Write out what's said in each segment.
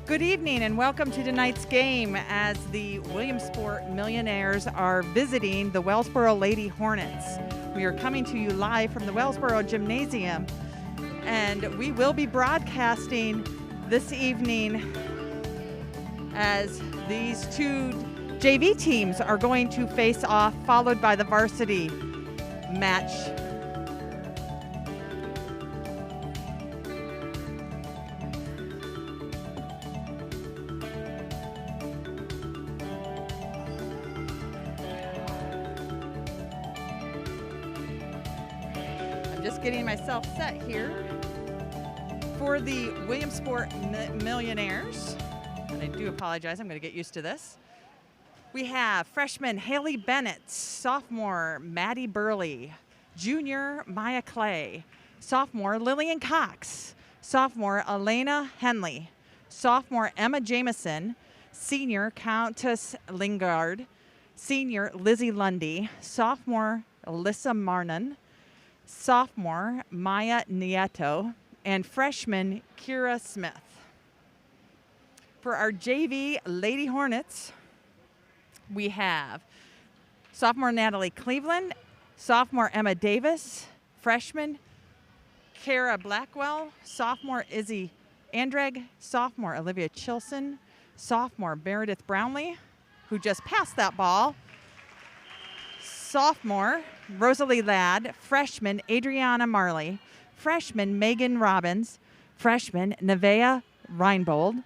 Good evening and welcome to tonight's game as the Williamsport Millionaires are visiting the Wellsboro Lady Hornets. We are coming to you live from the Wellsboro Gymnasium, and we will be broadcasting this evening as these two JV teams are going to face off, followed by the varsity match. Just getting myself set here for the Williamsport Millionaires. And I do apologize, I'm going to get used to this. We have freshman Haley Bennett, sophomore Maddie Burley, junior Maya Clay, sophomore Lillian Cox, sophomore Elena Henley, sophomore Emma Jameson, senior Countess Lingard, senior Lizzie Lundy, sophomore Alyssa Marnon, sophomore Maya Nieto, and freshman Kira Smith. For our JV Lady Hornets, we have sophomore Natalie Cleveland, sophomore Emma Davis, freshman Kara Blackwell, sophomore Izzy Andreg, sophomore Olivia Chilson, sophomore Meredith Brownlee, who just passed that ball, sophomore Rosalie Ladd, freshman Adriana Marley, freshman Megan Robbins, freshman Nevea Reinbold,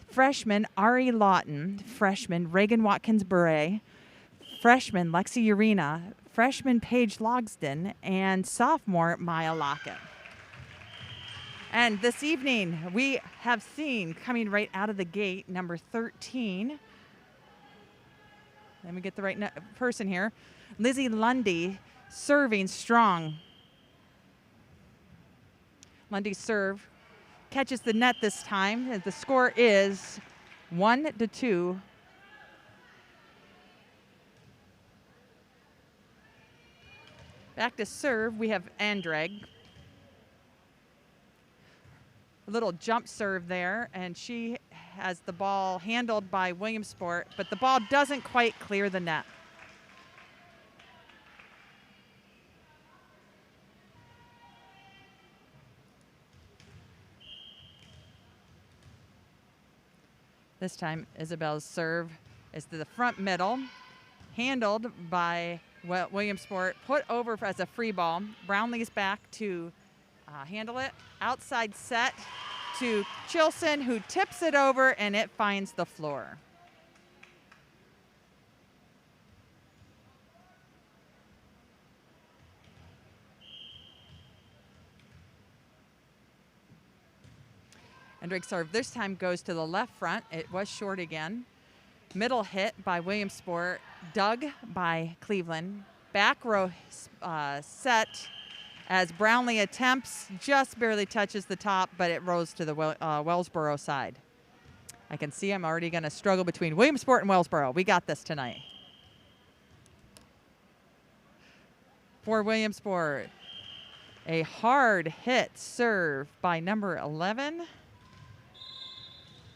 freshman Ari Lawton, freshman Reagan Watkins-Bure, freshman Lexi Urena, freshman Paige Logsden, and sophomore Maya Lockett. And this evening, we have seen coming right out of the gate, number 13. Let me get the right person here. Lizzie Lundy serving strong. Lundy's serve catches the net this time. The score is 1-2. Back to serve, we have Andreg. A little jump serve there, and she has the ball handled by Williamsport, but the ball doesn't quite clear the net. This time, Isabel's serve is to the front middle, handled by Williamsport, put over as a free ball. Brownlee's back to handle it. Outside set to Chilson, who tips it over, and it finds the floor. Andrig's serve this time goes to the left front. It was short again. Middle hit by Williamsport, dug by Cleveland. Back row set as Brownlee attempts, just barely touches the top, but it rolls to the Wellsboro side. I can see I'm already going to struggle between Williamsport and Wellsboro. We got this tonight. For Williamsport, a hard hit serve by number 11.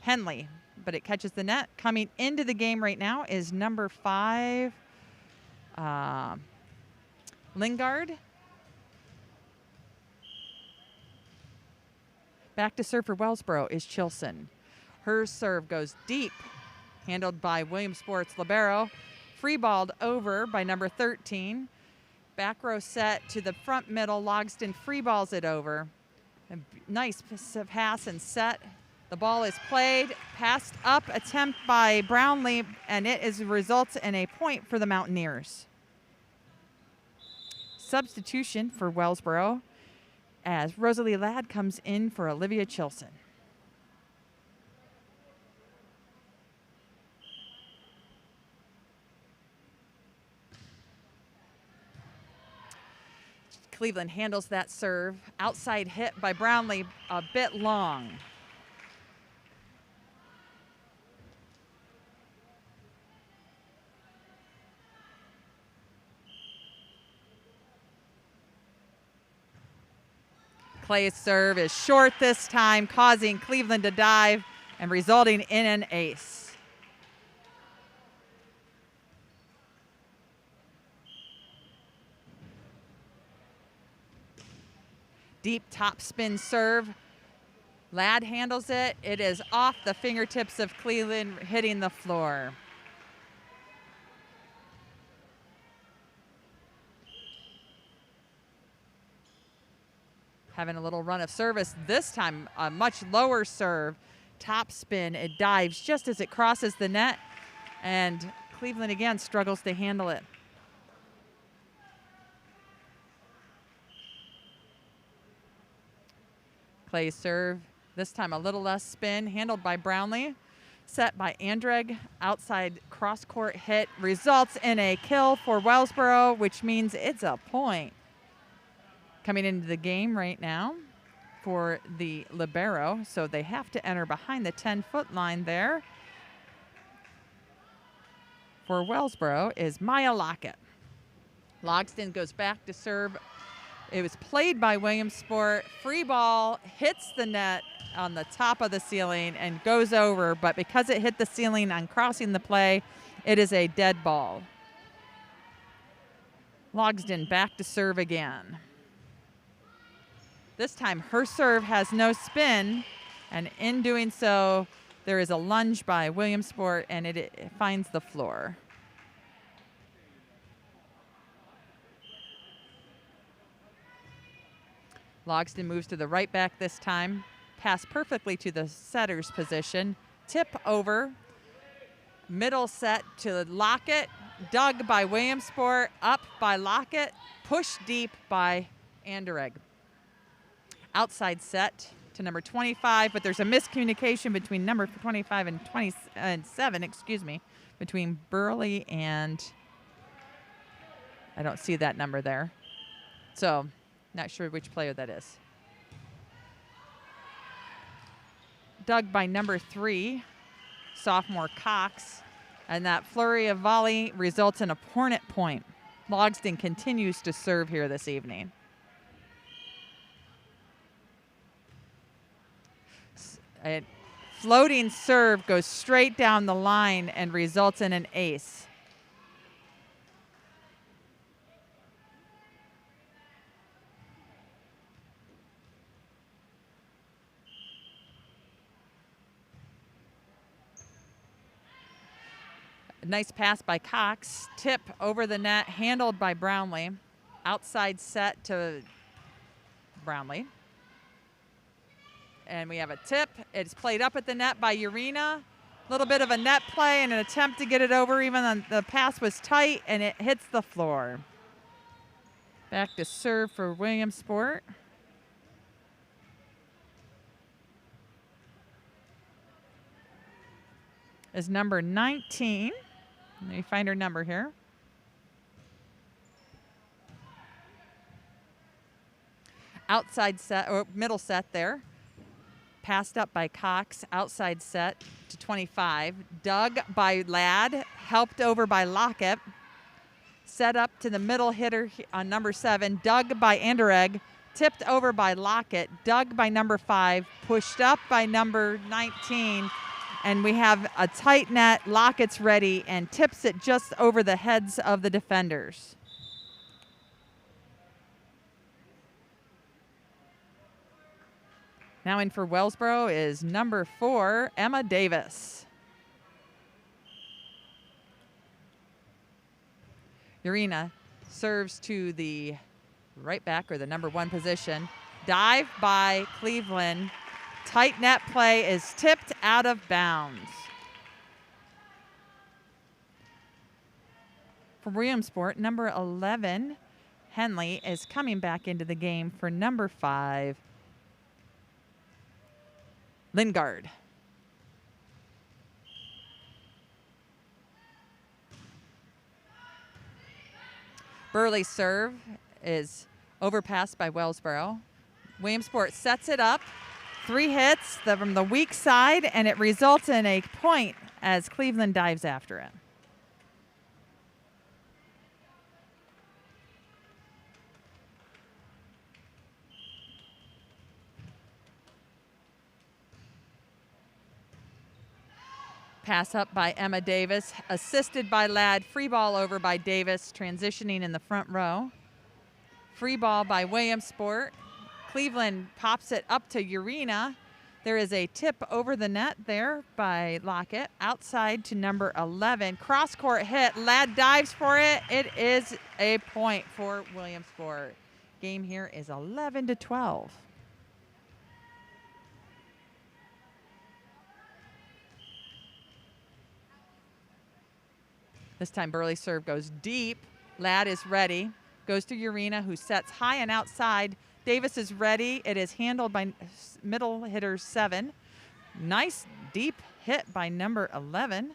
Henley, but it catches the net. Coming into the game right now is number 5, Lingard. Back to serve for Wellsboro is Chilson. Her serve goes deep, handled by Williamsport's libero. Free balled over by number 13. Back row set to the front middle. Logsden free balls it over. A nice pass and set. The ball is played, passed up, attempt by Brownlee, and it results in a point for the Mountaineers. Substitution for Wellsboro as Rosalie Ladd comes in for Olivia Chilson. Cleveland handles that serve. Outside hit by Brownlee, a bit long. Clay's serve is short this time, causing Cleveland to dive, and resulting in an ace. Deep topspin serve. Ladd handles it. It is off the fingertips of Cleveland, hitting the floor. Having a little run of service. This time, a much lower serve. Top spin. It dives just as it crosses the net. And Cleveland again struggles to handle it. Clay's serve. This time a little less spin. Handled by Brownlee. Set by Andreg. Outside cross-court hit. Results in a kill for Wellsboro, which means it's a point. Coming into the game right now for the libero, so they have to enter behind the 10-foot line there. For Wellsboro is Maya Lockett. Logsdon goes back to serve. It was played by Williamsport. Free ball hits the net on the top of the ceiling and goes over, but because it hit the ceiling on crossing the play, it is a dead ball. Logsdon back to serve again. This time her serve has no spin, and in doing so, there is a lunge by Williamsport, and it finds the floor. Logsdon moves to the right back this time. Pass perfectly to the setter's position. Tip over. Middle set to Lockett. Dug by Williamsport. Up by Lockett. Push deep by Anderegg. Outside set to number 25, but there's a miscommunication between number 25 and 27, between Burley and I don't see that number there. So, not sure which player that is. Dug by number 3, sophomore Cox, and that flurry of volley results in a Hornet point. Logsdon continues to serve here this evening. A floating serve goes straight down the line and results in an ace. A nice pass by Cox. Tip over the net, handled by Brownlee. Outside set to Brownlee. And we have a tip. It's played up at the net by Urena. A little bit of a net play and an attempt to get it over, even though the pass was tight, and it hits the floor. Back to serve for Williamsport. Is number 19. Let me find her number here. Outside set, or middle set there. Passed up by Cox, outside set to 25. Dug by Ladd, helped over by Lockett. Set up to the middle hitter on number 7. Dug by Anderegg, tipped over by Lockett. Dug by number 5, pushed up by number 19. And we have a tight net. Lockett's ready and tips it just over the heads of the defenders. Now in for Wellsboro is number 4, Emma Davis. Urena serves to the right back, or the number 1 position. Dive by Cleveland. Tight net play is tipped out of bounds. For Williamsport, number 11, Henley, is coming back into the game for number 5, Lingard. Burley's serve is overpassed by Wellsboro. Williamsport sets it up. 3 hits from the weak side, and it results in a point as Cleveland dives after it. Pass up by Emma Davis, assisted by Ladd. Free ball over by Davis, transitioning in the front row. Free ball by Williamsport. Cleveland pops it up to Urena. There is a tip over the net there by Lockett. Outside to number 11. Cross-court hit. Ladd dives for it. It is a point for Williamsport. Game here is 11-12. This time Burley's serve goes deep. Ladd is ready. Goes to Urena, who sets high and outside. Davis is ready. It is handled by middle hitter 7. Nice deep hit by number 11.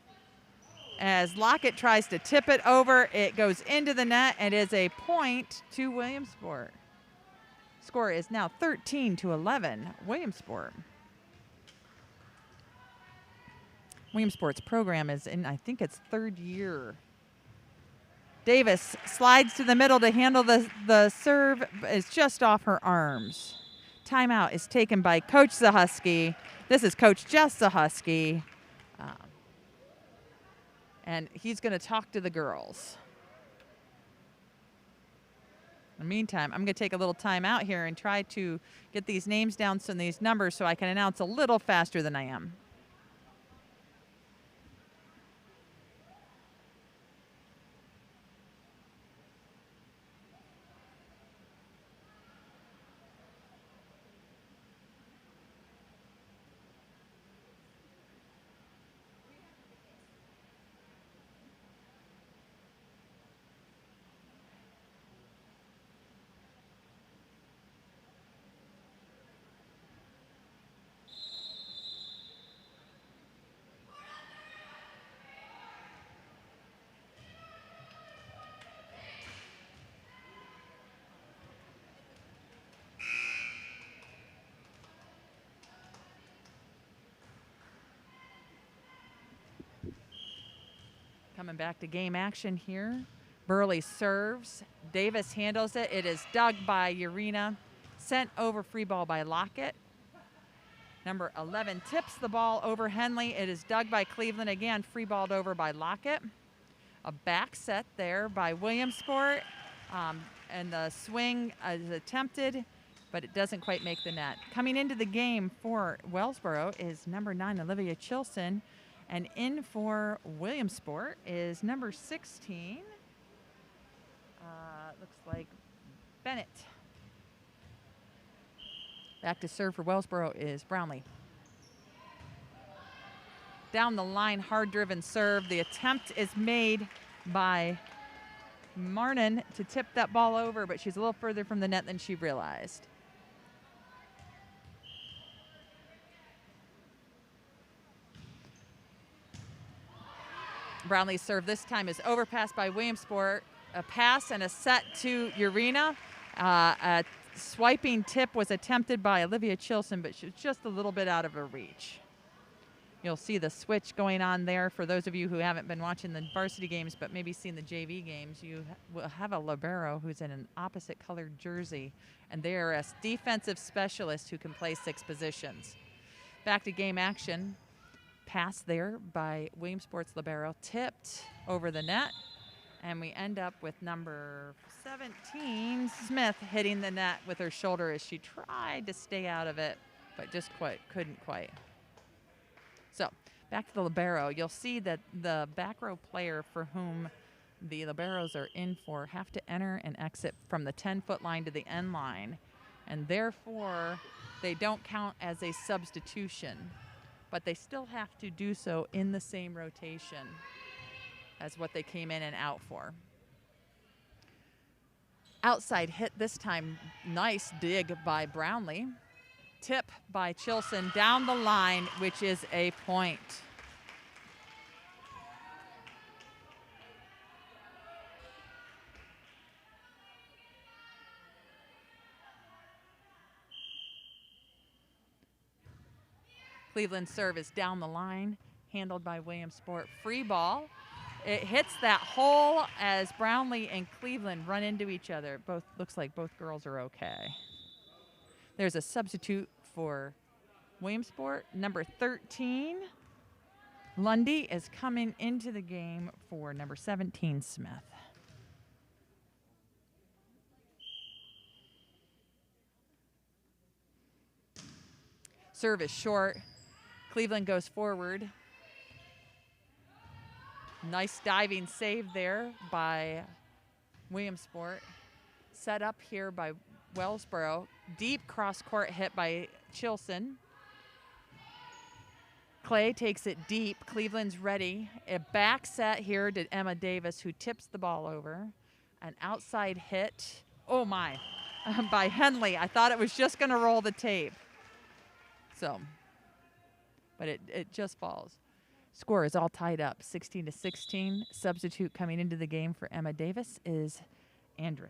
As Lockett tries to tip it over, it goes into the net and is a point to Williamsport. Score is now 13-11, Williamsport. Williamsport's program is in, I think it's 3rd year. Davis slides to the middle to handle the serve. It's just off her arms. Timeout is taken by Coach Zahusky. This is Coach Jess Zahusky. And he's going to talk to the girls. In the meantime, I'm going to take a little timeout here and try to get these names down and these numbers so I can announce a little faster than I am. Coming back to game action here. Burley serves. Davis handles it. It is dug by Urena. Sent over free ball by Lockett. Number 11 tips the ball over Henley. It is dug by Cleveland again. Free balled over by Lockett. A back set there by Williamsport. And the swing is attempted, but it doesn't quite make the net. Coming into the game for Wellsboro is number 9, Olivia Chilson. And in for Williamsport is number 16. Looks like Bennett. Back to serve for Wellsboro is Brownlee. Down the line, hard-driven serve. The attempt is made by Marnin to tip that ball over, but she's a little further from the net than she realized. Brownlee's serve this time is overpassed by Williamsport. A pass and a set to Urena. A swiping tip was attempted by Olivia Chilson, but she was just a little bit out of her reach. You'll see the switch going on there for those of you who haven't been watching the varsity games but maybe seen the JV games. You will have a libero who's in an opposite colored jersey, and they are a defensive specialist who can play 6 positions. Back to game action. Pass there by Williamsport's libero, tipped over the net, and we end up with number 17, Smith, hitting the net with her shoulder as she tried to stay out of it, but just couldn't quite. So back to the libero. You'll see that the back row player for whom the liberos are in for have to enter and exit from the 10-foot line to the end line, and therefore they don't count as a substitution, but they still have to do so in the same rotation as what they came in and out for. Outside hit this time, nice dig by Brownlee. Tip by Chilson down the line, which is a point. Cleveland serve is down the line, handled by Williamsport. Free ball. It hits that hole as Brownlee and Cleveland run into each other. Looks like both girls are okay. There's a substitute for Williamsport, number 13, Lundy is coming into the game for number 17, Smith. Serve is short. Cleveland goes forward. Nice diving save there by Williamsport. Set up here by Wellsboro. Deep cross-court hit by Chilson. Clay takes it deep. Cleveland's ready. A back set here to Emma Davis, who tips the ball over. An outside hit. Oh, my. By Henley. I thought it was just going to roll the tape. So, but it just falls. Score is all tied up, 16-16. Substitute coming into the game for Emma Davis is Andrig.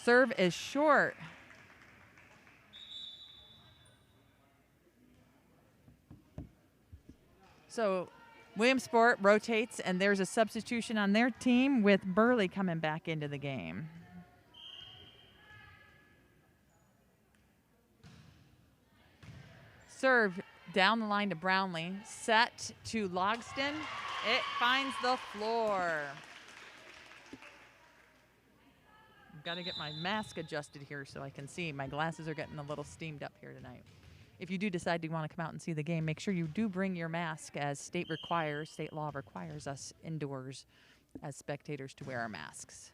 Serve is short. So Williamsport rotates, and there's a substitution on their team with Burley coming back into the game. Serve down the line to Brownlee. Set to Logston. It finds the floor. I've got to get my mask adjusted here so I can see. My glasses are getting a little steamed up here tonight. If you do decide you want to come out and see the game, make sure you do bring your mask, as state law requires us indoors as spectators to wear our masks.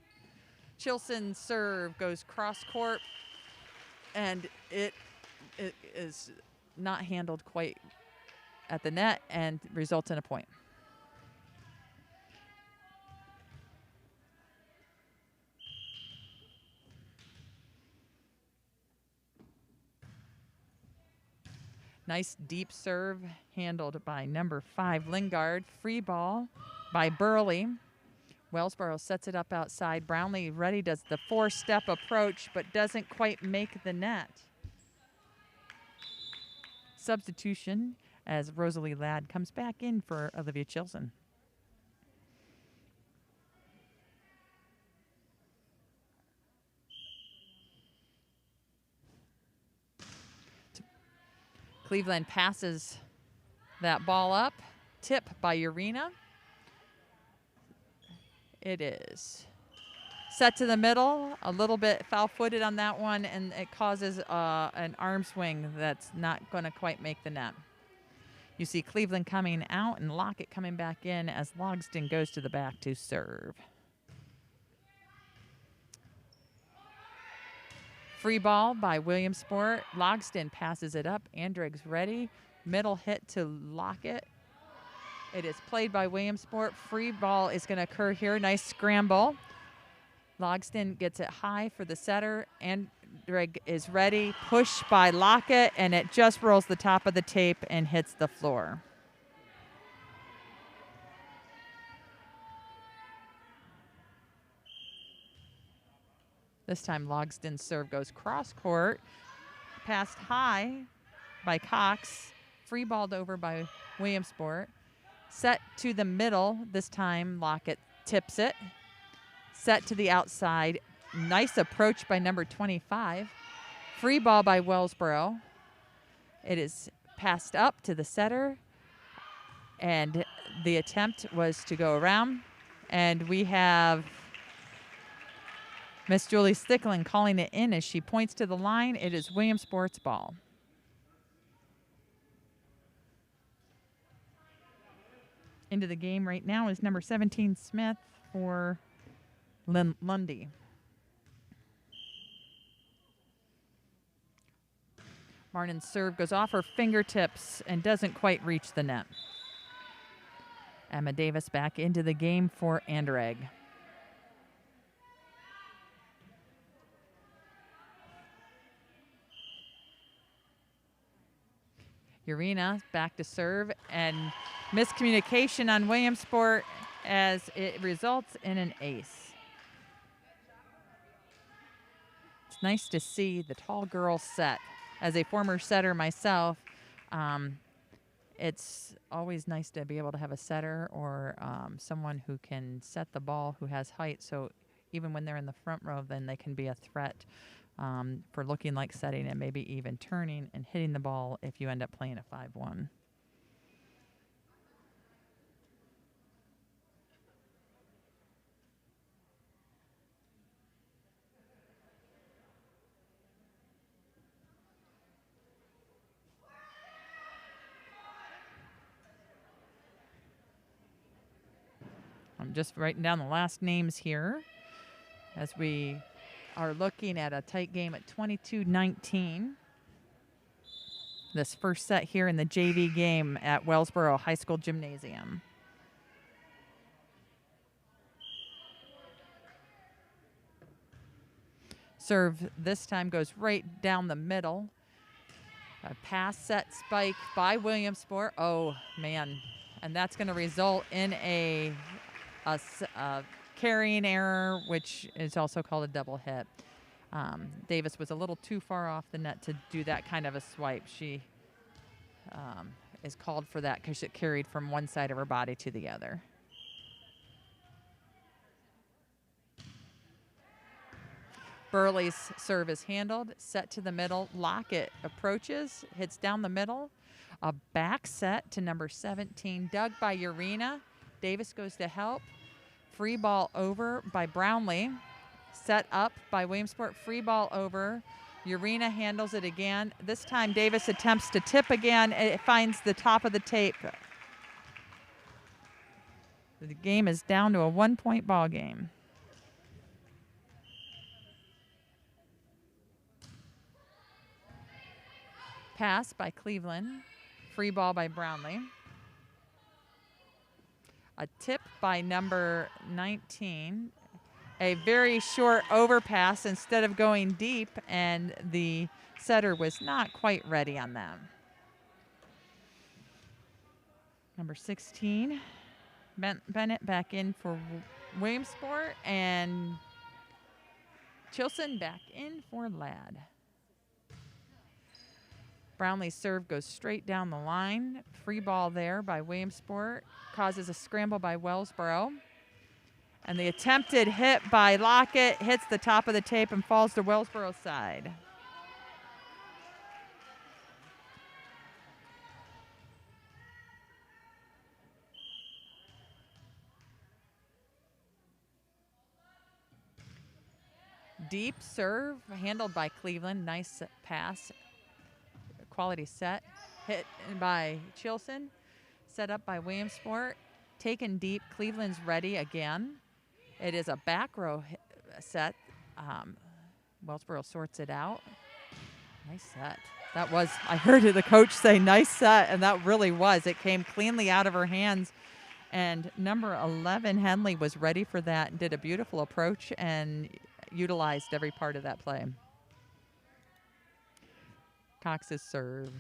Chilson's serve goes cross court, and it is not handled quite at the net and results in a point. Nice deep serve handled by number 5, Lingard. Free ball by Burley. Wellsboro sets it up outside. Brownlee ready, does the 4-step approach, but doesn't quite make the net. Substitution as Rosalie Ladd comes back in for Olivia Chilson. Cleveland passes that ball up. Tip by Urena. It is set to the middle, a little bit foul-footed on that one, and it causes an arm swing that's not going to quite make the net. You see Cleveland coming out and Lockett coming back in as Logston goes to the back to serve. Free ball by Williamsport. Logston passes it up. Andrig's ready. Middle hit to Lockett. It is played by Williamsport. Free ball is going to occur here. Nice scramble. Logston gets it high for the setter. Andrig is ready. Push by Lockett, and it just rolls the top of the tape and hits the floor. This time Logston's serve goes cross court. Passed high by Cox. Free balled over by Williamsport. Set to the middle. This time Lockett tips it. Set to the outside. Nice approach by number 25. Free ball by Wellsboro. It is passed up to the setter. And the attempt was to go around. And we have Miss Julie Stickland calling it in as she points to the line. It is Williamsport's ball. Into the game right now is number 17, Smith, for Lundy. Martin's serve goes off her fingertips and doesn't quite reach the net. Emma Davis back into the game for Andrig. Urena back to serve, and miscommunication on Williamsport as it results in an ace. It's nice to see the tall girls set. As a former setter myself, it's always nice to be able to have a setter or someone who can set the ball who has height. So even when they're in the front row, then they can be a threat for looking like setting and maybe even turning and hitting the ball if you end up playing a 5-1. I'm just writing down the last names here as we are looking at a tight game at 22-19. This first set here in the JV game at Wellsborough High School Gymnasium. Serve this time goes right down the middle. A pass set spike by Williamsport. Oh, man. And that's going to result in a carrying error, which is also called a double hit. Davis was a little too far off the net to do that kind of a swipe. She is called for that because it carried from one side of her body to the other. Burley's serve is handled, set to the middle. Lockett approaches, hits down the middle. A back set to number 17, dug by Urena. Davis goes to help. Free ball over by Brownlee. Set up by Williamsport. Free ball over. Urena handles it again. This time Davis attempts to tip again. It finds the top of the tape. The game is down to a 1-point ball game. Pass by Cleveland. Free ball by Brownlee. A tip by number 19. A very short overpass instead of going deep, and the setter was not quite ready on that. Number 16, Bennett back in for Williamsport, and Chilson back in for Ladd. Brownlee's serve goes straight down the line. Free ball there by Williamsport. Causes a scramble by Wellsboro. And the attempted hit by Lockett hits the top of the tape and falls to Wellsboro's side. Deep serve handled by Cleveland. Nice pass. Quality set. Hit by Chilson. Set up by Williamsport. Taken deep. Cleveland's ready again. It is a back row set. Wellsboro sorts it out. Nice set. That was, I heard the coach say, nice set, and that really was. It came cleanly out of her hands. And number 11, Henley, was ready for that and did a beautiful approach and utilized every part of that play. Cox's serve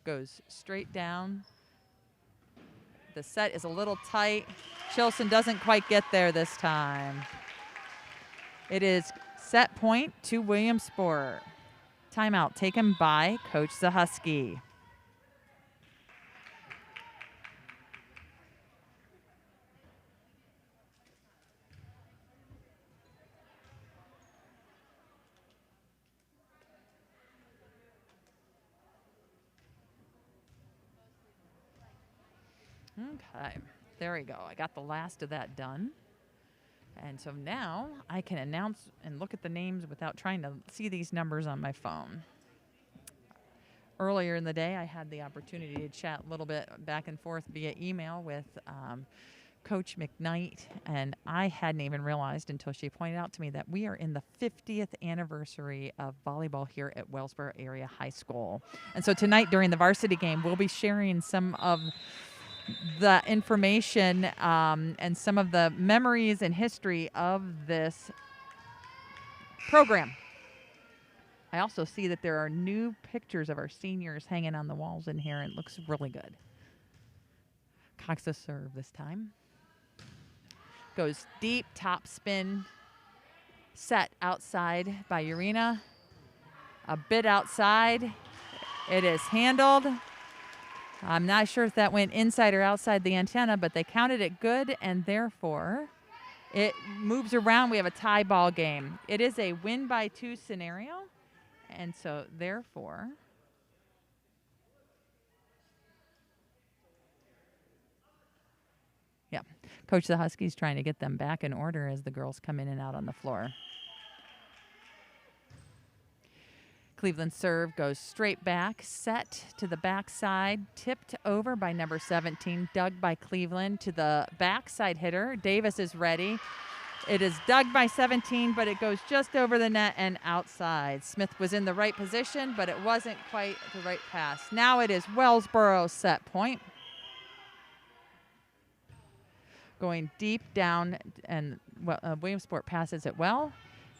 goes straight down. The set is a little tight. Chilson doesn't quite get there this time. It is set point to Williamsport. Timeout taken by Coach Zahusky. Okay, there we go. I got the last of that done. And so now I can announce and look at the names without trying to see these numbers on my phone. Earlier in the day, I had the opportunity to chat a little bit back and forth via email with Coach McKnight, and I hadn't even realized until she pointed out to me that we are in the 50th anniversary of volleyball here at Wellsboro Area High School. And so tonight during the varsity game, we'll be sharing some of the information and some of the memories and history of this program. I also see that there are new pictures of our seniors hanging on the walls in here, and it looks really good. Cox's serve this time. Goes deep, top spin, set outside by Urena. A bit outside. It is handled. I'm not sure if that went inside or outside the antenna, but they counted it good, and therefore it moves around. We have a tie ball game. It is a win by 2 scenario, and so therefore yeah, Coach the Huskies trying to get them back in order as the girls come in and out on the floor. Cleveland serve goes straight back, set to the backside, tipped over by number 17, dug by Cleveland to the backside hitter. Davis is ready. It is dug by 17, but it goes just over the net and outside. Smith was in the right position, but it wasn't quite the right pass. Now it is Wellsboro set point. Going deep down, and Williamsport passes it well.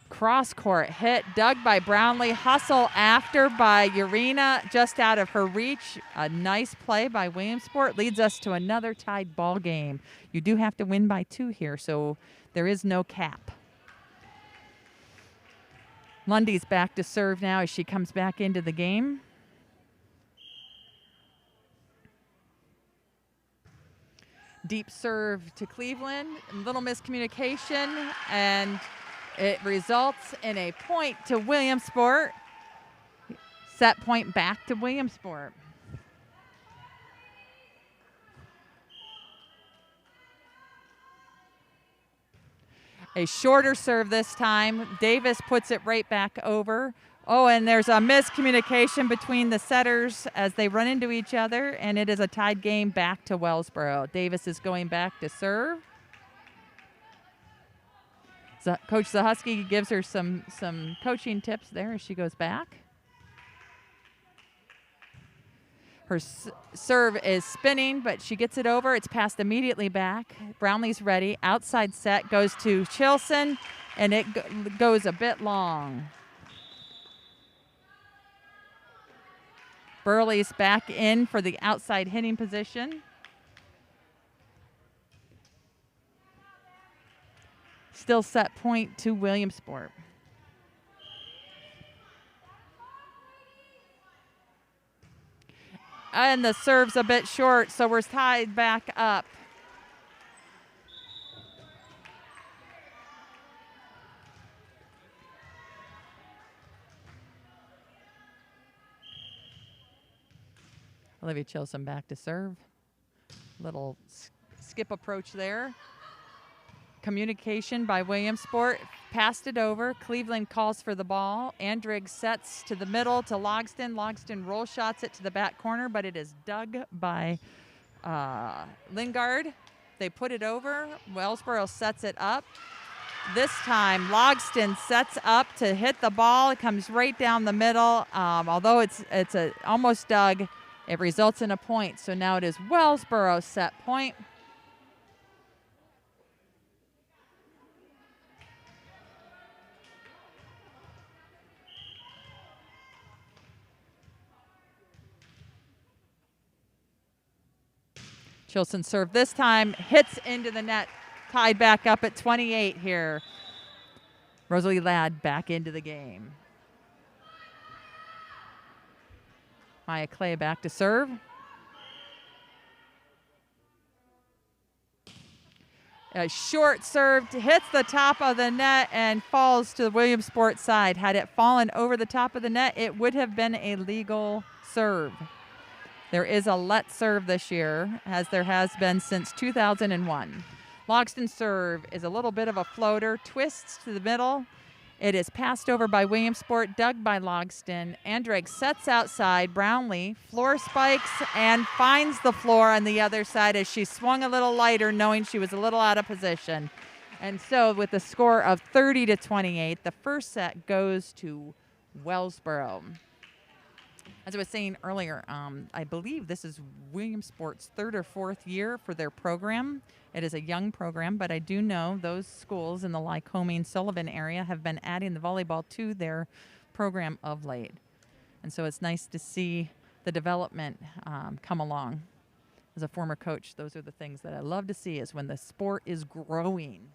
Cross-court hit, dug by Brownlee, hustle after by Urena, just out of her reach. A nice play by Williamsport leads us to another tied ball game. You do have to win by 2 here, so there is no cap. Lundy's back to serve now as she comes back into the game. Deep serve to Cleveland, little miscommunication, and it results in a point to Williamsport. Set point back to Williamsport. A shorter serve this time. Davis puts it right back over. Oh, and there's a miscommunication between the setters as they run into each other, and it is a tied game back to Wellsboro. Davis is going back to serve. Coach Zahusky gives her some coaching tips there as she goes back. Her serve is spinning, but she gets it over. It's passed immediately back. Brownlee's ready. Outside set goes to Chilson, and it goes a bit long. Burley's back in for the outside hitting position. Still set point to Williamsport. And the serve's a bit short, so we're tied back up. Olivia Chilson back to serve. Little skip approach there. Communication by Williamsport. Passed it over. Cleveland calls for the ball. Andriggs sets to the middle to Logston. Logston roll shots it to the back corner, but it is dug by Lingard. They put it over. Wellsboro sets it up. This time, Logston sets up to hit the ball. It comes right down the middle. Although it's almost dug, it results in a point. So now it is Wellsboro set point. Chilson serve this time, hits into the net, tied back up at 28 here. Rosalie Ladd back into the game. Maya Clay back to serve. A short serve hits the top of the net and falls to the Williamsport side. Had it fallen over the top of the net, it would have been a legal serve. There is a let serve this year, as there has been since 2001. Logston serve is a little bit of a floater, twists to the middle. It is passed over by Williamsport, dug by Logston. Andriggs sets outside. Brownlee floor spikes and finds the floor on the other side as she swung a little lighter, knowing she was a little out of position. And so with the score of 30-28, the first set goes to Wellsboro. As I was saying earlier, I believe this is Williamsport's 3rd or 4th year for their program. It is a young program, but I do know those schools in the Lycoming, Sullivan area have been adding the volleyball to their program of late. And so it's nice to see the development come along. As a former coach, those are the things that I love to see, is when the sport is growing.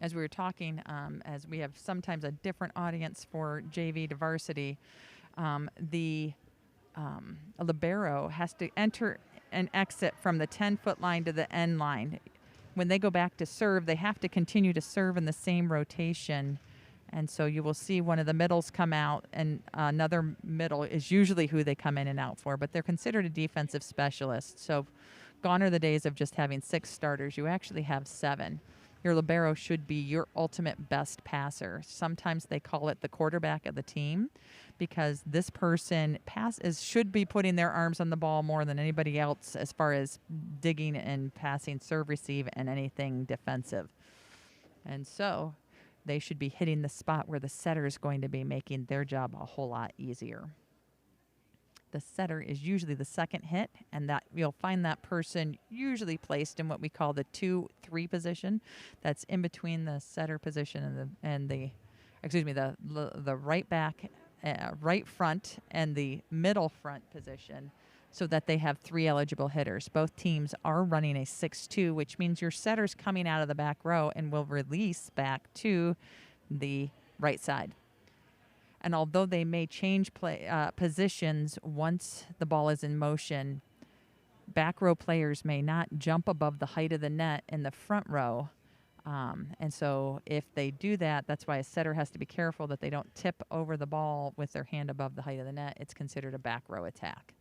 as we were talking, as we have sometimes a different audience for JV to varsity, the libero has to enter and exit from the 10-foot line to the end line. When they go back to serve, they have to continue to serve in the same rotation. And so you will see one of the middles come out, and another middle is usually who they come in and out for, but they're considered a defensive specialist. So gone are the days of just having 6 starters. You actually have 7. Your libero should be your ultimate best passer. Sometimes they call it the quarterback of the team, because this person should be putting their arms on the ball more than anybody else as far as digging and passing, serve, receive, and anything defensive. And so they should be hitting the spot where the setter is going to be, making their job a whole lot easier. The setter is usually the second hit, and that you'll find that person usually placed in what we call the 2-3 position. That's in between the setter position and the right back, right front, and the middle front position, so that they have 3 eligible hitters. Both teams are running a 6-2, which means your setter's coming out of the back row and will release back to the right side. And although they may change positions once the ball is in motion, back row players may not jump above the height of the net in the front row. And so if they do that, that's why a setter has to be careful that they don't tip over the ball with their hand above the height of the net. It's considered a back row attack.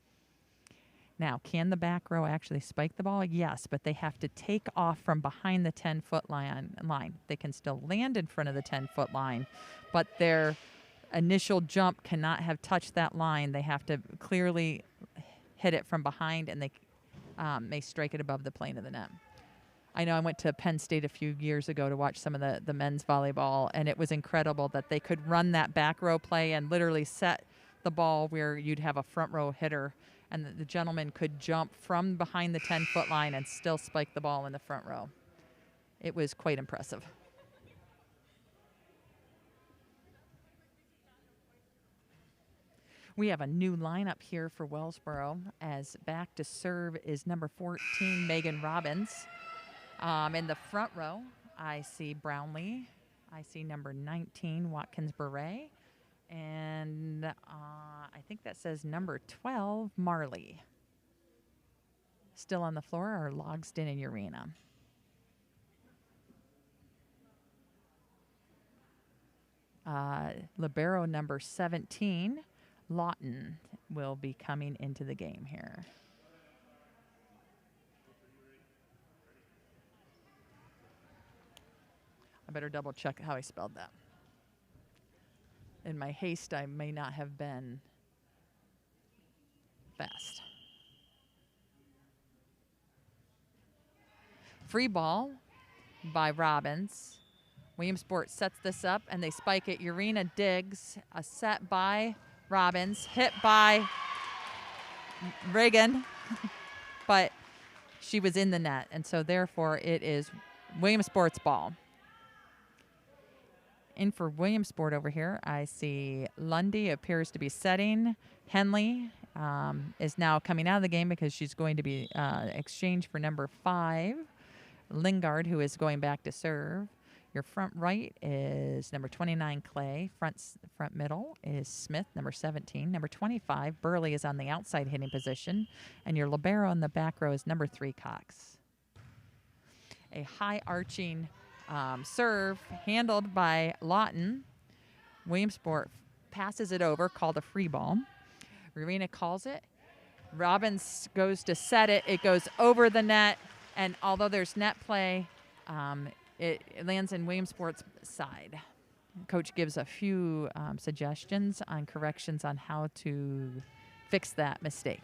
Now, can the back row actually spike the ball? Yes, but they have to take off from behind the 10-foot line. They can still land in front of the 10-foot line, but their initial jump cannot have touched that line. They have to clearly hit it from behind, and they may strike it above the plane of the net. I know I went to Penn State a few years ago to watch some of the men's volleyball, and it was incredible that they could run that back row play and literally set the ball where you'd have a front row hitter, and the gentleman could jump from behind the 10-foot line and still spike the ball in the front row. It was quite impressive. We have a new lineup here for Wellsboro, as back to serve is number 14, Megan Robbins. In the front row, I see Brownlee. I see number 19, Watkins Beret. And I think that says number 12, Marley. Still on the floor are Logsdon and Urena. Libero number 17, Lawton, will be coming into the game here. I better double check how I spelled that. In my haste, I may not have been fast. Free ball by Robbins. Williamsport sets this up, and they spike it. Urena digs. A set by Robbins, hit by Reagan, but she was in the net, and so therefore it is Williamsport's ball. In for Williamsport over here, I see Lundy appears to be setting. Henley is now coming out of the game because she's going to be exchanged for number 5, Lingard, who is going back to serve. Your front right is number 29, Clay. Front middle is Smith, number 17. Number 25, Burley, is on the outside hitting position. And your libero in the back row is number 3, Cox. A high arching serve handled by Lawton. Williamsport passes it over, called a free ball. Urena calls it. Robbins goes to set it. It goes over the net. And although there's net play, it lands in Williamsport's side. Coach gives a few suggestions on corrections on how to fix that mistake.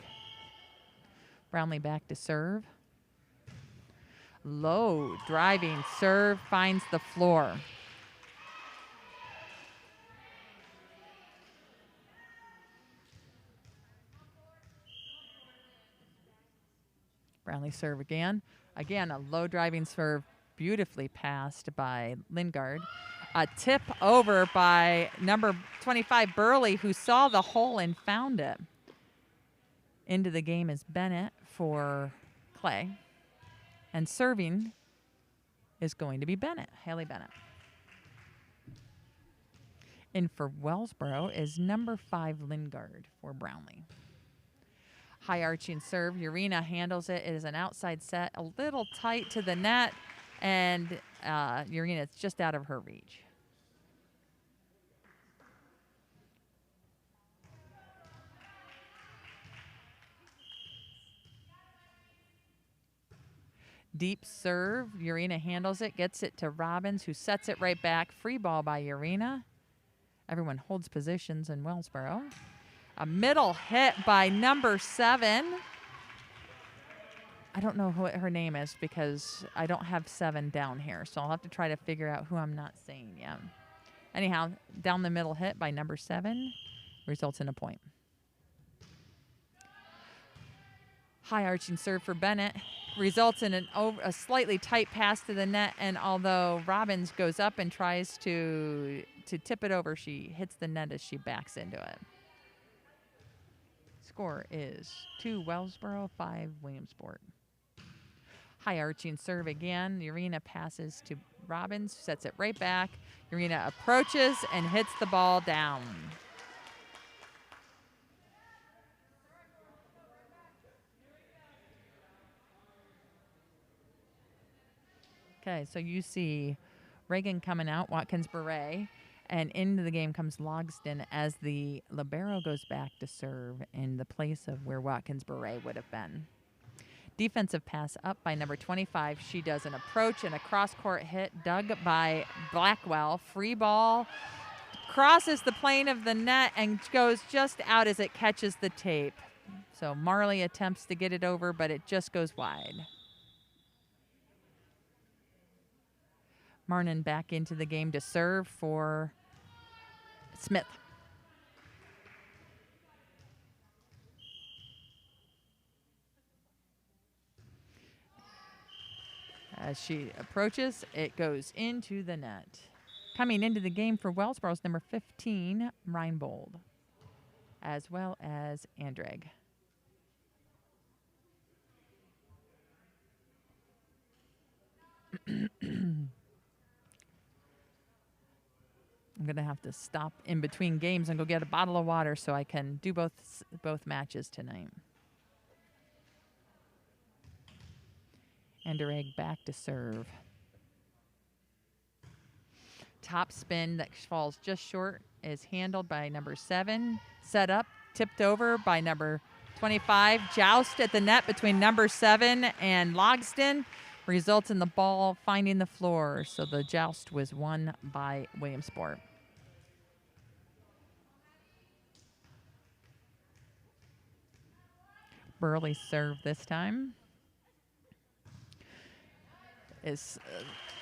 Brownlee back to serve. Low driving serve finds the floor. Brownlee serve again. Again, a low driving serve, beautifully passed by Lingard. A tip over by number 25, Burley, who saw the hole and found it. Into the game is Bennett for Clay. And serving is going to be Bennett, Haley Bennett. In for Wellsboro is number 5, Lingard for Brownlee. High arching serve. Urena handles it. It is an outside set, a little tight to the net, and Urena is just out of her reach. Deep serve. Urena handles it, gets it to Robbins, who sets it right back. Free ball by Urena. Everyone holds positions in Wellsboro. A middle hit by number 7. I don't know what her name is because I don't have 7 down here, so I'll have to try to figure out who I'm not saying yet. Anyhow, down the middle hit by number 7 results in a point. High arching serve for Bennett results in a slightly tight pass to the net, and although Robbins goes up and tries to tip it over, she hits the net as she backs into it. Score is 2 Wellsboro, 5 Williamsport. High arching serve again. Urena passes to Robbins, sets it right back. Urena approaches and hits the ball down. Okay, so you see Reagan coming out, Watkins Beret, and into the game comes Logston as the libero goes back to serve in the place of where Watkins Beret would have been. Defensive pass up by number 25. She does an approach and a cross-court hit dug by Blackwell. Free ball crosses the plane of the net and goes just out as it catches the tape. So Marley attempts to get it over, but it just goes wide. Marnin back into the game to serve for Smith. As she approaches, it goes into the net. Coming into the game for Wellsboro's number 15, Reinbold, as well as Andrag. I'm going to have to stop in between games and go get a bottle of water so I can do both matches tonight. Andrag back to serve. Top spin that falls just short is handled by number 7. Set up, tipped over by number 25. Joust at the net between number 7 and Logston results in the ball finding the floor. So the joust was won by Williamsport. Burley serve this time is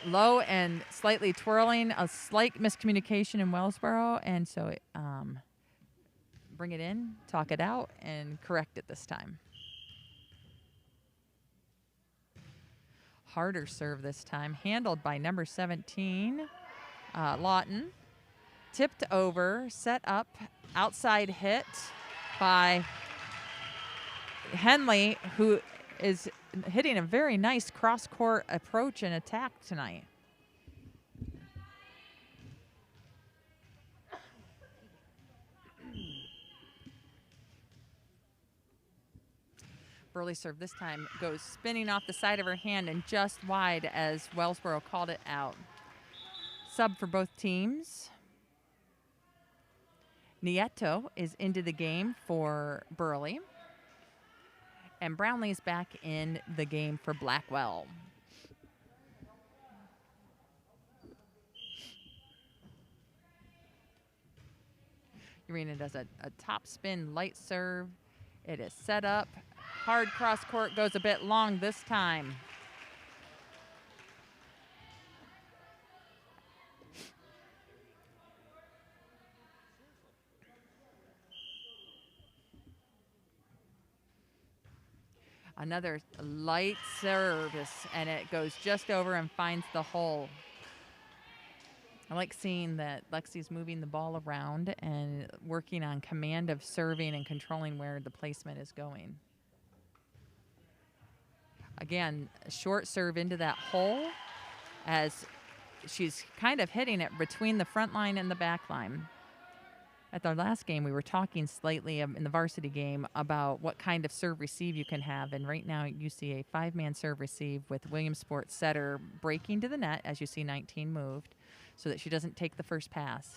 low and slightly twirling, a slight miscommunication in Wellsboro, and so bring it in, talk it out, and correct it this time. Harder serve this time, handled by number 17, Lawton. Tipped over, set up, outside hit by Henley, who is hitting a very nice cross-court approach and attack tonight. Burley serve this time goes spinning off the side of her hand and just wide as Wellsboro called it out. Sub for both teams. Nieto is into the game for Burley. And Brownlee's back in the game for Blackwell. Urena does a top spin, light serve. It is set up. Hard cross court, goes a bit long this time. Another light service, and it goes just over and finds the hole. I like seeing that Lexi's moving the ball around and working on command of serving and controlling where the placement is going. Again, a short serve into that hole, as she's kind of hitting it between the front line and the back line. At our last game, we were talking slightly in the varsity game about what kind of serve receive you can have. And right now you see a 5-man serve receive with Williamsport setter breaking to the net as you see 19 moved so that she doesn't take the first pass.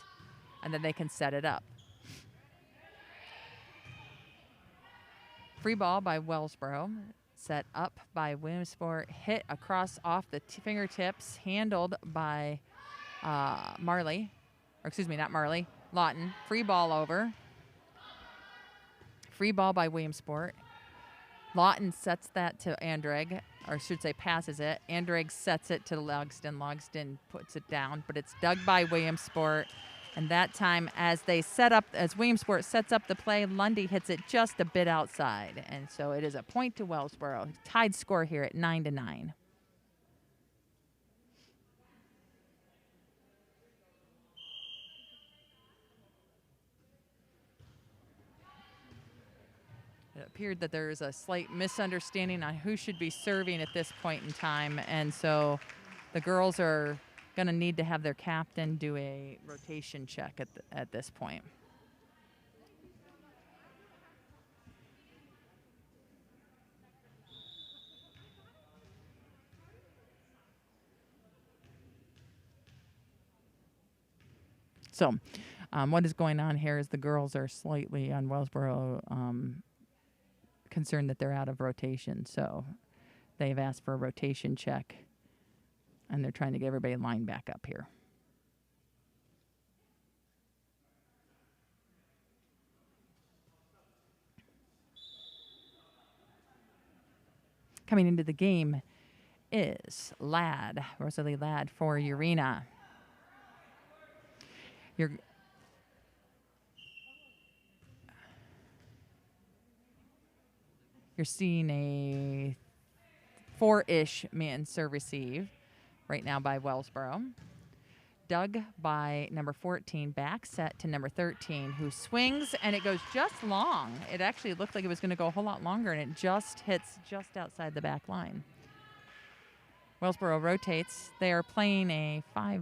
And then they can set it up. Free ball by Wellsboro. Set up by Williamsport. Hit across off the fingertips. Handled by Marley. Or excuse me, not Marley. Lawton. Free ball over. Free ball by Williamsport. Lawton sets that to Andrag, or should say passes it. Andrag sets it to Logsden. Logsden puts it down, but it's dug by Williamsport. And that time, as Williamsport sets up the play, Lundy hits it just a bit outside. And so it is a point to Wellsboro. Tied score here at 9-9. It appeared that there is a slight misunderstanding on who should be serving at this point in time. And so the girls are going to need to have their captain do a rotation check at this point. So what is going on here is the girls are slightly on Wellsboro concerned that they're out of rotation. So they've asked for a rotation check, and they're trying to get everybody lined back up here. Coming into the game is Rosalie Ladd for Urena. You're seeing a 4-ish man serve receive right now by Wellsboro. Dug by number 14, back set to number 13, who swings, and it goes just long. It actually looked like it was going to go a whole lot longer, and it just hits just outside the back line. Wellsboro rotates. They are playing a 5.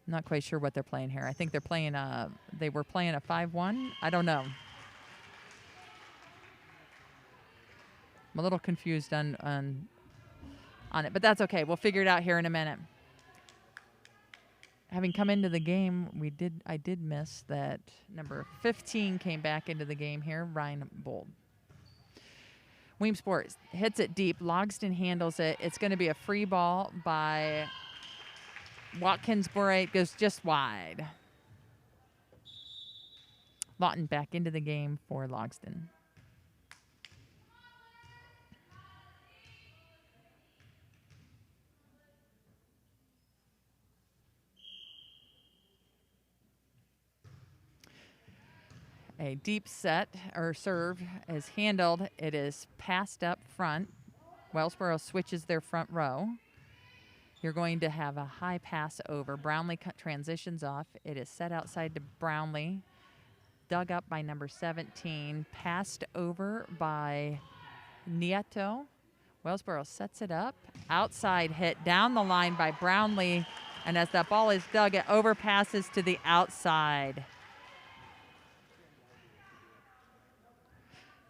I'm not quite sure what they're playing here. I think they're playing they were playing a 5-1. I don't know. I'm a little confused on it, but that's okay. We'll figure it out here in a minute. Having come into the game, I did miss that number 15 came back into the game here, Ryan Bold. Williamsport hits it deep. Logsden handles it. It's going to be a free ball by Watkins Bure. Goes just wide. Lawton back into the game for Logsden. A deep set or serve is handled. It is passed up front. Wellsboro switches their front row. You're going to have a high pass over. Brownlee transitions off. It is set outside to Brownlee. Dug up by number 17. Passed over by Nieto. Wellsboro sets it up. Outside hit down the line by Brownlee. And as that ball is dug, it overpasses to the outside.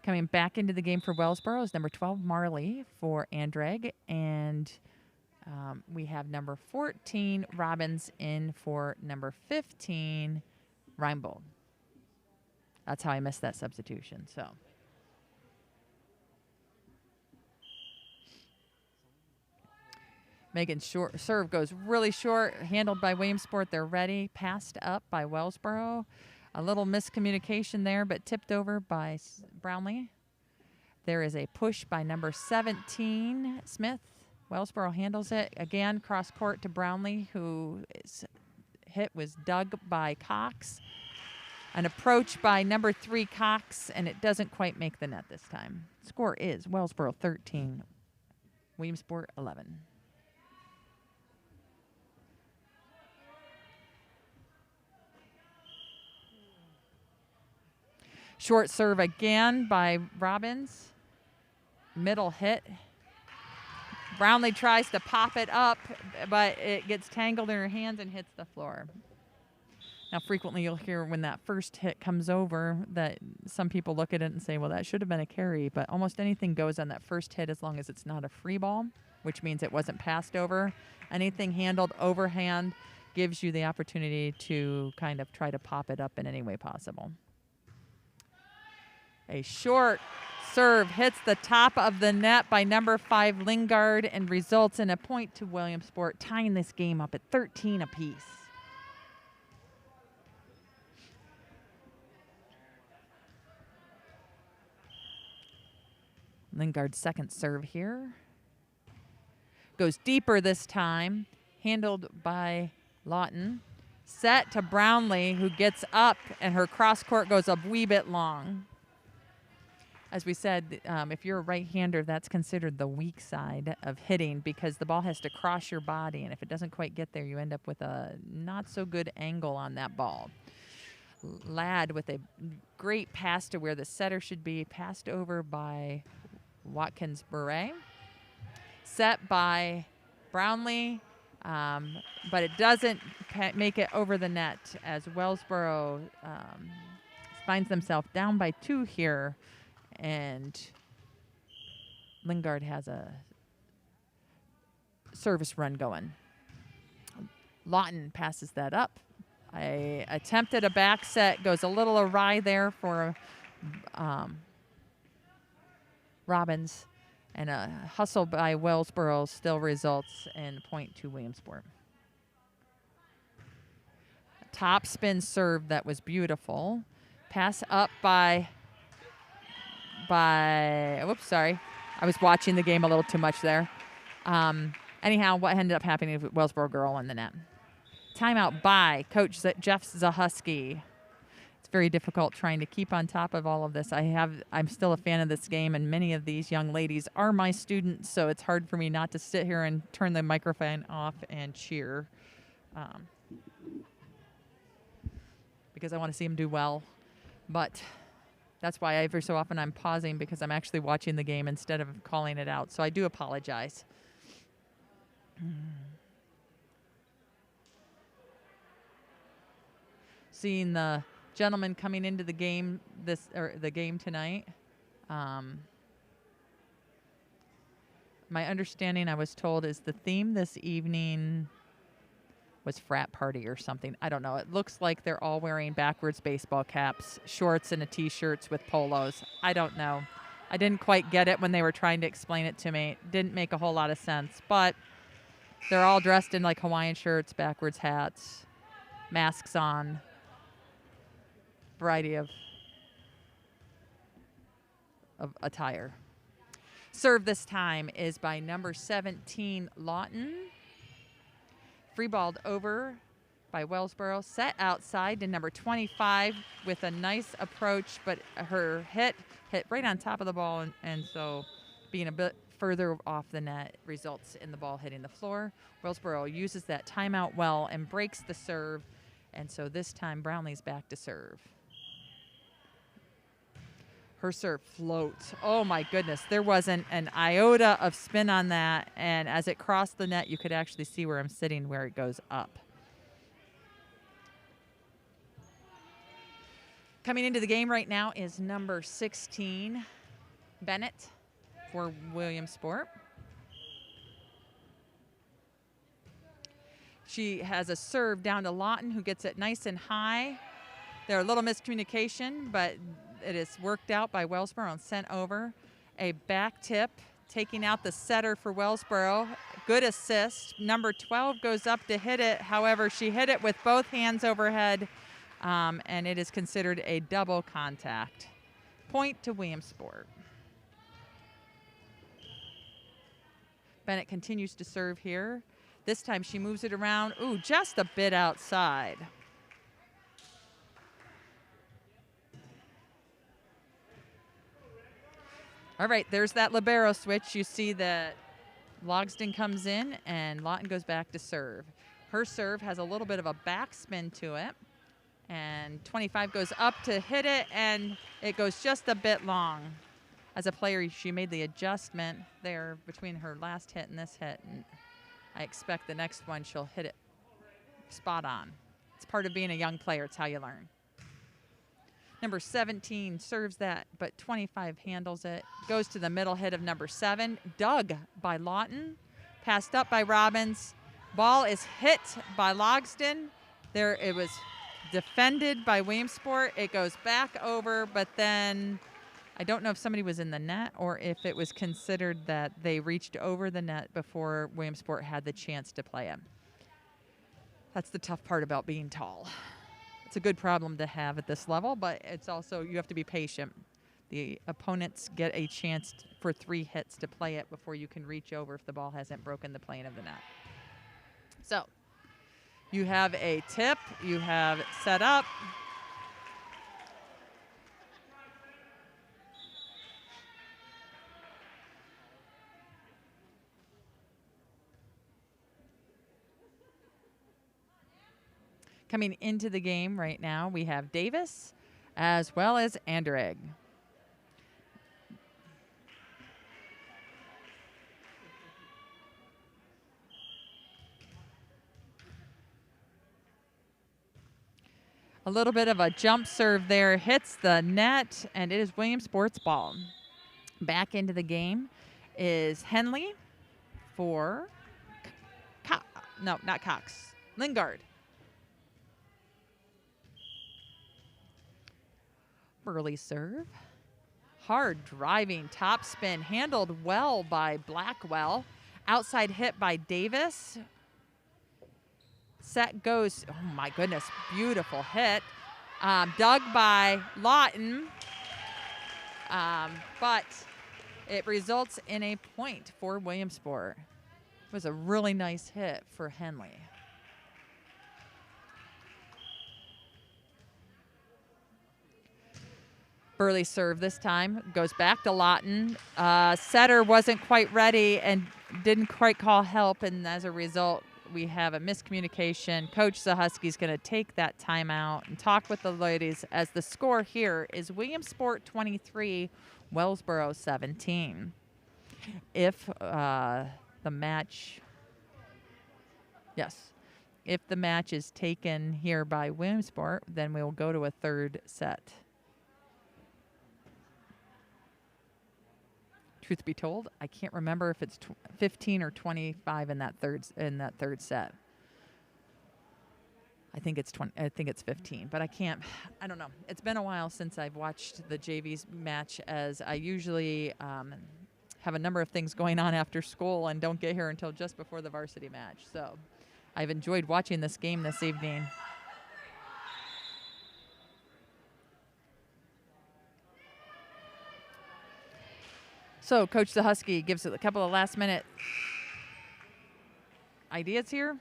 Coming back into the game for Wellsboro is number 12, Marley, for Andrag. And we have number 14, Robbins, in for number 15, Reinbold. That's how I missed that substitution. So Megan's short serve goes really short, handled by Williamsport. They're ready. Passed up by Wellsboro. A little miscommunication there, but tipped over by Brownlee. There is a push by number 17, Smith. Wellsboro handles it. Again, cross court to Brownlee, who is hit was dug by Cox. An approach by number 3, Cox, and it doesn't quite make the net this time. Score is Wellsboro 13, Williamsport 11. Short serve again by Robbins. Middle hit. Brownlee tries to pop it up, but it gets tangled in her hands and hits the floor. Now, frequently you'll hear when that first hit comes over that some people look at it and say, well, that should have been a carry, but almost anything goes on that first hit as long as it's not a free ball, which means it wasn't passed over. Anything handled overhand gives you the opportunity to kind of try to pop it up in any way possible. A short serve hits the top of the net by number 5 Lingard and results in a point to Williamsport, tying this game up at 13 apiece. Lingard's second serve here. Goes deeper this time, handled by Lawton. Set to Brownlee, who gets up, and her cross court goes a wee bit long. As we said, if you're a right-hander, that's considered the weak side of hitting because the ball has to cross your body, and if it doesn't quite get there, you end up with a not-so-good angle on that ball. Ladd with a great pass to where the setter should be, passed over by Watkins-Bure. Set by Brownlee, but it doesn't make it over the net as Wellsboro finds themselves down by 2 here, and Lingard has a service run going. Lawton passes that up. I attempted a back set, goes a little awry there for Robbins, and a hustle by Wellsboro still results in a point to Williamsport. Top spin serve that was beautiful. Pass up by, whoops, sorry. I was watching the game a little too much there. Anyhow, what ended up happening with Wellsboro girl in the net. Timeout by Coach Jeff Zahusky. It's very difficult trying to keep on top of all of this. I'm still a fan of this game, and many of these young ladies are my students, so it's hard for me not to sit here and turn the microphone off and cheer because I want to see them do well. But that's why every so often I'm pausing because I'm actually watching the game instead of calling it out, so I do apologize. Seeing the gentlemen coming into the game tonight. My understanding, I was told, is the theme this evening was frat party or something. I don't know. It looks like they're all wearing backwards baseball caps, shorts, and T-shirts with polos. I don't know. I didn't quite get it when they were trying to explain it to me. It didn't make a whole lot of sense, but they're all dressed in like Hawaiian shirts, backwards hats, masks on. Variety of attire. Serve this time is by number 17 Lawton. Free balled over by Wellsboro. Set outside to number 25 with a nice approach, but her hit right on top of the ball, and so being a bit further off the net results in the ball hitting the floor. Wellsboro uses that timeout well and breaks the serve, and so this time Brownlee's back to serve. Her serve floats. Oh, my goodness. There wasn't an iota of spin on that, and as it crossed the net, you could actually see where I'm sitting, where it goes up. Coming into the game right now is number 16, Bennett, for Williamsport. She has a serve down to Lawton, who gets it nice and high. There are a little miscommunication, but it is worked out by Wellsboro and sent over. A back tip, taking out the setter for Wellsboro. Good assist. Number 12 goes up to hit it. However, she hit it with both hands overhead, and it is considered a double contact. Point to Williamsport. Bennett continues to serve here. This time she moves it around. Ooh, just a bit outside. All right, there's that libero switch. You see that Logsdon comes in and Lawton goes back to serve. Her serve has a little bit of a backspin to it, And 25 goes up to hit it, and it goes just a bit long. As a player, she made the adjustment there between her last hit and this hit, and I expect the next one she'll hit it spot on. It's part of being a young player. It's how you learn. Number 17 serves that, but 25 handles it. Goes to the middle hit of number 7. Dug by Lawton. Passed up by Robbins. Ball is hit by Logston. There it was defended by Williamsport. It goes back over, but then I don't know if somebody was in the net or if it was considered that they reached over the net before Williamsport had the chance to play it. That's the tough part about being tall. It's a good problem to have at this level, but it's also, you have to be patient. The opponents get a chance for 3 hits to play it before you can reach over if the ball hasn't broken the plane of the net. So you have a tip, you have set up. Coming into the game right now, we have Davis as well as Andrig. A little bit of a jump serve there, hits the net, and it is Williamsport's ball. Back into the game is Henley for, no, not Cox, Lingard. Early serve. Hard driving top spin, handled well by Blackwell. Outside hit by Davis. Set goes, oh my goodness, beautiful hit. Dug by Lawton, but it results in a point for Williamsport. It was a really nice hit for Henley. Burley serve this time, goes back to Lawton. Setter wasn't quite ready and didn't quite call help, and as a result, we have a miscommunication. Coach Zahuski's going to take that timeout and talk with the ladies as the score here is Williamsport 23, Wellsborough 17. If the match, if the match is taken here by Williamsport, then we will go to a third set. Truth be told, I can't remember if it's 15 or 25 in that third set. I think it's 20. I think it's 15, but I don't know. It's been a while since I've watched the JV's match, as I usually have a number of things going on after school and don't get here until just before the varsity match. So I've enjoyed watching this game this evening. So Coach Zahusky gives it a couple of last-minute ideas here.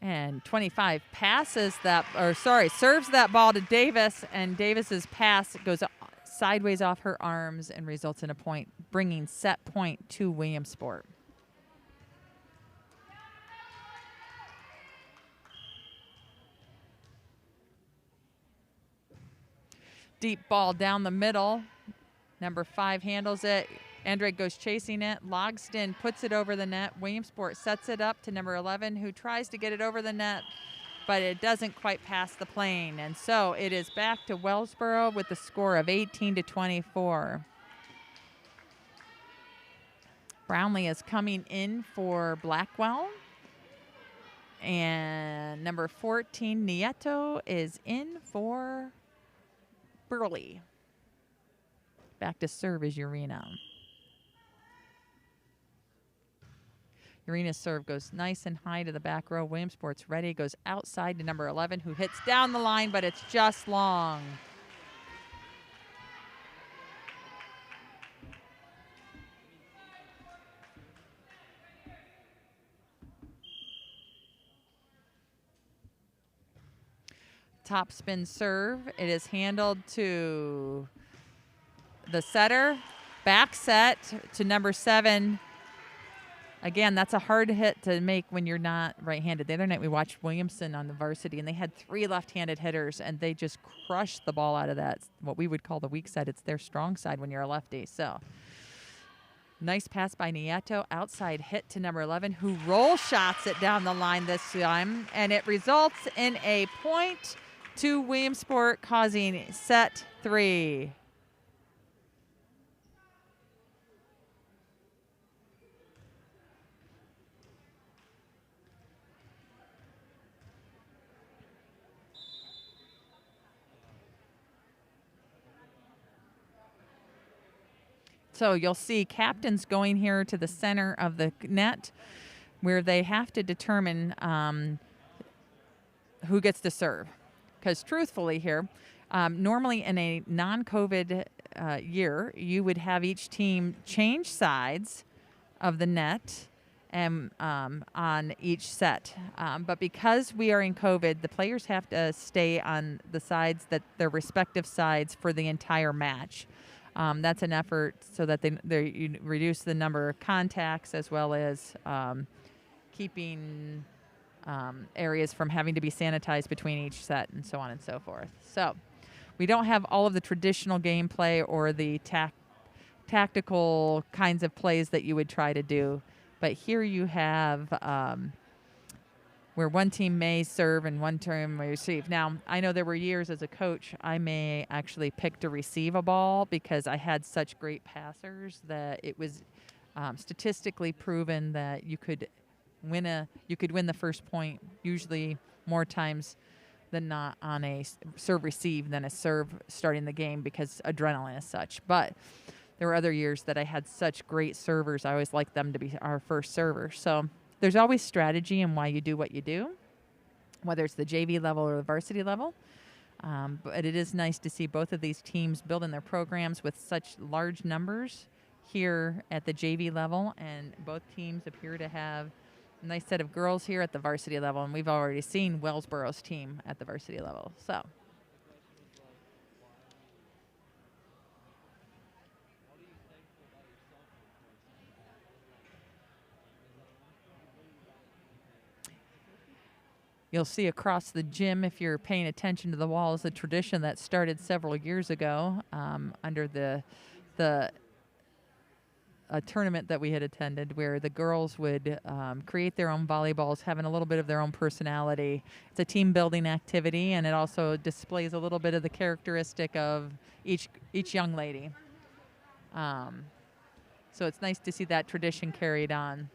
And 25 serves that ball to Davis, and Davis's pass goes sideways off her arms and results in a point, bringing set point to Williamsport. Deep ball down the middle. Number 5 handles it. Andrade goes chasing it. Logston puts it over the net. Williamsport sets it up to number 11, who tries to get it over the net, but it doesn't quite pass the plane. And so it is back to Wellsboro with the score of 18-24. Brownlee is coming in for Blackwell. And number 14, Nieto, is in for Burley. Back to serve is Urena. Urena's serve goes nice and high to the back row. Williamsport's ready, goes outside to number 11, who hits down the line, but it's just long. Top spin serve. It is handled to the setter. Back set to number 7. Again, that's a hard hit to make when you're not right-handed. The other night we watched Williamson on the varsity, and they had 3 left-handed hitters, and they just crushed the ball out of that, what we would call the weak side. It's their strong side when you're a lefty. So nice pass by Nieto. Outside hit to number 11, who roll shots it down the line this time, and it results in a point to Williamsport, causing set 3. So you'll see captains going here to the center of the net where they have to determine who gets to serve. Because truthfully here, normally in a non-COVID year, you would have each team change sides of the net and on each set. But because we are in COVID, the players have to stay on the sides that their respective sides for the entire match. That's an effort so that you reduce the number of contacts as well as keeping areas from having to be sanitized between each set and so on and so forth. So we don't have all of the traditional gameplay or the tactical kinds of plays that you would try to do. But here you have where one team may serve and one team may receive. Now, I know there were years as a coach I may actually pick to receive a ball because I had such great passers that it was statistically proven that you could win the first point usually more times than not on a serve receive than a serve starting the game because adrenaline is such. But there were other years that I had such great servers. I always liked them to be our first server. So there's always strategy in why you do what you do, whether it's the JV level or the varsity level. But it is nice to see both of these teams building their programs with such large numbers here at the JV level, and both teams appear to have a nice set of girls here at the varsity level, and we've already seen Wellsborough's team at the varsity level. So you'll see across the gym, if you're paying attention to the walls, a tradition that started several years ago under a tournament that we had attended where the girls would create their own volleyballs, having a little bit of their own personality. It's a team building activity, and it also displays a little bit of the characteristic of each young lady. So it's nice to see that tradition carried on.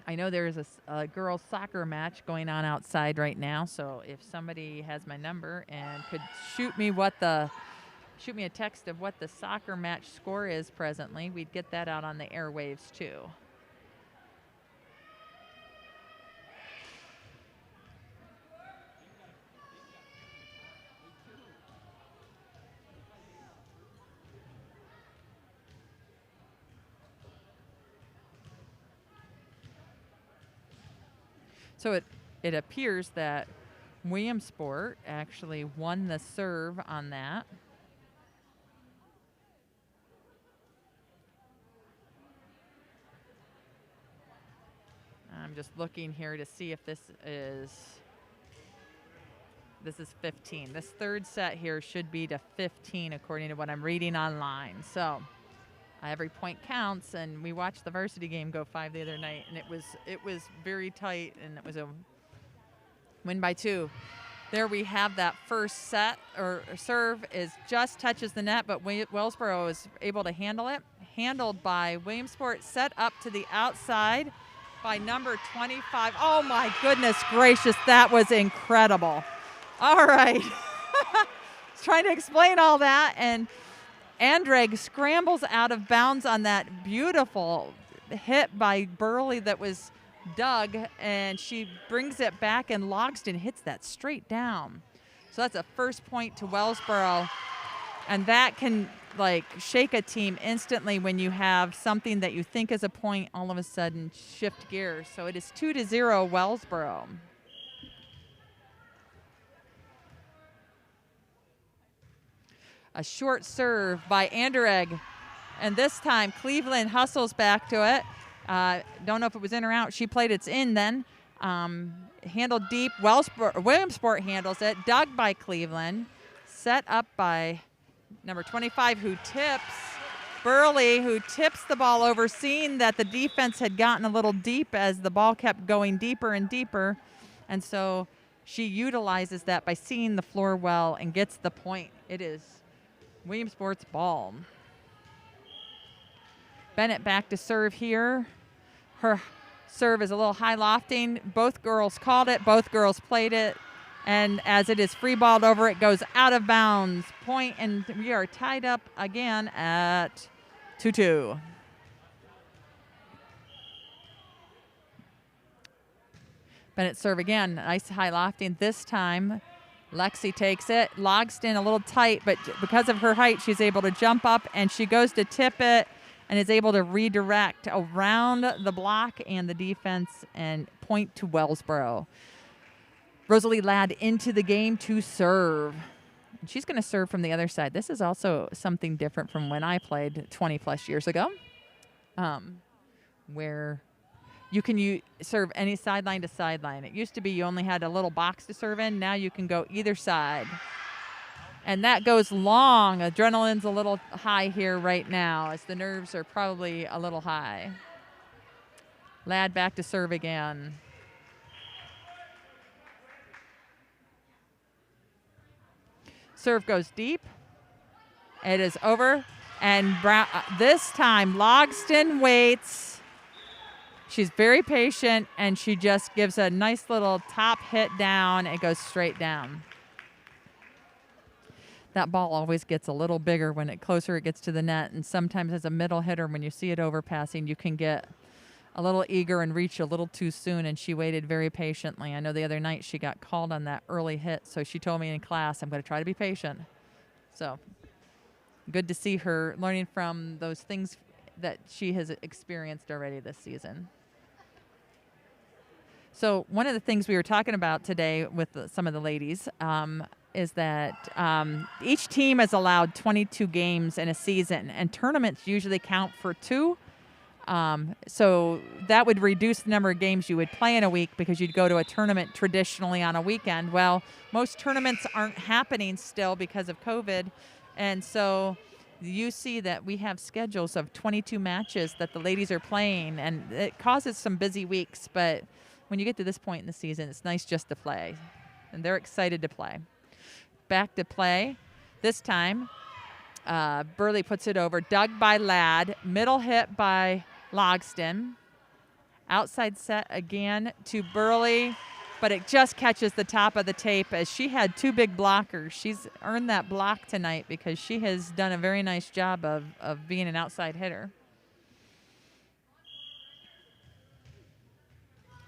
I know there's a girls' soccer match going on outside right now, so if somebody has my number and could shoot me a text of what the soccer match score is presently, we'd get that out on the airwaves too. So it appears that Williamsport actually won the serve on that. I'm just looking here to see if this is 15. This third set here should be to 15 according to what I'm reading online. So every point counts, and we watched the varsity game go 5 the other night, and it was very tight, and it was a win by 2. There we have that first set or serve just touches the net, but Wellsboro is able to handle it. Handled by Williamsport, set up to the outside by number 25. Oh my goodness gracious, that was incredible. All right. Trying to explain all that, and Andrag scrambles out of bounds on that beautiful hit by Burley that was dug, and she brings it back, and Logston hits that straight down. So that's a first point to Wellsboro, and that can shake a team instantly when you have something that you think is a point all of a sudden shift gears. So it is 2-0 Wellsboro. A short serve by Anderegg. And this time, Cleveland hustles back to it. Don't know if it was in or out. She played it's in then. Handled deep. Williamsport handles it. Dug by Cleveland. Set up by number 25, who tips. Burley, who tips the ball over, seeing that the defense had gotten a little deep as the ball kept going deeper and deeper. And so she utilizes that by seeing the floor well and gets the point. It is Williamsport's ball. Bennett back to serve here. Her serve is a little high lofting. Both girls called it. Both girls played it. And as it is free balled over, it goes out of bounds. Point, and we are tied up again at 2-2. Bennett serve again. Nice high lofting. This time, Lexi takes it. Logston a little tight, but because of her height, she's able to jump up, and she goes to tip it and is able to redirect around the block and the defense and point to Wellsboro. Rosalie Ladd into the game to serve. And she's going to serve from the other side. This is also something different from when I played 20-plus years ago, where you can serve any sideline to sideline. It used to be you only had a little box to serve in. Now you can go either side. And that goes long. Adrenaline's a little high here right now, as the nerves are probably a little high. Ladd back to serve again. Serve goes deep. It is over. And Brown, this time, Logston waits. She's very patient, and she just gives a nice little top hit down. It goes straight down. That ball always gets a little bigger when closer it gets to the net, and sometimes as a middle hitter, when you see it overpassing, you can get a little eager and reach a little too soon, and she waited very patiently. I know the other night she got called on that early hit, so she told me in class, I'm going to try to be patient. So good to see her learning from those things that she has experienced already this season. So one of the things we were talking about today with some of the ladies is that each team is allowed 22 games in a season, and tournaments usually count for 2. So that would reduce the number of games you would play in a week because you'd go to a tournament traditionally on a weekend. Well, most tournaments aren't happening still because of COVID. And so you see that we have schedules of 22 matches that the ladies are playing, and it causes some busy weeks. But when you get to this point in the season, it's nice just to play. And they're excited to play. Back to play. This time, Burley puts it over. Dug by Ladd. Middle hit by Logston. Outside set again to Burley, but it just catches the top of the tape as she had 2 big blockers. She's earned that block tonight because she has done a very nice job of being an outside hitter.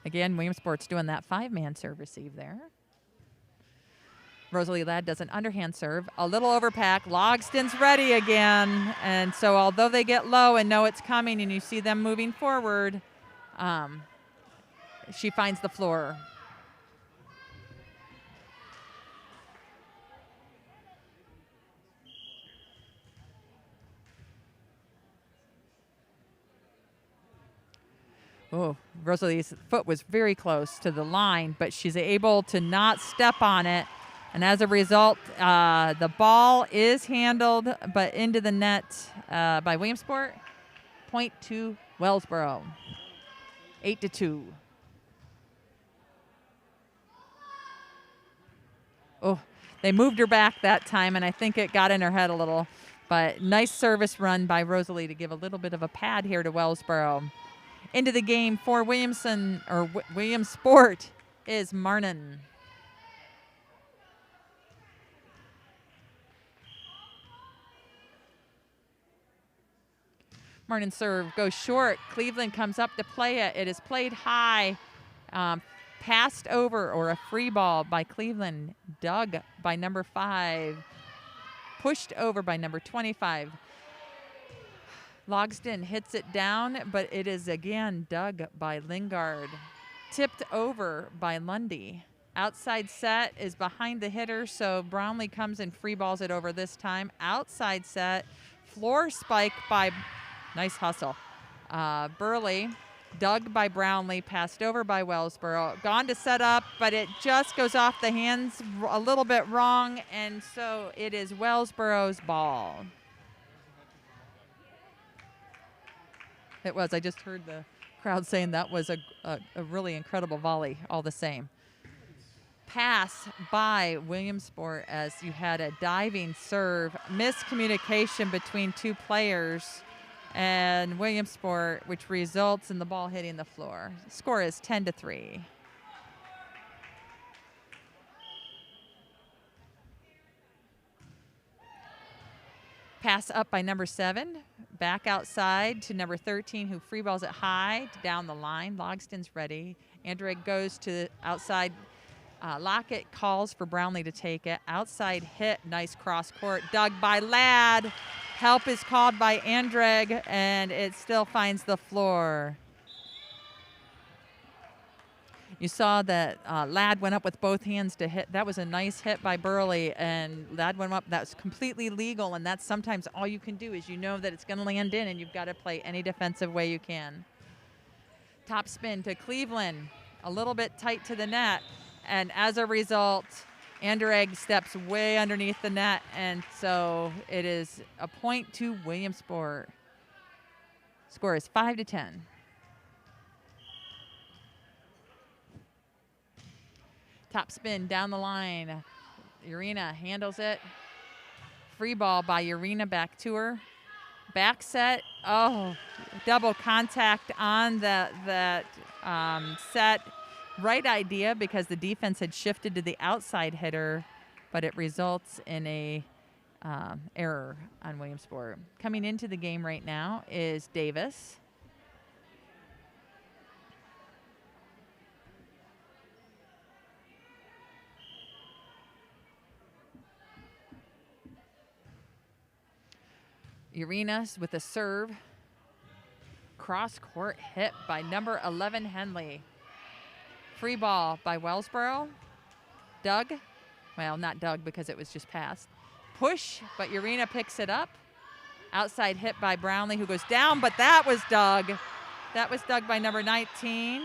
Again, Williamsport's doing that 5-man serve receive there. Rosalie Ladd does an underhand serve. A little overpack. Logston's ready again. And so although they get low and know it's coming and you see them moving forward, she finds the floor. Oh, Rosalie's foot was very close to the line, but she's able to not step on it. And as a result, the ball is handled, but into the net by Williamsport. Point to Wellsboro. 8-2. Oh, they moved her back that time, and I think it got in her head a little. But nice service run by Rosalie to give a little bit of a pad here to Wellsboro. Into the game for Williamsport is Marnin. Marnin serve goes short. Cleveland comes up to play it. It is played high, passed over, or a free ball by Cleveland. Dug by number 5. Pushed over by number 25. Logston hits it down, but it is again dug by Lingard. Tipped over by Lundy. Outside set is behind the hitter, so Brownlee comes and free balls it over this time. Outside set, floor spike by, nice hustle. Burley, dug by Brownlee, passed over by Wellsboro. Gone to set up, but it just goes off the hands a little bit wrong, and so it is Wellsboro's ball. It was. I just heard the crowd saying that was a really incredible volley all the same. Pass by Williamsport as you had a diving serve. Miscommunication between two players and Williamsport, which results in the ball hitting the floor. Score is 10-3. Pass up by number 7. Back outside to number 13, who free balls it high down the line. Logston's ready. Andrick goes to outside. Lockett calls for Brownlee to take it. Outside hit, nice cross court. Dug by Ladd. Help is called by Andrick, and it still finds the floor. You saw that Ladd went up with both hands to hit. That was a nice hit by Burley, and Ladd went up. That's completely legal, and that's sometimes all you can do is you know that it's going to land in, and you've got to play any defensive way you can. Top spin to Cleveland, a little bit tight to the net, and as a result, Andrick steps way underneath the net, and so it is a point to Williamsport. Score is 5-10. Top spin down the line. Urena handles it. Free ball by Urena back to her. Back set. Oh, double contact on that set. Right idea because the defense had shifted to the outside hitter, but it results in a error on Williamsport. Coming into the game right now is Davis. Urenas with a serve. Cross court hit by number 11, Henley. Free ball by Wellsboro. Dug. Well, not dug because it was just passed. Push, but Urena picks it up. Outside hit by Brownlee, who goes down, but that was dug. That was dug by number 19.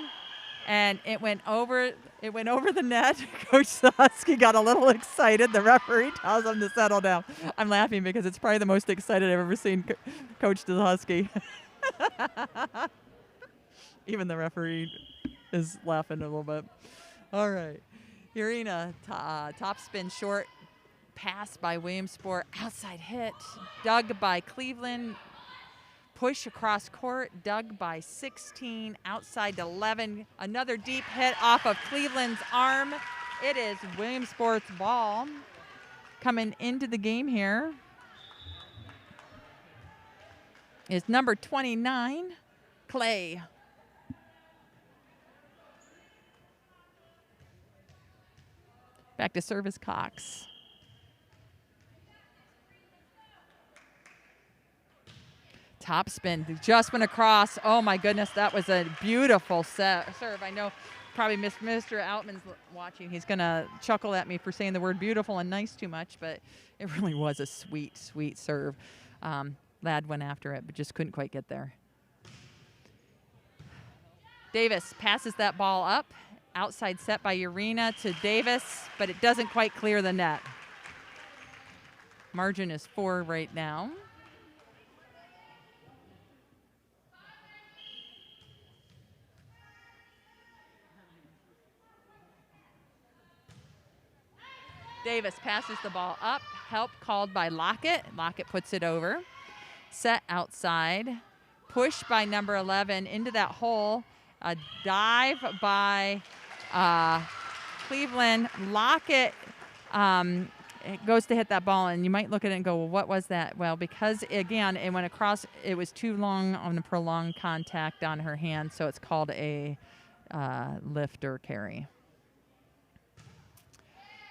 And it went over the net. Coach Husky got a little excited. The referee tells him to settle down. I'm laughing because it's probably the most excited I've ever seen Coach Husky. Even the referee is laughing a little bit. All right. Urena, top spin short. Pass by Williamsport. Outside hit. Dug by Cleveland. Push across court, dug by 16, outside to 11. Another deep hit off of Cleveland's arm. It is Williamsport's ball. Coming into the game here is number 29, Clay. Back to service Cox. Top spin, just went across. Oh my goodness, that was a beautiful serve. I know probably Mr. Outman's watching. He's gonna chuckle at me for saying the word beautiful and nice too much, but it really was a sweet, sweet serve. Ladd went after it, but just couldn't quite get there. Davis passes that ball up. Outside set by Urena to Davis, but it doesn't quite clear the net. Margin is 4 right now. Davis passes the ball up. Help called by Lockett. Lockett puts it over. Set outside. Push by number 11 into that hole. A dive by Cleveland. Lockett goes to hit that ball, and you might look at it and go, well, what was that? Well, because, again, it went across. It was too long on a prolonged contact on her hand, so it's called a lift or carry.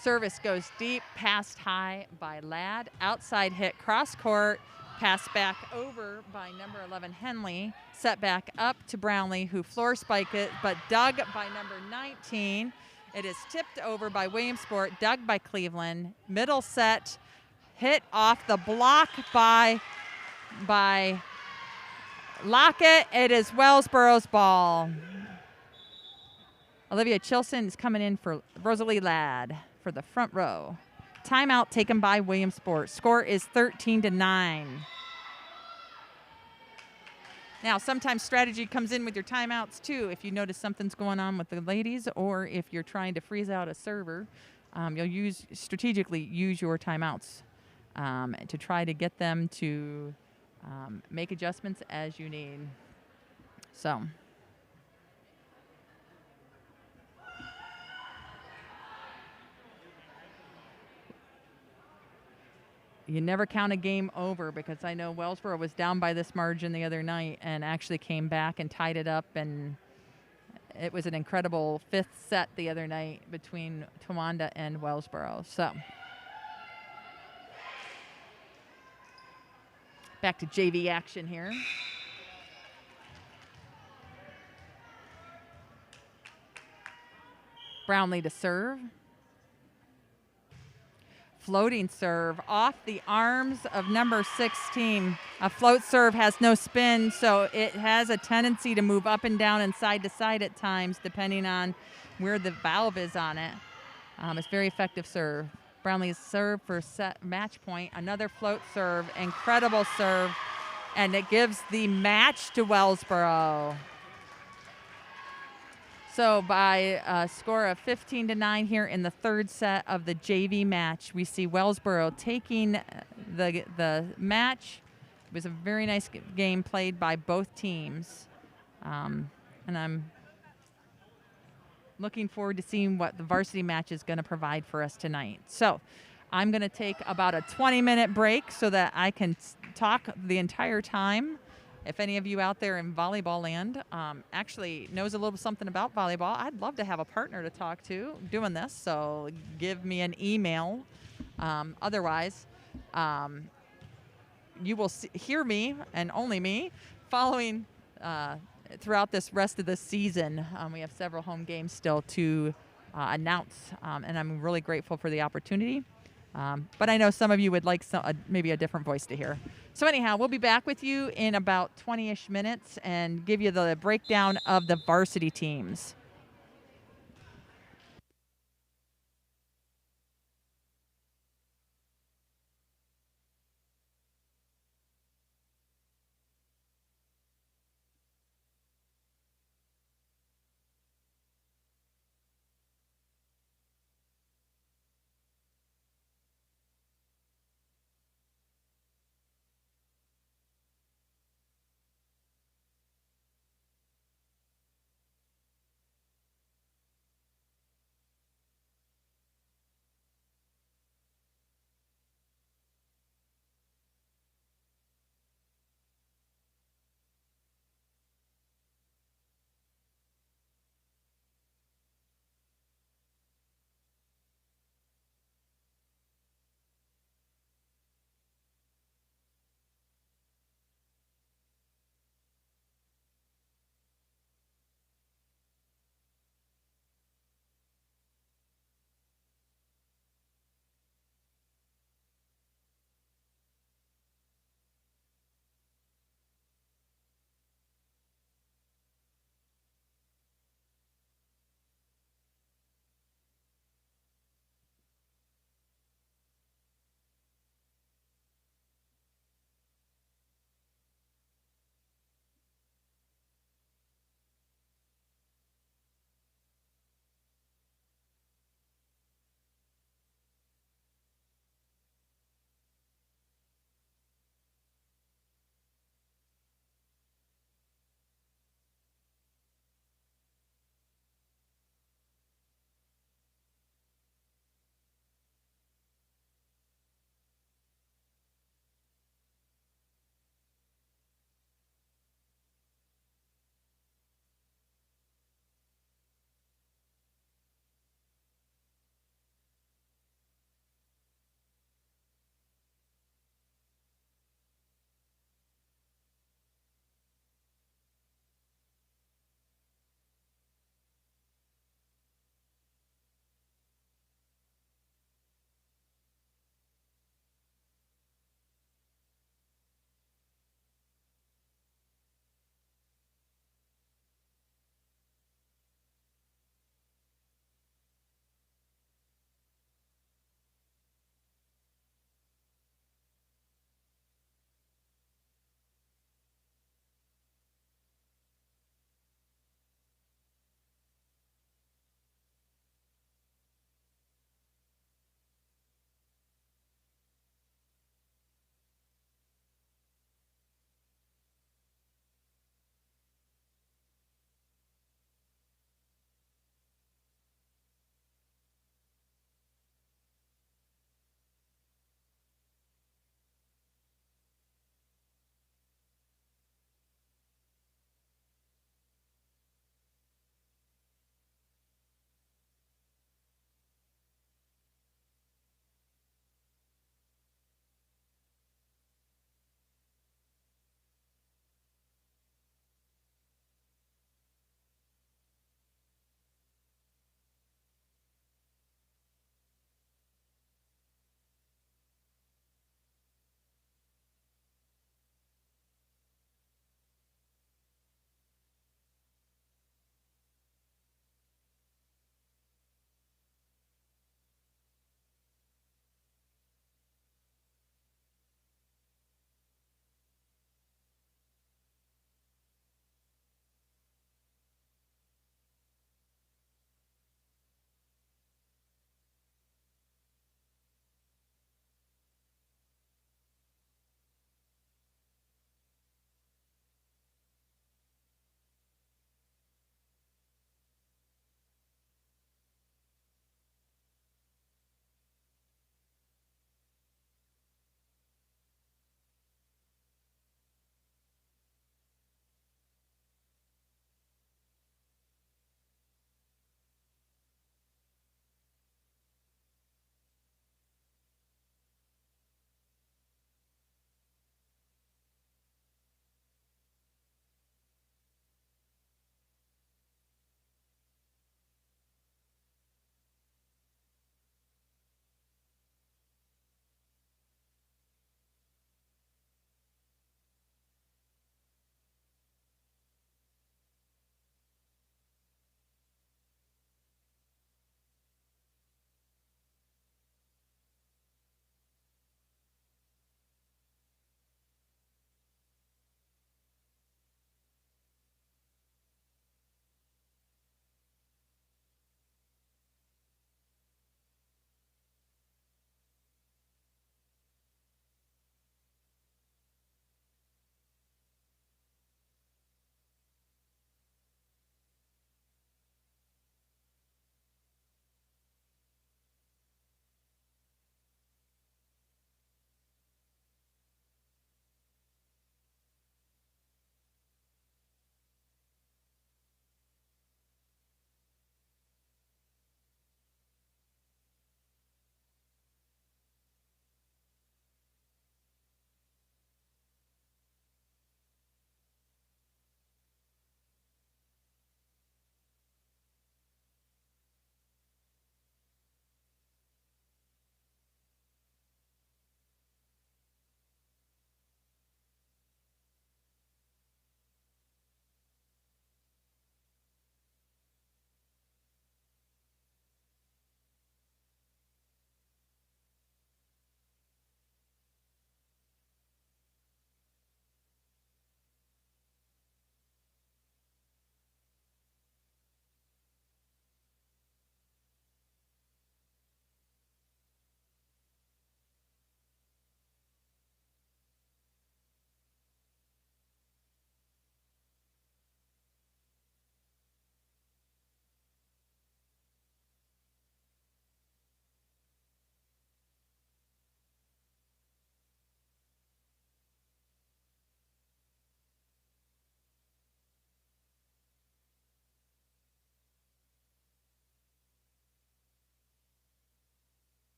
Service goes deep, passed high by Ladd. Outside hit cross court, pass back over by number 11, Henley. Set back up to Brownlee, who floor spiked it, but dug by number 19. It is tipped over by Williamsport, dug by Cleveland. Middle set, hit off the block by Lockett. It is Wellsborough's ball. Olivia Chilson is coming in for Rosalie Ladd for the front row. Timeout taken by Williamsport. Score is 13-9. Now, sometimes strategy comes in with your timeouts, too. If you notice something's going on with the ladies, or if you're trying to freeze out a server, you'll strategically use your timeouts to try to get them to make adjustments as you need. So, you never count a game over, because I know Wellsboro was down by this margin the other night and actually came back and tied it up, and it was an incredible fifth set the other night between Towanda and Wellsboro. So back to JV action here. Brownlee to serve. Floating serve off the arms of number 16. A float serve has no spin, so it has a tendency to move up and down and side to side at times, depending on where the valve is on it. It's very effective serve. Brownlee's serve for set match point. Another float serve, incredible serve, and it gives the match to Wellsboro. So by a score of 15-9 here in the third set of the JV match, we see Wellsboro taking the match. It was a very nice game played by both teams. And I'm looking forward to seeing what the varsity match is going to provide for us tonight. So I'm going to take about a 20-minute break so that I can talk the entire time. If any of you out there in volleyball land actually knows a little something about volleyball, I'd love to have a partner to talk to doing this, so give me an email. Otherwise, you will hear me, and only me, following throughout this rest of the season. We have several home games still to announce, and I'm really grateful for the opportunity. But I know some of you would like maybe a different voice to hear. So anyhow, we'll be back with you in about 20-ish minutes and give you the breakdown of the varsity teams.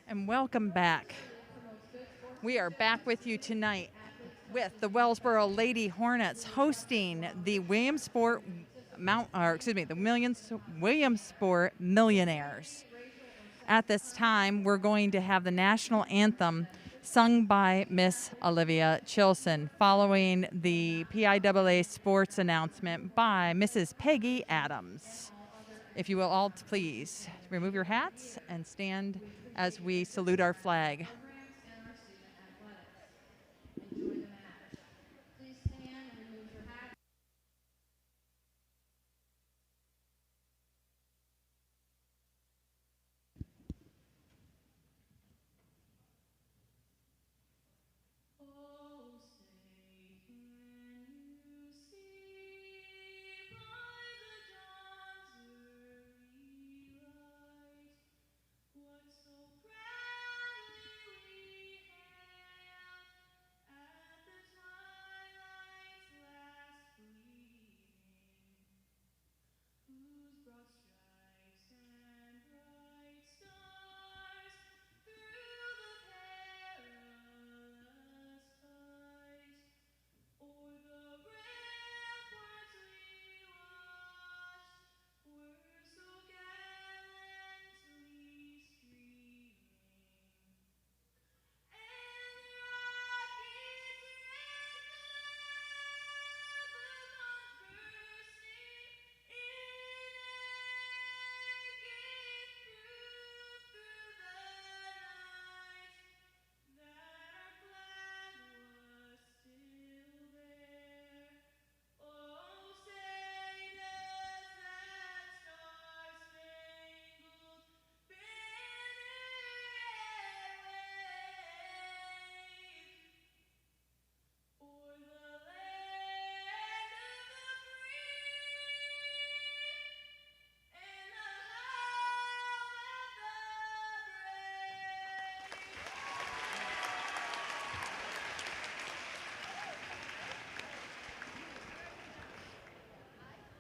And welcome back. We are back with you tonight with the Wellsboro Lady Hornets hosting the Williamsport Williamsport Millionaires. At this time, we're going to have the national anthem sung by Miss Olivia Chilson, following the PIAA sports announcement by Mrs. Peggy Adams. If you will all please remove your hats and stand as we salute our flag.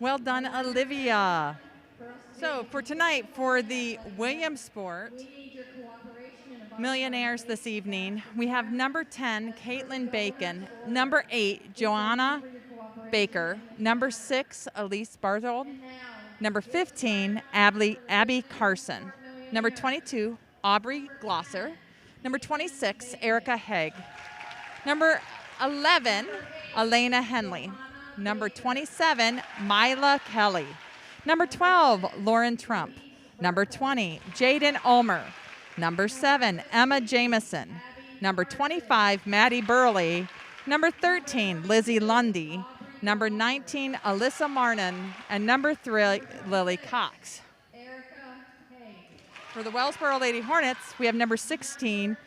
Well done, Olivia. So for tonight, for the Williamsport Millionaires this evening, we have number 10, Caitlin Bacon, number 8, Joanna Baker, number 6, Elise Barthold, number 15, Abby Carson, number 22, Aubrey Glosser, number 26, Erica Haig, number 11, Elena Henley, number 27, Mila Kelly, number 12, Lauren Trump, number 20, Jaden Ulmer, number 7, Emma Jameson, number 25, Maddie Burley, number 13, Lizzie Lundy, number 19, Alyssa Marnin, and number 3, Lily Cox. For the Wellsboro Lady Hornets, we have number 16,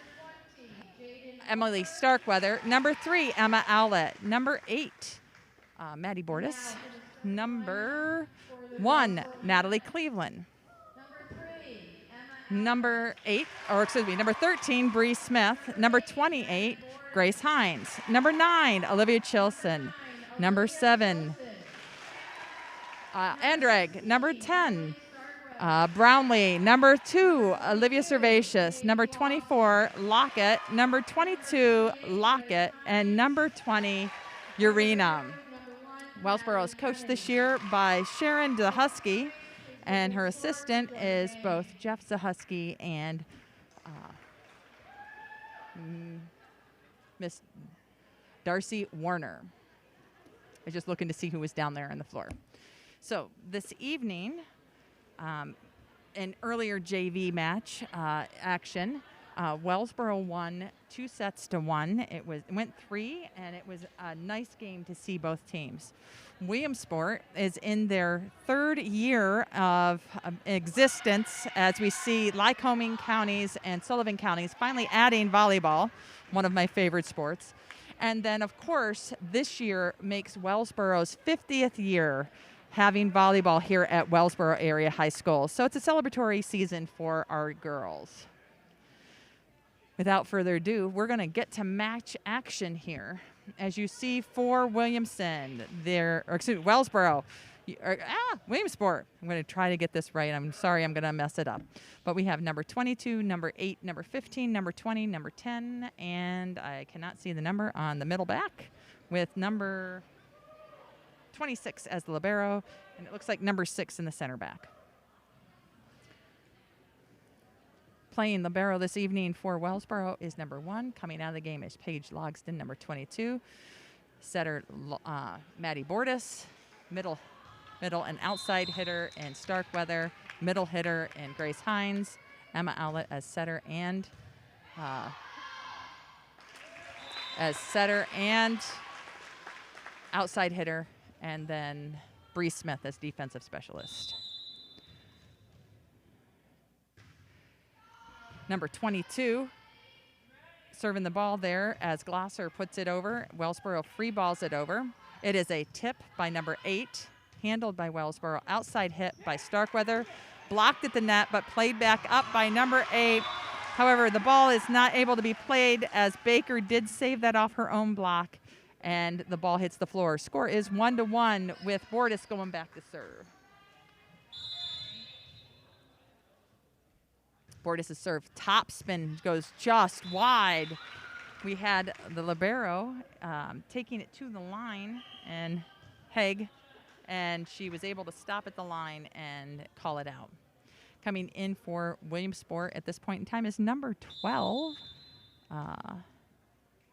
Emily Starkweather, number 3, Emma Owlett, number 8, Maddie Bordas, number 1, Natalie Cleveland, number 13, Bree Smith, number 28, Grace Hines, number 9, Olivia Chilson, number 7, Andrag, number 10, Brownlee, number 2, Olivia Servatius, number 24, Lockett, number 22, Lockett, and number 20, Urena. Wellsboro is coached this year by Sharon Zahusky, and her assistant is both Jeff Zahusky and Miss Darcy Warner. I was just looking to see who was down there on the floor. So this evening, an earlier JV match action, Wellsboro won 2-1. It went 3, and it was a nice game to see both teams. Williamsport is in their 3rd year of existence, as we see Lycoming counties and Sullivan counties finally adding volleyball, one of my favorite sports. And then, of course, this year makes Wellsboro's 50th year having volleyball here at Wellsboro Area High School. So it's a celebratory season for our girls. Without further ado, we're going to get to match action here. As you see for Wellsboro, Williamsport. I'm going to try to get this right. I'm sorry, I'm going to mess it up. But we have number 22, number 8, number 15, number 20, number 10, and I cannot see the number on the middle back with number 26 as the libero, and it looks like number 6 in the center back. Playing libero this evening for Wellsboro is number 1. Coming out of the game is Paige Logston, number 22. Setter Maddie Bordis, middle and outside hitter and Starkweather, middle hitter and Grace Hines, Emma Owlett as setter and outside hitter, and then Bree Smith as defensive specialist. Number 22 serving the ball there as Glosser puts it over. Wellsboro free balls it over. It is a tip by number 8, handled by Wellsboro. Outside hit by Starkweather, blocked at the net, but played back up by number 8. However, the ball is not able to be played as Baker did save that off her own block, and the ball hits the floor. Score is 1-1 with Bordis going back to serve. Bordis' serve top spin goes just wide. We had the libero taking it to the line, and Haig, and she was able to stop at the line and call it out. Coming in for Williamsport at this point in time is number 12,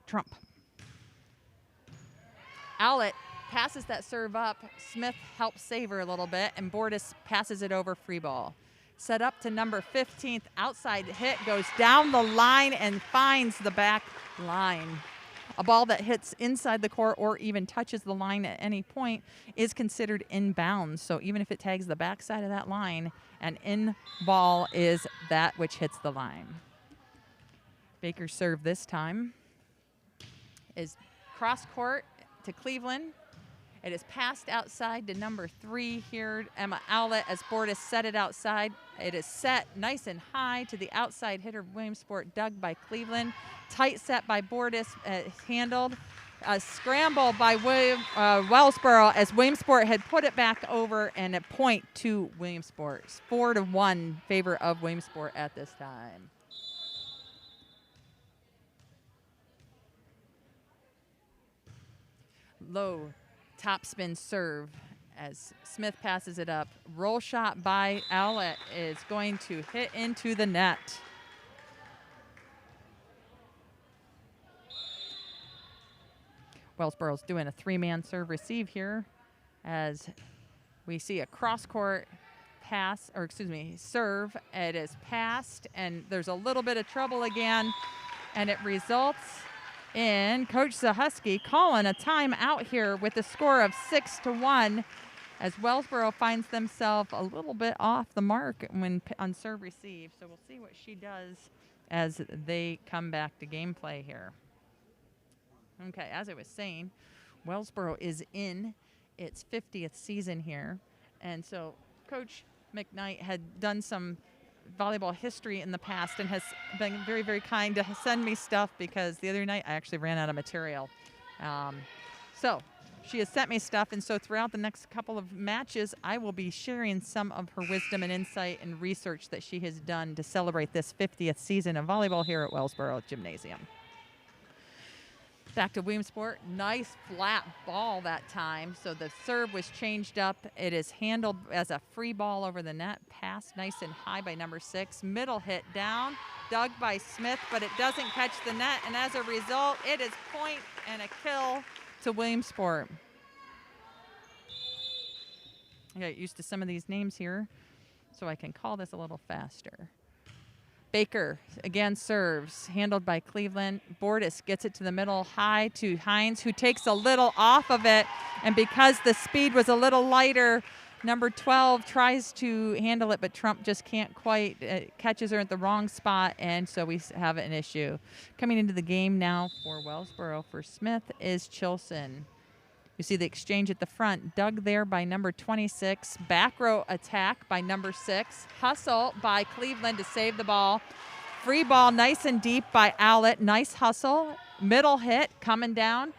Trump. Owlett passes that serve up. Smith helps save her a little bit, and Bordis passes it over, free ball. Set up to number 15th, outside hit, goes down the line and finds the back line. A ball that hits inside the court or even touches the line at any point is considered inbounds. So even if it tags the backside of that line, an in ball is that which hits the line. Baker's serve this time is cross court to Cleveland. It is passed outside to number 3 here, Emma Owlett, as Bordis set it outside. It is set nice and high to the outside hitter of Williamsport, dug by Cleveland. Tight set by Bordis, handled. A scramble by Wellsboro as Williamsport had put it back over, and a point to Williamsport. 4-1 favor of Williamsport at this time. Low top spin serve as Smith passes it up. Roll shot by Owlett is going to hit into the net. Wellsboro's doing a 3-man serve receive here as we see a cross-court pass, or excuse me, serve. It is passed, and there's a little bit of trouble again, and it results in Coach Zahusky calling a timeout here with a score of 6-1 as Wellsboro finds themselves a little bit off the mark when on serve receive. So we'll see what she does as they come back to gameplay here. Okay, as I was saying, Wellsboro is in its 50th season here. And so Coach McKnight had done some volleyball history in the past and has been very, very kind to send me stuff because the other night I actually ran out of material. So she has sent me stuff, and so throughout the next couple of matches, I will be sharing some of her wisdom and insight and research that she has done to celebrate this 50th season of volleyball here at Wellsboro Gymnasium. Back to Williamsport. Nice flat ball that time. So the serve was changed up. It is handled as a free ball over the net. Passed nice and high by number 6. Middle hit down. Dug by Smith, but it doesn't catch the net. And as a result, it is point and a kill to Williamsport. I got used to some of these names here, so I can call this a little faster. Baker again serves, handled by Cleveland. Bordis gets it to the middle, high to Hines, who takes a little off of it. And because the speed was a little lighter, number 12 tries to handle it, but Trump just can't quite, catches her at the wrong spot, and so we have an issue. Coming into the game now for Wellsboro for Smith is Chilson. You see the exchange at the front, dug there by number 26. Back row attack by number 6. Hustle by Cleveland to save the ball. Free ball nice and deep by Owlett. Nice hustle. Middle hit coming down.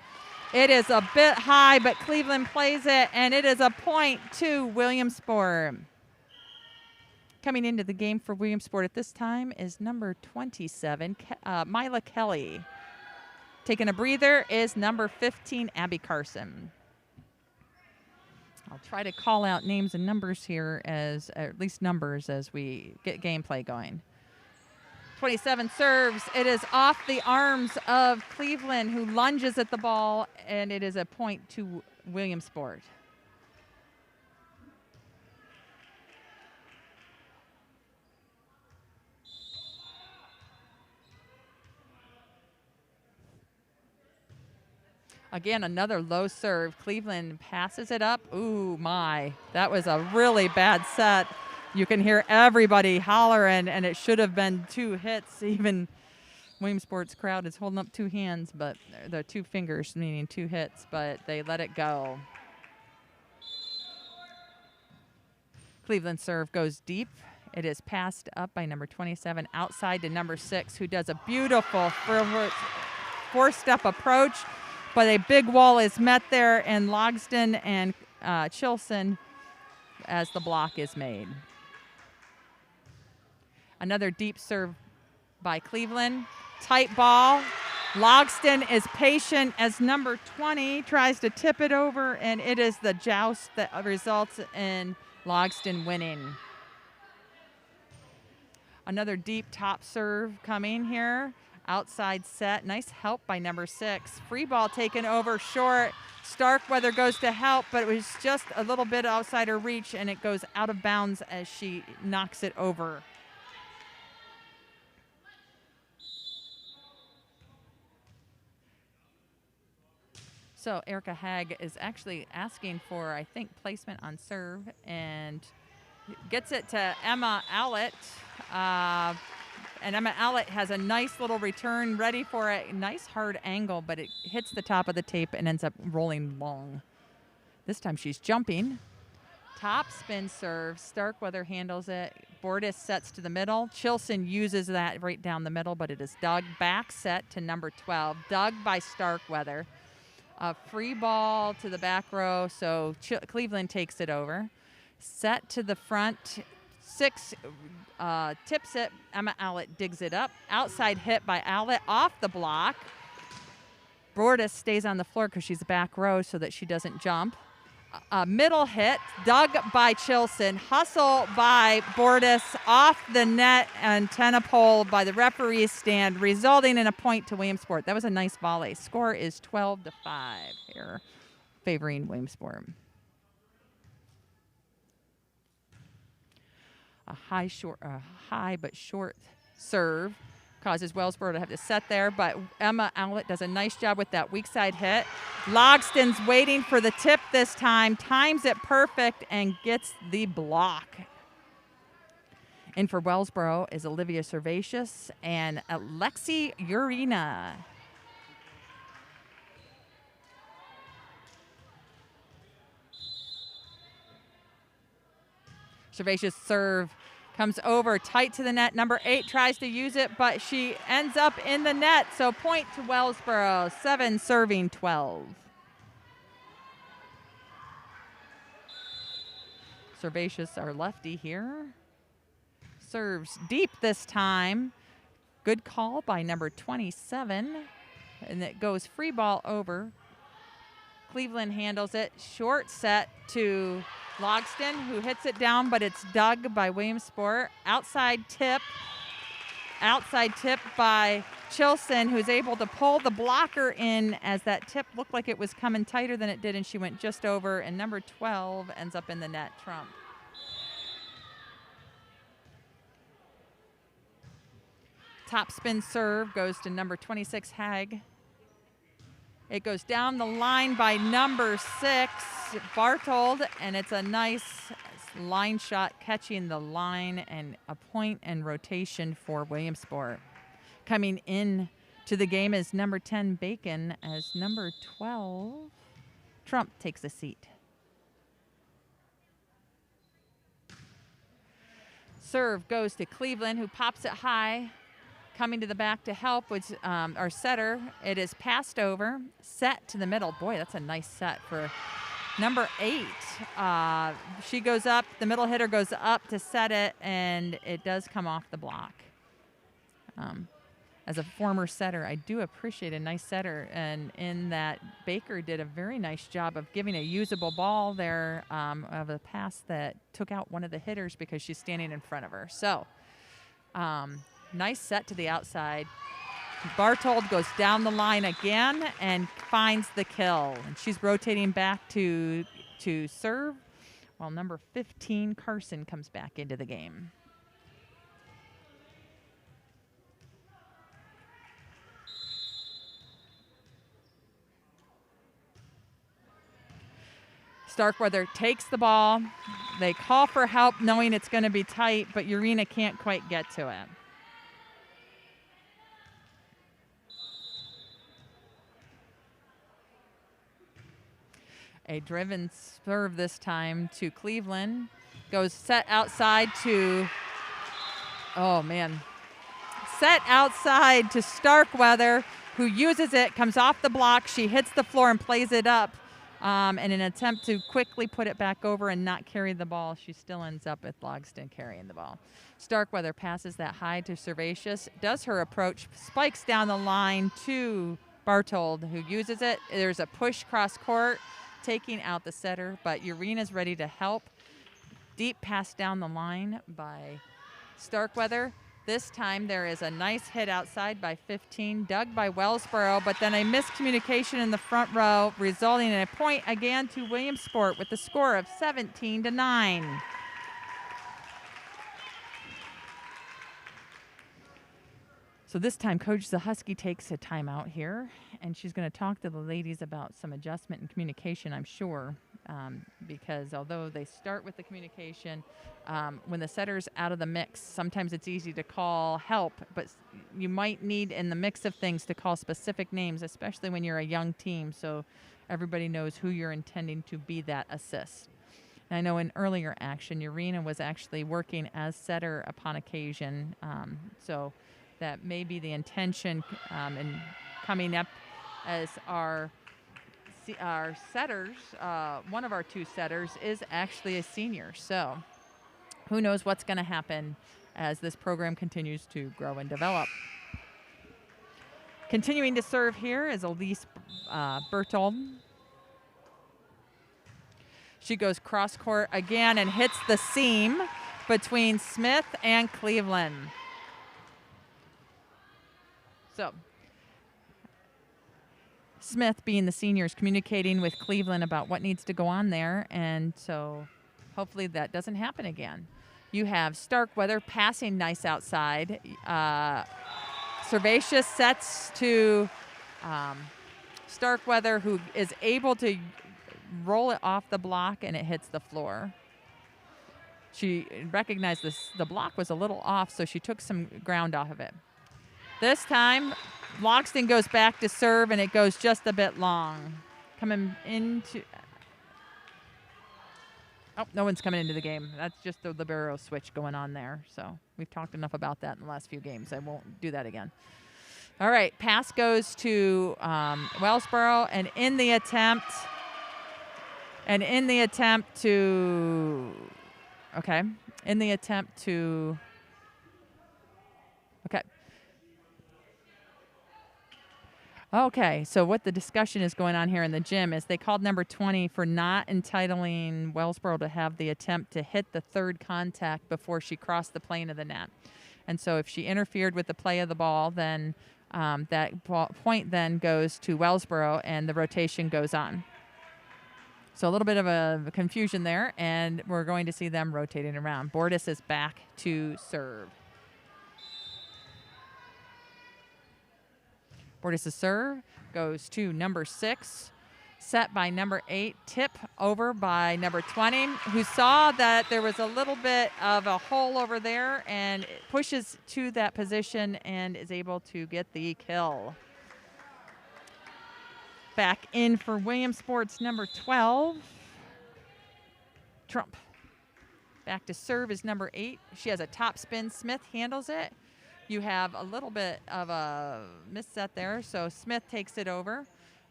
It is a bit high, but Cleveland plays it, and it is a point to Williamsport. Coming into the game for Williamsport at this time is number 27, Mila Kelly. Taking a breather is number 15, Abby Carson. I'll try to call out names and numbers here, or at least numbers, as we get gameplay going. 27 serves. It is off the arms of Cleveland, who lunges at the ball, and it is a point to Williamsport. Again, another low serve. Cleveland passes it up. Ooh, my. That was a really bad set. You can hear everybody hollering, and it should have been 2 hits. Even Williamsport's crowd is holding up 2 hands, but the 2 fingers, meaning 2 hits, but they let it go. Cleveland serve goes deep. It is passed up by number 27 outside to number 6, who does a beautiful 4-step approach. But a big wall is met there, and Logston and Chilson as the block is made. Another deep serve by Cleveland. Tight ball. Logston is patient as number 20 tries to tip it over, and it is the joust that results in Logston winning. Another deep top serve coming here. Outside set. Nice help by number 6. Free ball taken over short. Starkweather goes to help, but it was just a little bit outside her reach, and it goes out of bounds as she knocks it over. So Erica Hagg is actually asking for, I think, placement on serve, and gets it to Emma Owlett. And Emma Owlett has a nice little return ready for a nice hard angle, but it hits the top of the tape and ends up rolling long. This time she's jumping. Top spin serve. Starkweather handles it. Bordis sets to the middle. Chilson uses that right down the middle, but it is dug back set to number 12. Dug by Starkweather. A free ball to the back row, so Cleveland takes it over. Set to the front. 6 tips it. Emma Owlett digs it up. Outside hit by Owlett off the block. Bordis stays on the floor because she's back row so that she doesn't jump. Middle hit, dug by Chilson. Hustle by Bordis off the net, antenna pole by the referee's stand, resulting in a point to Williamsport. That was a nice volley. Score is 12-5 here, favoring Williamsport. A high but short serve causes Wellsboro to have to set there, but Emma Owlett does a nice job with that weak side hit. Logston's waiting for the tip this time, times it perfect, and gets the block. In for Wellsboro is Olivia Servatius and Alexi Urina. Servatius serve comes over tight to the net. Number 8 tries to use it, but she ends up in the net. So point to Wellsboro, 7 serving 12. Servatius, our lefty here, serves deep this time. Good call by number 27, and it goes free ball over. Cleveland handles it. Short set to Logston, who hits it down, but it's dug by Williamsport. Outside tip by Chilson, who's able to pull the blocker in as that tip looked like it was coming tighter than it did, and she went just over, and number 12 ends up in the net. Trump. Top spin serve goes to number 26, Hagg. It goes down the line by number 6, Bartold, and it's a nice line shot catching the line, and a point and rotation for Williamsport. Coming in to the game is number 10, Bacon, as number 12, Trump takes a seat. Serve goes to Cleveland, who pops it high. coming to the back to help was our setter. It is passed over, set to the middle. Boy, that's a nice set for number 8. She goes up. The middle hitter goes up to set it, and it does come off the block. As a former setter, I do appreciate a nice setter, and in that Baker did a very nice job of giving a usable ball there of a pass that took out one of the hitters because she's standing in front of her. So nice set to the outside. Bartold goes down the line again and finds the kill, and she's rotating back to serve while number 15, Carson, comes back into the game. Starkweather takes the ball. They call for help knowing it's going to be tight, but Urena can't quite get to it. A driven serve this time to Cleveland. Goes set outside to, oh man. Set outside to Starkweather, who uses it, comes off the block. She hits the floor and plays it up. In an attempt to quickly put it back over and not carry the ball, she still ends up with Logston carrying the ball. Starkweather passes that high to Servatius, does her approach, spikes down the line to Bartold, who uses it. There's a push cross court, taking out the setter, but Urena's ready to help. Deep pass down the line by Starkweather. This time there is a nice hit outside by 15, dug by Wellsboro, but then a miscommunication in the front row, resulting in a point again to Williamsport with the score of 17-9. So this time, Coach Zahusky takes a timeout here, and she's going to talk to the ladies about some adjustment and communication, I'm sure, because although they start with the communication, when the setter's out of the mix, sometimes it's easy to call help, but you might need in the mix of things to call specific names, especially when you're a young team, so everybody knows who you're intending to be that assist. And I know in earlier action, Urena was actually working as setter upon occasion, so that may be the intention in coming up as our setters. One of our 2 setters is actually a senior. So who knows what's going to happen as this program continues to grow and develop. Continuing to serve here is Elise Bertold. She goes cross court again and hits the seam between Smith and Cleveland. So Smith, being the senior, is communicating with Cleveland about what needs to go on there, and so hopefully that doesn't happen again. You have Starkweather passing nice outside. Servatius sets to Starkweather, who is able to roll it off the block, and it hits the floor. She recognized the block was a little off, so she took some ground off of it. This time, Logston goes back to serve, and it goes just a bit long. Coming into... Oh, no one's coming into the game. That's just the libero switch going on there. So we've talked enough about that in the last few games. I won't do that again. All right, pass goes to Wellsboro, and in the attempt to... Okay. Okay, so what the discussion is going on here in the gym is they called number 20 for not entitling Wellsboro to have the attempt to hit the third contact before she crossed the plane of the net. And so if she interfered with the play of the ball, then that point then goes to Wellsboro, and the rotation goes on. So a little bit of a confusion there, and we're going to see them rotating around. Bordas is back to serve. Bordas' serve goes to number 6, set by number 8, tip over by number 20, who saw that there was a little bit of a hole over there and pushes to that position and is able to get the kill. Back in for Williamsport's number 12, Trump. Back to serve is number 8. She has a top spin. Smith handles it. You have a little bit of a misset there, so Smith takes it over.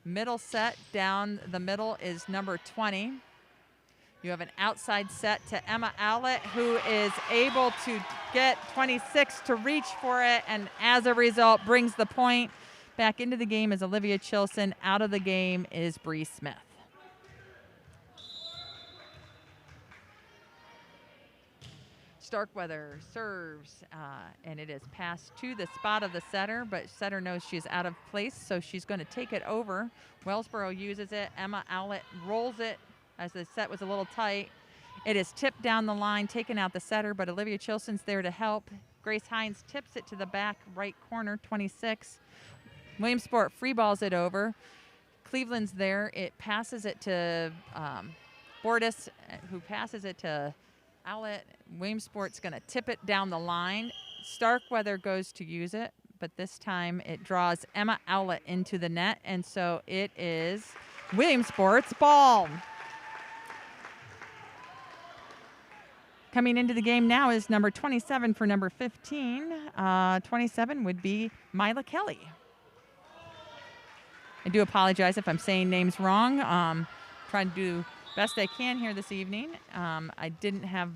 Middle set down the middle is number 20. You have an outside set to Emma Owlett, who is able to get 26 to reach for it, and as a result brings the point. Back into the game is Olivia Chilson. Out of the game is Bree Smith. Starkweather serves, and it is passed to the spot of the setter, but setter knows she's out of place, so she's going to take it over. Wellsboro uses it. Emma Owlett rolls it as the set was a little tight. It is tipped down the line, taken out the setter, but Olivia Chilson's there to help. Grace Hines tips it to the back right corner, 26. Williamsport free balls it over. Cleveland's there. It passes it to Bordas, who passes it to Owlett. Williamsport's going to tip it down the line. Starkweather goes to use it, but this time it draws Emma Owlett into the net, and so it is Williamsport's ball. Coming into the game now is number 27 for number 15. 27 would be Mila Kelly. I do apologize if I'm saying names wrong. Trying to do best I can here this evening. I didn't have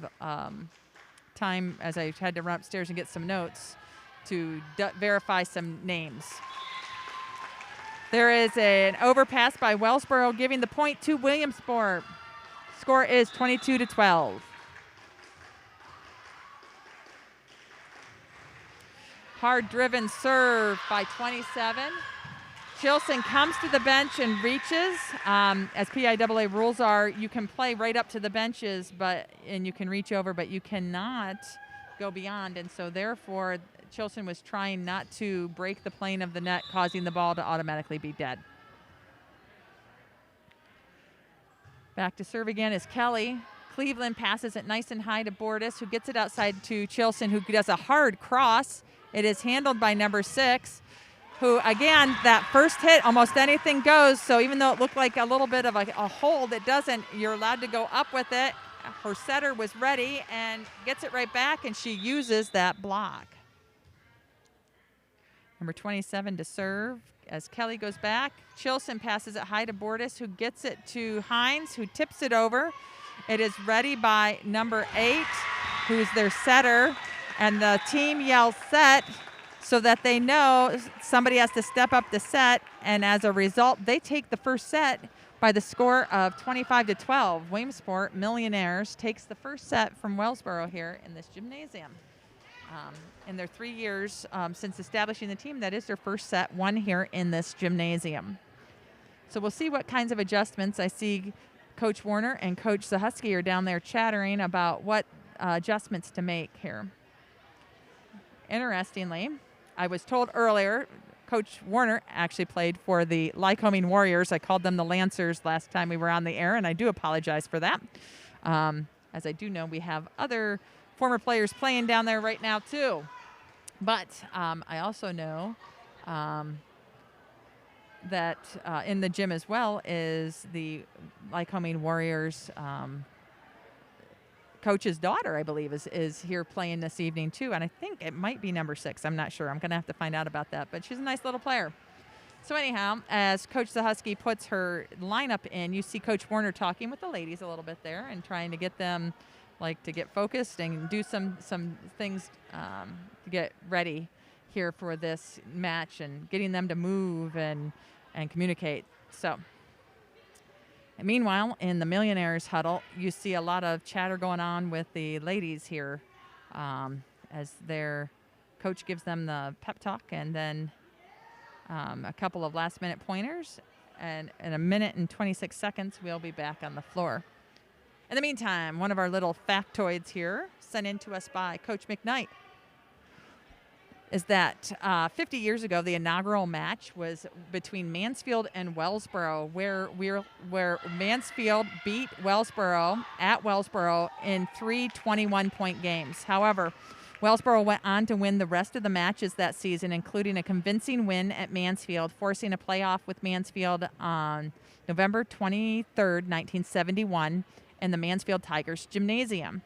time, as I had to run upstairs and get some notes, to verify some names. There is an overpass by Wellsboro, giving the point to Williamsport. Score is 22-12. Hard-driven serve by 27. Chilson comes to the bench and reaches. As PIAA rules are, you can play right up to the benches, and you can reach over, but you cannot go beyond. And so, therefore, Chilson was trying not to break the plane of the net, causing the ball to automatically be dead. Back to serve again is Kelly. Cleveland passes it nice and high to Bordas, who gets it outside to Chilson, who does a hard cross. It is handled by number 6, who, again, that first hit, almost anything goes. So even though it looked like a little bit of a hold, it doesn't. You're allowed to go up with it. Her setter was ready and gets it right back, and she uses that block. Number 27 to serve as Kelly goes back. Chilson passes it high to Bordas, who gets it to Hines, who tips it over. It is ready by number 8, who's their setter. And the team yells set so that they know somebody has to step up the set. And as a result, they take the first set by the score of 25-12. Williamsport Millionaires takes the first set from Wellsboro here in this gymnasium. In their 3 years since establishing the team, that is their first set won here in this gymnasium. So we'll see what kinds of adjustments. I see Coach Warner and Coach Zahusky are down there chattering about what adjustments to make here. Interestingly, I was told earlier, Coach Warner actually played for the Lycoming Warriors. I called them the Lancers last time we were on the air, and I do apologize for that. As I do know, we have other former players playing down there right now too. But I also know that in the gym as well is the Lycoming Warriors coach's daughter, I believe, is here playing this evening too. And I think it might be number 6. I'm not sure. I'm going to have to find out about that. But she's a nice little player. So anyhow, as Coach Zahusky puts her lineup in, you see Coach Warner talking with the ladies a little bit there and trying to get them to get focused and do some things to get ready here for this match and getting them to move and communicate. So and meanwhile, in the Millionaires huddle, you see a lot of chatter going on with the ladies here as their coach gives them the pep talk and then a couple of last-minute pointers. And in a minute and 26 seconds, we'll be back on the floor. In the meantime, one of our little factoids here, sent in to us by Coach McKnight, is that 50 years ago, the inaugural match was between Mansfield and Wellsboro, where Mansfield beat Wellsboro at Wellsboro in 3 21-point games. However, Wellsboro went on to win the rest of the matches that season, including a convincing win at Mansfield, forcing a playoff with Mansfield on November 23rd, 1971, in the Mansfield Tigers Gymnasium.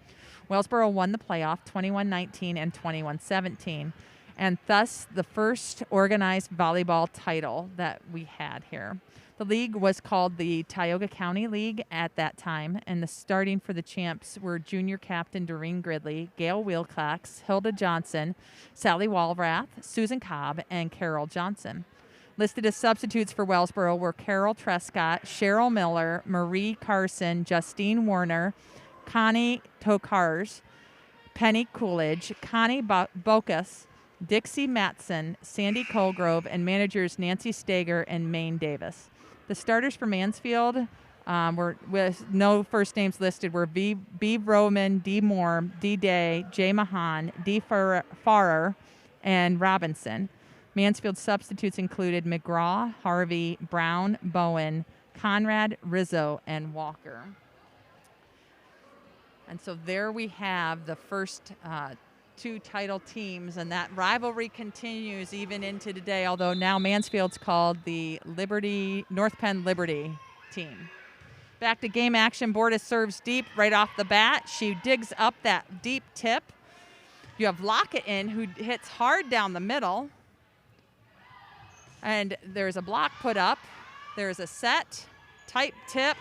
Wellsboro won the playoff 21-19 and 21-17. and thus the first organized volleyball title that we had here. The league was called the Tioga County League at that time, and the starting for the champs were junior captain Doreen Gridley, Gail Wilcox, Hilda Johnson, Sally Walrath, Susan Cobb, and Carol Johnson. Listed as substitutes for Wellsboro were Carol Trescott, Cheryl Miller, Marie Carson, Justine Warner, Connie Tokars, Penny Coolidge, Connie Bocas, Dixie Matson, Sandy Colgrove, and managers Nancy Stager and Maine Davis. The starters for Mansfield were, with no first names listed, were B. Roman, D. Moore, D. Day, J. Mahan, D. Farrer, and Robinson. Mansfield substitutes included McGraw, Harvey, Brown, Bowen, Conrad, Rizzo, and Walker. And so there we have the first two title teams, and that rivalry continues even into today, although now Mansfield's called the North Penn Liberty team. Back to game action. Bordas serves deep right off the bat. She digs up that deep tip. You have Lockett in, who hits hard down the middle. And there's a block put up. There's a set, tight tip,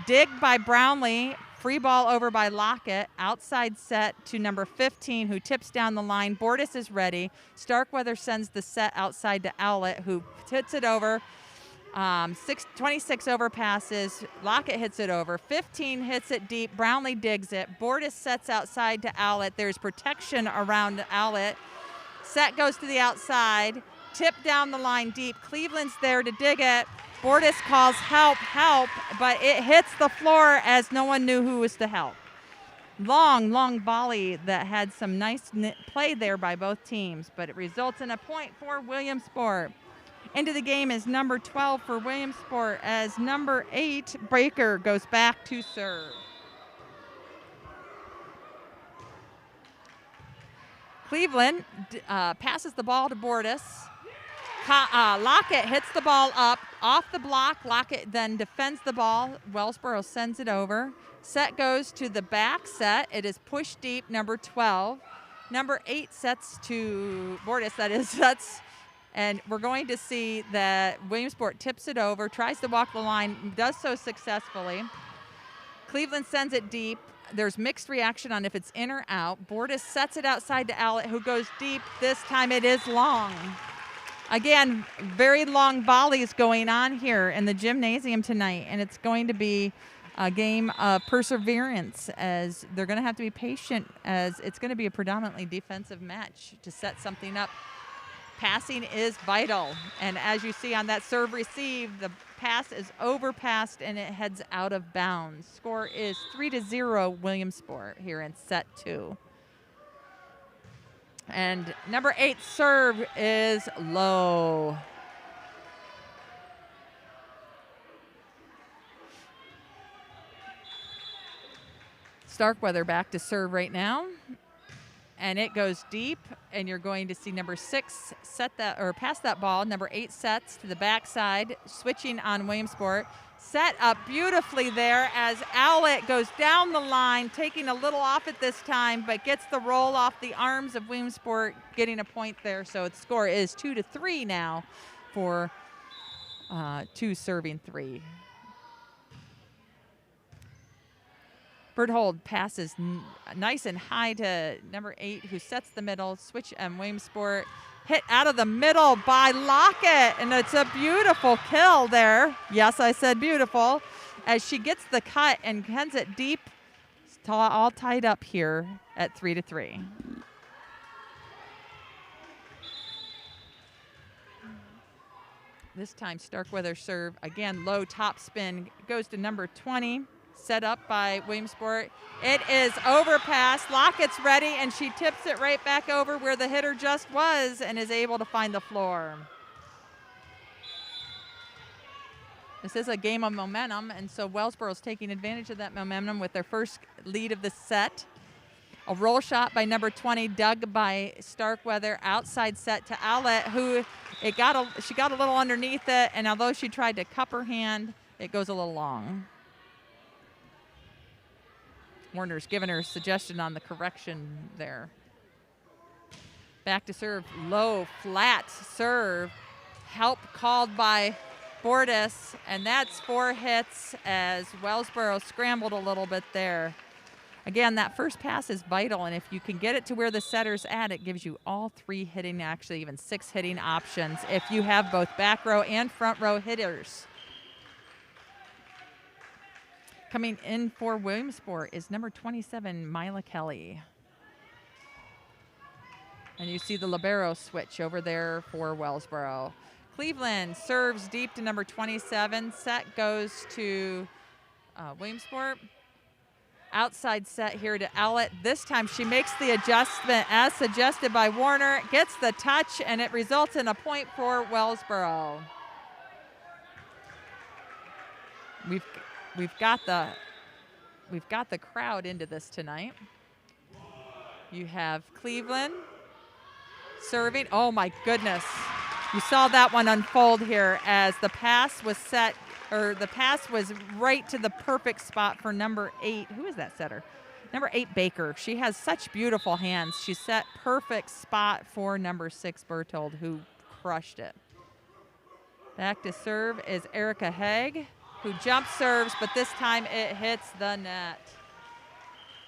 dig by Brownlee, free ball over by Lockett, outside set to number 15, who tips down the line. Bordas is ready. Starkweather sends the set outside to Owlett, who hits it over. 26 over passes. Lockett hits it over. 15 hits it deep. Brownlee digs it. Bordas sets outside to Owlett. There's protection around Owlett. Set goes to the outside. Tip down the line deep. Cleveland's there to dig it. Bordas calls help, but it hits the floor as no one knew who was to help. Long volley that had some nice play there by both teams, but it results in a point for Williamsport. Into the game is number 12 for Williamsport as number 8, Baker, goes back to serve. Cleveland passes the ball to Bordas. Lockett hits the ball up off the block. Lockett then defends the ball. Wellsboro sends it over. Set goes to the back set. It is pushed deep, number 12. Number 8 sets to Bordas, sets. And we're going to see that Williamsport tips it over, tries to walk the line, does so successfully. Cleveland sends it deep. There's mixed reaction on if it's in or out. Bordas sets it outside to Owlett, who goes deep. This time it is long. Again, very long volleys going on here in the gymnasium tonight, and it's going to be a game of perseverance as they're going to have to be patient, as it's going to be a predominantly defensive match to set something up. Passing is vital, and as you see on that serve receive, the pass is overpassed and it heads out of bounds. Score is 3-0 Williamsport here in set 2. And number 8 serve is low. Starkweather back to serve right now. And it goes deep, and you're going to see number 6 set that or pass that ball. Number 8 sets to the backside, switching on Williamsport. Set up beautifully there as Owlett goes down the line, taking a little off at this time, but gets the roll off the arms of Williamsport, getting a point there. So its score is 2-3 now for 2 serving 3. Berthold passes nice and high to number 8, who sets the middle. Switch and Williamsport hit out of the middle by Lockett, and it's a beautiful kill there. Yes, I said beautiful. As she gets the cut and sends it deep, it's all tied up here at 3-3. This time Starkweather serve, again low top spin, goes to number 20. Set up by Williamsport. It is overpassed. Lockett's ready, and she tips it right back over where the hitter just was and is able to find the floor. This is a game of momentum, and so Wellsboro's taking advantage of that momentum with their first lead of the set. A roll shot by number 20, dug by Starkweather, outside set to Owlett, who she got a little underneath it, and although she tried to cup her hand, it goes a little long. Warner's given her a suggestion on the correction there. Back to serve, low, flat serve. Help called by Bordas, and that's 4 hits as Wellsboro scrambled a little bit there. Again, that first pass is vital, and if you can get it to where the setter's at, it gives you all 3 hitting, actually even 6 hitting options if you have both back row and front row hitters. Coming in for Williamsport is number 27, Mila Kelly. And you see the libero switch over there for Wellsboro. Cleveland serves deep to number 27. Set goes to Williamsport. Outside set here to Ellett. This time she makes the adjustment as suggested by Warner, gets the touch, and it results in a point for Wellsboro. We've got the crowd into this tonight. You have Cleveland serving. Oh my goodness. You saw that one unfold here as the pass was set, or the pass was right to the perfect spot for number 8. Who is that setter? Number 8, Baker. She has such beautiful hands. She set perfect spot for number 6, Berthold, who crushed it. Back to serve is Erica Haig, who jump serves, but this time it hits the net.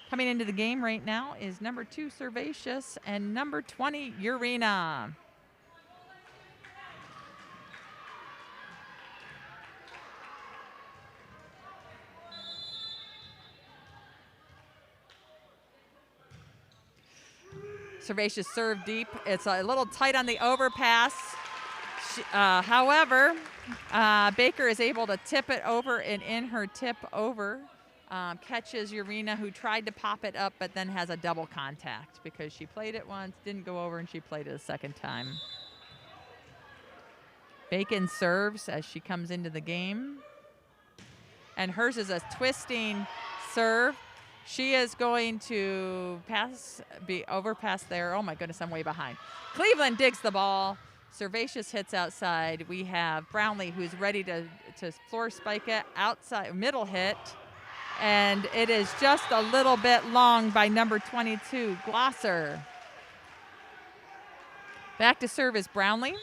Coming into the game right now is number 2, Servatius, and number 20, Urena. Servatius serve deep. It's a little tight on the overpass. However, Baker is able to tip it over, and in her tip over catches Urena, who tried to pop it up but then has a double contact because she played it once, didn't go over, and she played it a second time. Bacon serves as she comes into the game. And hers is a twisting serve. She is going to be overpass there. Oh my goodness, I'm way behind. Cleveland digs the ball. Servatius hits outside. We have Brownlee, who's ready to floor spike it outside, middle hit. And it is just a little bit long by number 22, Glosser. Back to serve is Brownlee.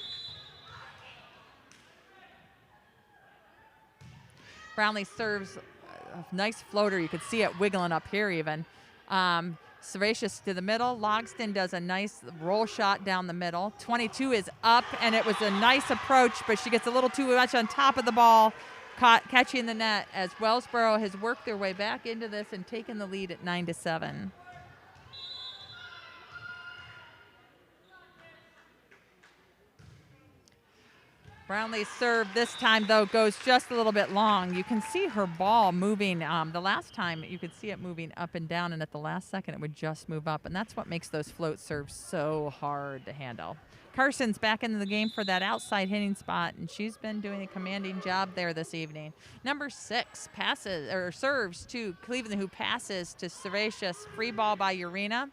Brownlee serves a nice floater. You could see it wiggling up here even. Servatius to the middle. Logston does a nice roll shot down the middle. 22 is up, and it was a nice approach, but she gets a little too much on top of the ball, catching the net as Wellsboro has worked their way back into this and taken the lead at 9-7. Brownlee's serve this time, though, goes just a little bit long. You can see her ball moving. The last time you could see it moving up and down, and at the last second it would just move up, and that's what makes those float serves so hard to handle. Carson's back into the game for that outside hitting spot, and she's been doing a commanding job there this evening. Number 6 serves to Cleveland, who passes to Servatius. Free ball by Urena.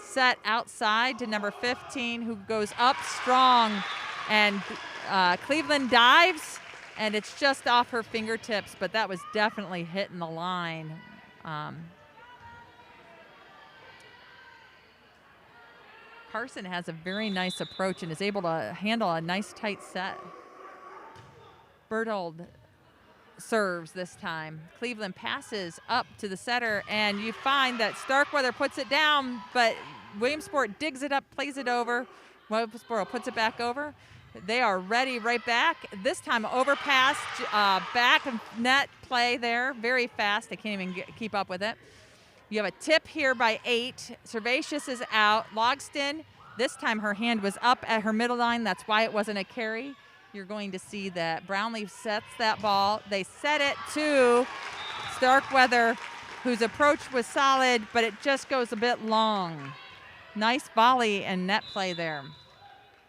Set outside to number 15, who goes up strong, and Cleveland dives, and it's just off her fingertips, but that was definitely hitting the line. Carson has a very nice approach and is able to handle a nice tight set. Berthold serves this time. Cleveland passes up to the setter, and you find that Starkweather puts it down, but Williamsport digs it up, plays it over. Wellsboro puts it back over. They are ready right back. This time overpass, back net play there, very fast. I can't even keep up with it. You have a tip here by 8. Servatius is out. Logston, this time her hand was up at her middle line. That's why it wasn't a carry. You're going to see that Brownlee sets that ball. They set it to Starkweather, whose approach was solid, but it just goes a bit long. Nice volley and net play there.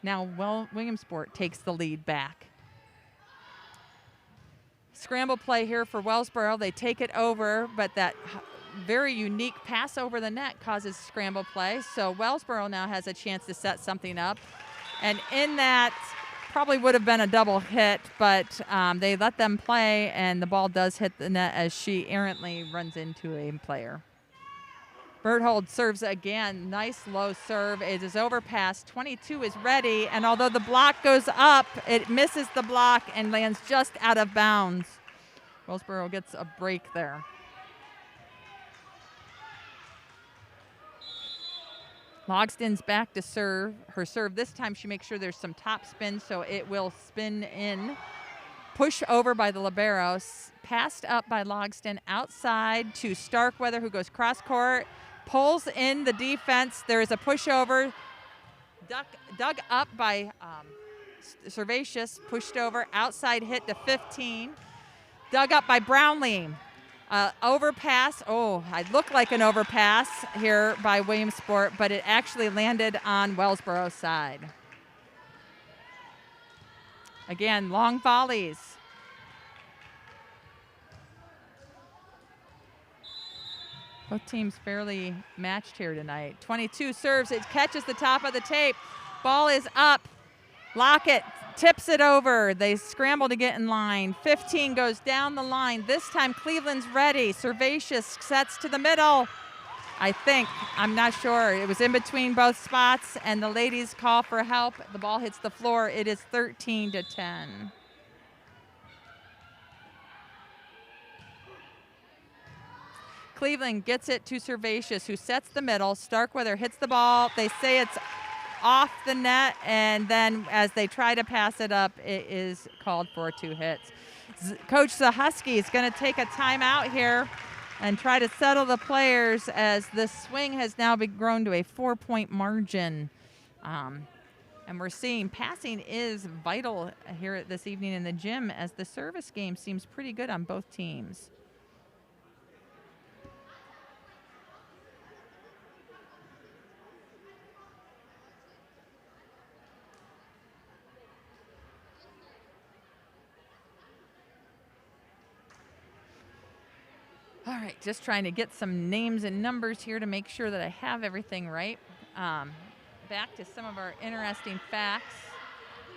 Now Williamsport takes the lead back. Scramble play here for Wellsboro. They take it over, but that very unique pass over the net causes scramble play. So Wellsboro now has a chance to set something up. And in that, probably would have been a double hit, but they let them play, and the ball does hit the net as she errantly runs into a player. Berthold serves again. Nice low serve. It is overpass. 22 is ready, and although the block goes up, it misses the block and lands just out of bounds. Wellsborough gets a break there. Logston's back to serve. Her serve this time, she makes sure there's some top spin, so it will spin in. Push over by the libero. Passed up by Logston outside to Starkweather, who goes cross court. Pulls in the defense. There is a pushover. Dug up by Servatius. Pushed over. Outside hit to 15. Dug up by Brownlee. Overpass. Oh, I look like an overpass here by Williamsport, but it actually landed on Wellsborough's side. Again, long volleys. Both teams fairly matched here tonight. 22 serves. It catches the top of the tape. Ball is up. Lockett tips it over. They scramble to get in line. 15 goes down the line. This time Cleveland's ready. Servatius sets to the middle. I think. I'm not sure. It was in between both spots, and the ladies call for help. The ball hits the floor. It is 13-10. Cleveland gets it to Servatius, who sets the middle. Starkweather hits the ball. They say it's off the net, and then as they try to pass it up, it is called for 2 hits. Coach Zahusky is going to take a timeout here and try to settle the players, as the swing has now been grown to a 4-point margin. And we're seeing passing is vital here this evening in the gym, as the service game seems pretty good on both teams. All right, just trying to get some names and numbers here to make sure that I have everything right. Back to some of our interesting facts.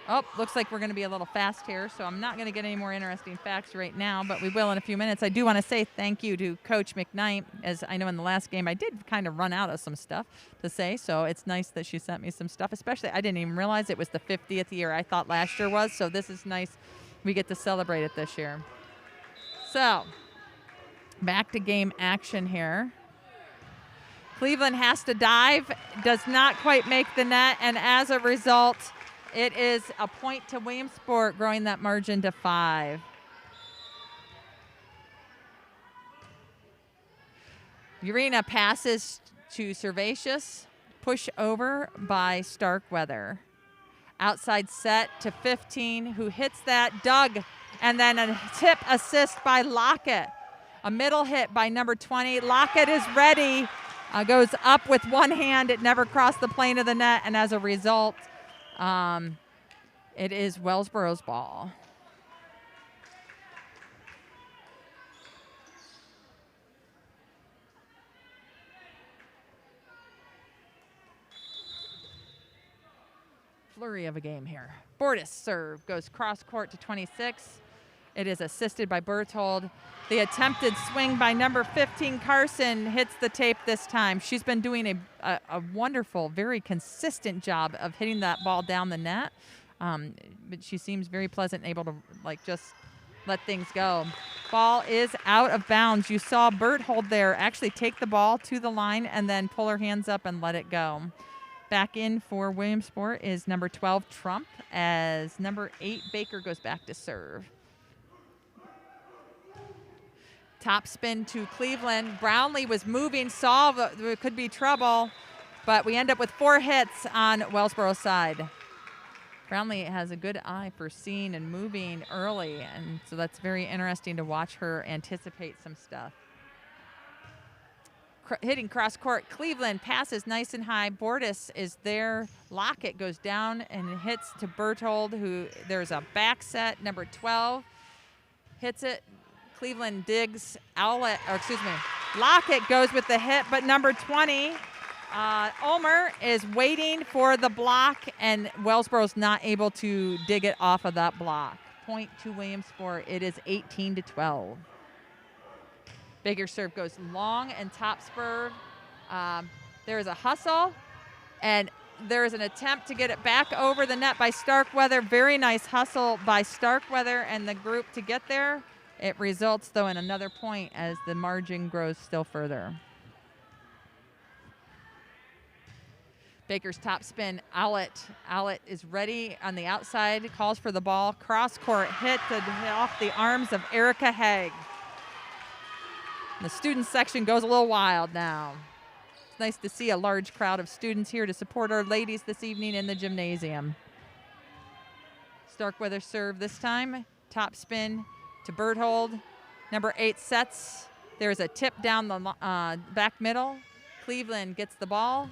Oh, looks like we're going to be a little fast here, so I'm not going to get any more interesting facts right now, but we will in a few minutes. I do want to say thank you to Coach McKnight, as I know in the last game I did kind of run out of some stuff to say, so it's nice that she sent me some stuff, especially I didn't even realize it was the 50th year. I thought last year was, so this is nice. We get to celebrate it this year. So, back to game action here. Cleveland has to dive, does not quite make the net, and as a result, it is a point to Williamsport, growing that margin to 5. Urena passes to Servatius, push over by Starkweather. Outside set to 15, who hits that, Doug, and then a tip assist by Lockett. A middle hit by number 20. Lockett is ready. Goes up with one hand. It never crossed the plane of the net, and as a result, it is Wellsborough's ball. Flurry of a game here. Bortis serve goes cross court to 26. It is assisted by Berthold. The attempted swing by number 15, Carson, hits the tape this time. She's been doing a wonderful, very consistent job of hitting that ball down the net. But she seems very pleasant and able to just let things go. Ball is out of bounds. You saw Berthold there actually take the ball to the line and then pull her hands up and let it go. Back in for Williamsport is number 12, Trump, as number 8, Baker, goes back to serve. Top spin to Cleveland. Brownlee was moving, saw there could be trouble, but we end up with 4 hits on Wellsborough's side. Brownlee has a good eye for seeing and moving early, and so that's very interesting to watch her anticipate some stuff. Hitting cross court, Cleveland passes nice and high. Bortis is there. Lockett goes down and hits to Berthold, who there's a back set. Number 12 hits it. Cleveland digs. Lockett goes with the hit, but number 20, Ulmer, is waiting for the block, and Wellsborough's not able to dig it off of that block. Point to Williamsport. It is 18-12. Bigger serve goes long and top spur. There is a hustle, and there is an attempt to get it back over the net by Starkweather. Very nice hustle by Starkweather and the group to get there. It results, though, in another point as the margin grows still further. Baker's top spin, Owlett. Owlett is ready on the outside, calls for the ball. Cross-court hit off the arms of Erica Haig. The student section goes a little wild now. It's nice to see a large crowd of students here to support our ladies this evening in the gymnasium. Starkweather serve this time. Top spin to Berthold. Number 8 sets. There's a tip down the back middle. Cleveland gets the ball.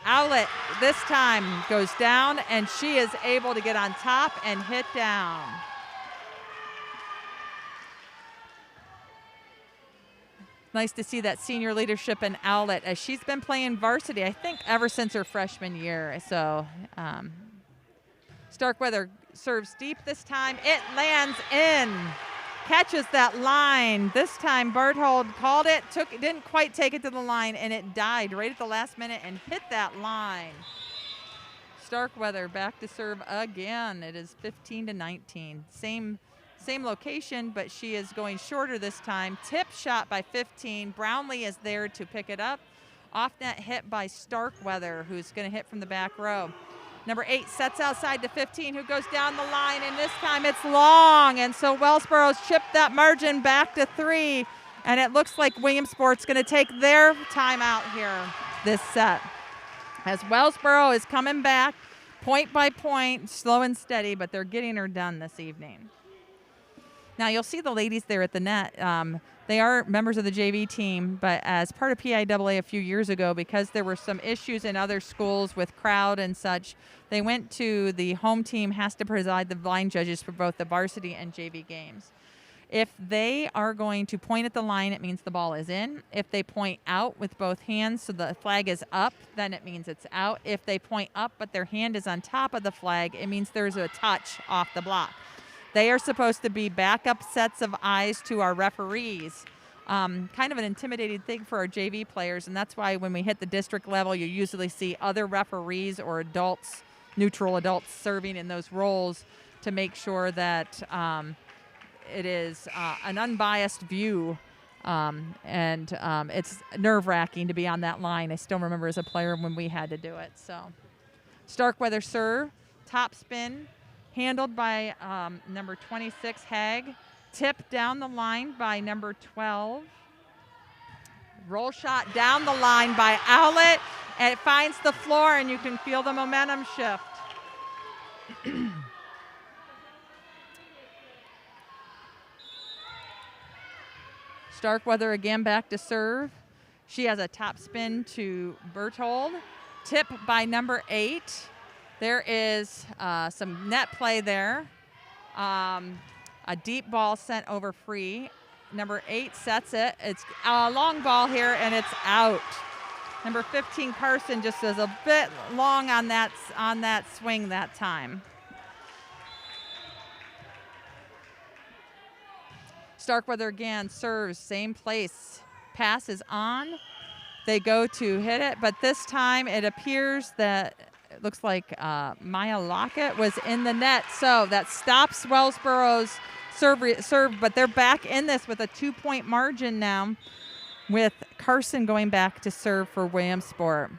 Owlett this time goes down, and she is able to get on top and hit down. Nice to see that senior leadership in Owlett as she's been playing varsity, I think, ever since her freshman year. So Starkweather serves deep this time. It lands in. Catches that line. This time Berthold called it, didn't quite take it to the line, and it died right at the last minute and hit that line. Starkweather back to serve again. It is 15-19. Same location, but she is going shorter this time. Tip shot by 15. Brownlee is there to pick it up. Off net hit by Starkweather, who's going to hit from the back row. Number 8 sets outside to 15, who goes down the line, and this time it's long. And so Wellsborough's chipped that margin back to 3, and it looks like Williamsport's going to take their timeout here this set. As Wellsboro is coming back point by point, slow and steady, but they're getting her done this evening. Now you'll see the ladies there at the net. They are members of the JV team, but as part of PIAA a few years ago, because there were some issues in other schools with crowd and such, they went to the home team has to preside the line judges for both the varsity and JV games. If they are going to point at the line, it means the ball is in. If they point out with both hands so the flag is up, then it means it's out. If they point up but their hand is on top of the flag, it means there's a touch off the block. They are supposed to be backup sets of eyes to our referees. Kind of an intimidating thing for our JV players, and that's why when we hit the district level, you usually see other referees or adults, neutral adults, serving in those roles to make sure that it is an unbiased view, and it's nerve-wracking to be on that line. I still remember as a player when we had to do it. So, Starkweather serve, top spin, handled by number 26, Haig. Tip down the line by number 12. Roll shot down the line by Owlett, and it finds the floor, and you can feel the momentum shift. Starkweather again back to serve. She has a top spin to Berthold. Tip by number 8. There is some net play there. A deep ball sent over free. Number 8 sets it. It's a long ball here, and it's out. Number 15, Carson, just is a bit long on that swing that time. Starkweather again serves, same place. Pass is on. They go to hit it, but this time it appears that it looks like Maya Lockett was in the net, so that stops Wellsborough's serve, but they're back in this with a 2-point margin now, with Carson going back to serve for Williamsport.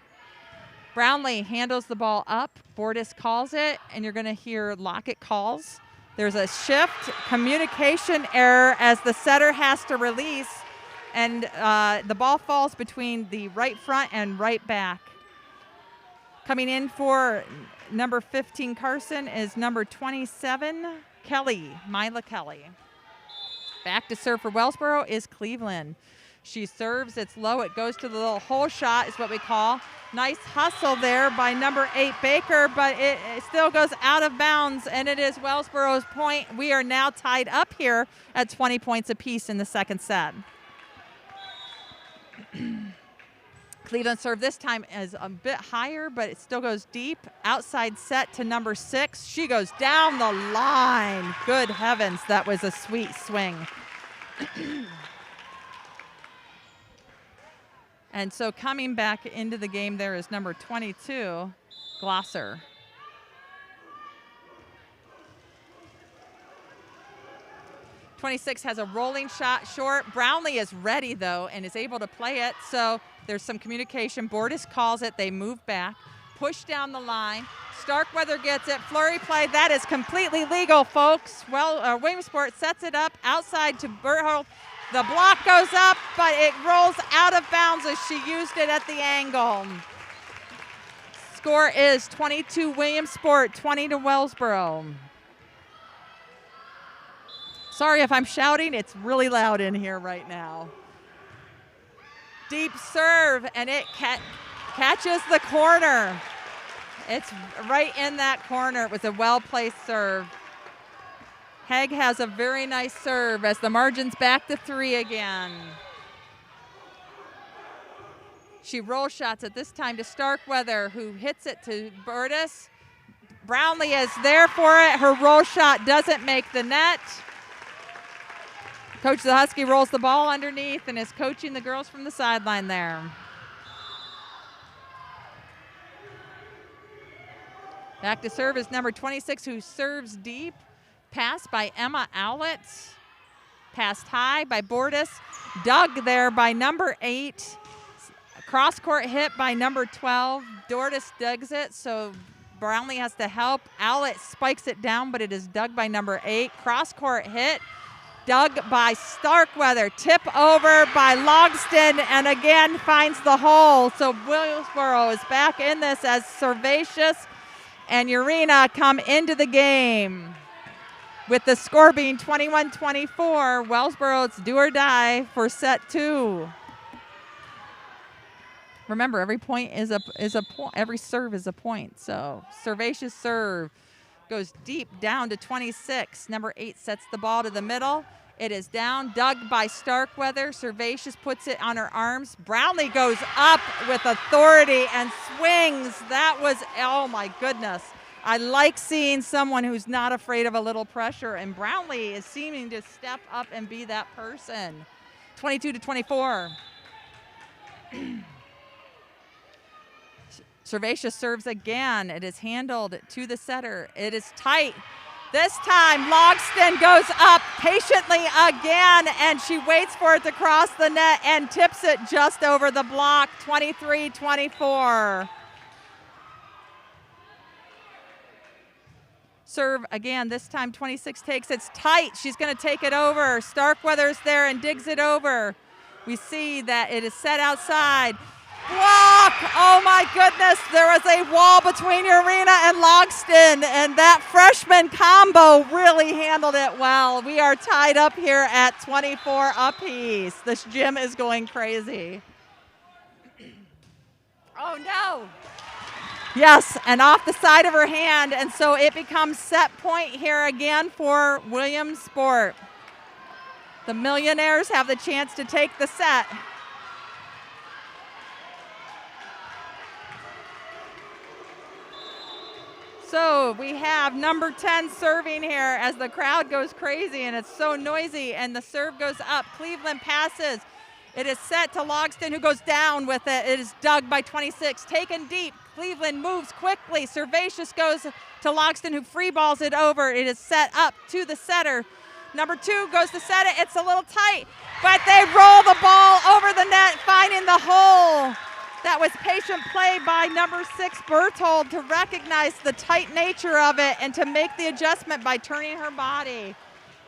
Brownlee handles the ball up. Bordas calls it, and you're going to hear Lockett calls. There's a shift, communication error as the setter has to release, and the ball falls between the right front and right back. Coming in for number 15, Carson, is number 27, Kelly, Mila Kelly. Back to serve for Wellsboro is Cleveland. She serves, it's low, it goes to the little hole shot is what we call. Nice hustle there by number 8, Baker, but it still goes out of bounds, and it is Wellsboro's point. We are now tied up here at 20 points apiece in the second set. Cleveland serve this time is a bit higher, but it still goes deep. Outside set to number 6. She goes down the line. Good heavens, that was a sweet swing. And so coming back into the game there is number 22, Glosser. '26 has a rolling shot short. Brownlee is ready, though, and is able to play it. So there's some communication. Bordis calls it. They move back. Push down the line. Starkweather gets it. Flurry play. That is completely legal, folks. Well, Williamsport sets it up outside to Berthold. The block goes up, but it rolls out of bounds as she used it at the angle. Score is 22 Williamsport, 20 to Wellsborough. Sorry if I'm shouting. It's really loud in here right now. Deep serve, and it catches the corner. It's right in that corner. It was a well-placed serve. Haig has a very nice serve as the margin's back to 3 again. She roll shots at this time to Starkweather, who hits it to Bordis. Brownlee is there for it. Her roll shot doesn't make the net. Coach Zahusky rolls the ball underneath and is coaching the girls from the sideline there. Back to serve is number 26, who serves deep. Pass by Emma Owlett. Passed high by Bordis. Dug there by number 8. Cross-court hit by number 12. Bordis digs it, so Brownlee has to help. Owlett spikes it down, but it is dug by number 8. Cross-court hit. Dug by Starkweather. Tip over by Logston, and again finds the hole. So Williamsboro is back in this as Servatius and Urena come into the game. With the score being 21-24, Wellsboro, it's do or die for set 2. Remember, every point is a point. Every serve is a point. So Servatius serve goes deep down to 26. Number 8 sets the ball to the middle. It is down, dug by Starkweather. Servatius puts it on her arms. Brownlee goes up with authority and swings. That was, oh my goodness. I like seeing someone who's not afraid of a little pressure, and Brownlee is seeming to step up and be that person. 22-24. Servatius serves again. It is handled to the setter. It is tight. This time, Logston goes up patiently again, and she waits for it to cross the net and tips it just over the block, 23-24. Serve again, this time 26 takes. It's tight. She's going to take it over. Starkweather's there and digs it over. We see that it is set outside. Block! Oh my goodness, there was a wall between Urena and Logston, and that freshman combo really handled it well. We are tied up here at 24 apiece. This gym is going crazy. Oh no! Yes, and off the side of her hand, and so it becomes set point here again for Williamsport. The Millionaires have the chance to take the set. So we have number 10 serving here as the crowd goes crazy, and it's so noisy, and the serve goes up. Cleveland passes. It is set to Logston, who goes down with it. It is dug by 26, taken deep. Cleveland moves quickly. Servatius goes to Logston, who free balls it over. It is set up to the setter. Number 2 goes to set it. It's a little tight, but they roll the ball over the net, finding the hole. That was patient play by number 6, Berthold, to recognize the tight nature of it and to make the adjustment by turning her body.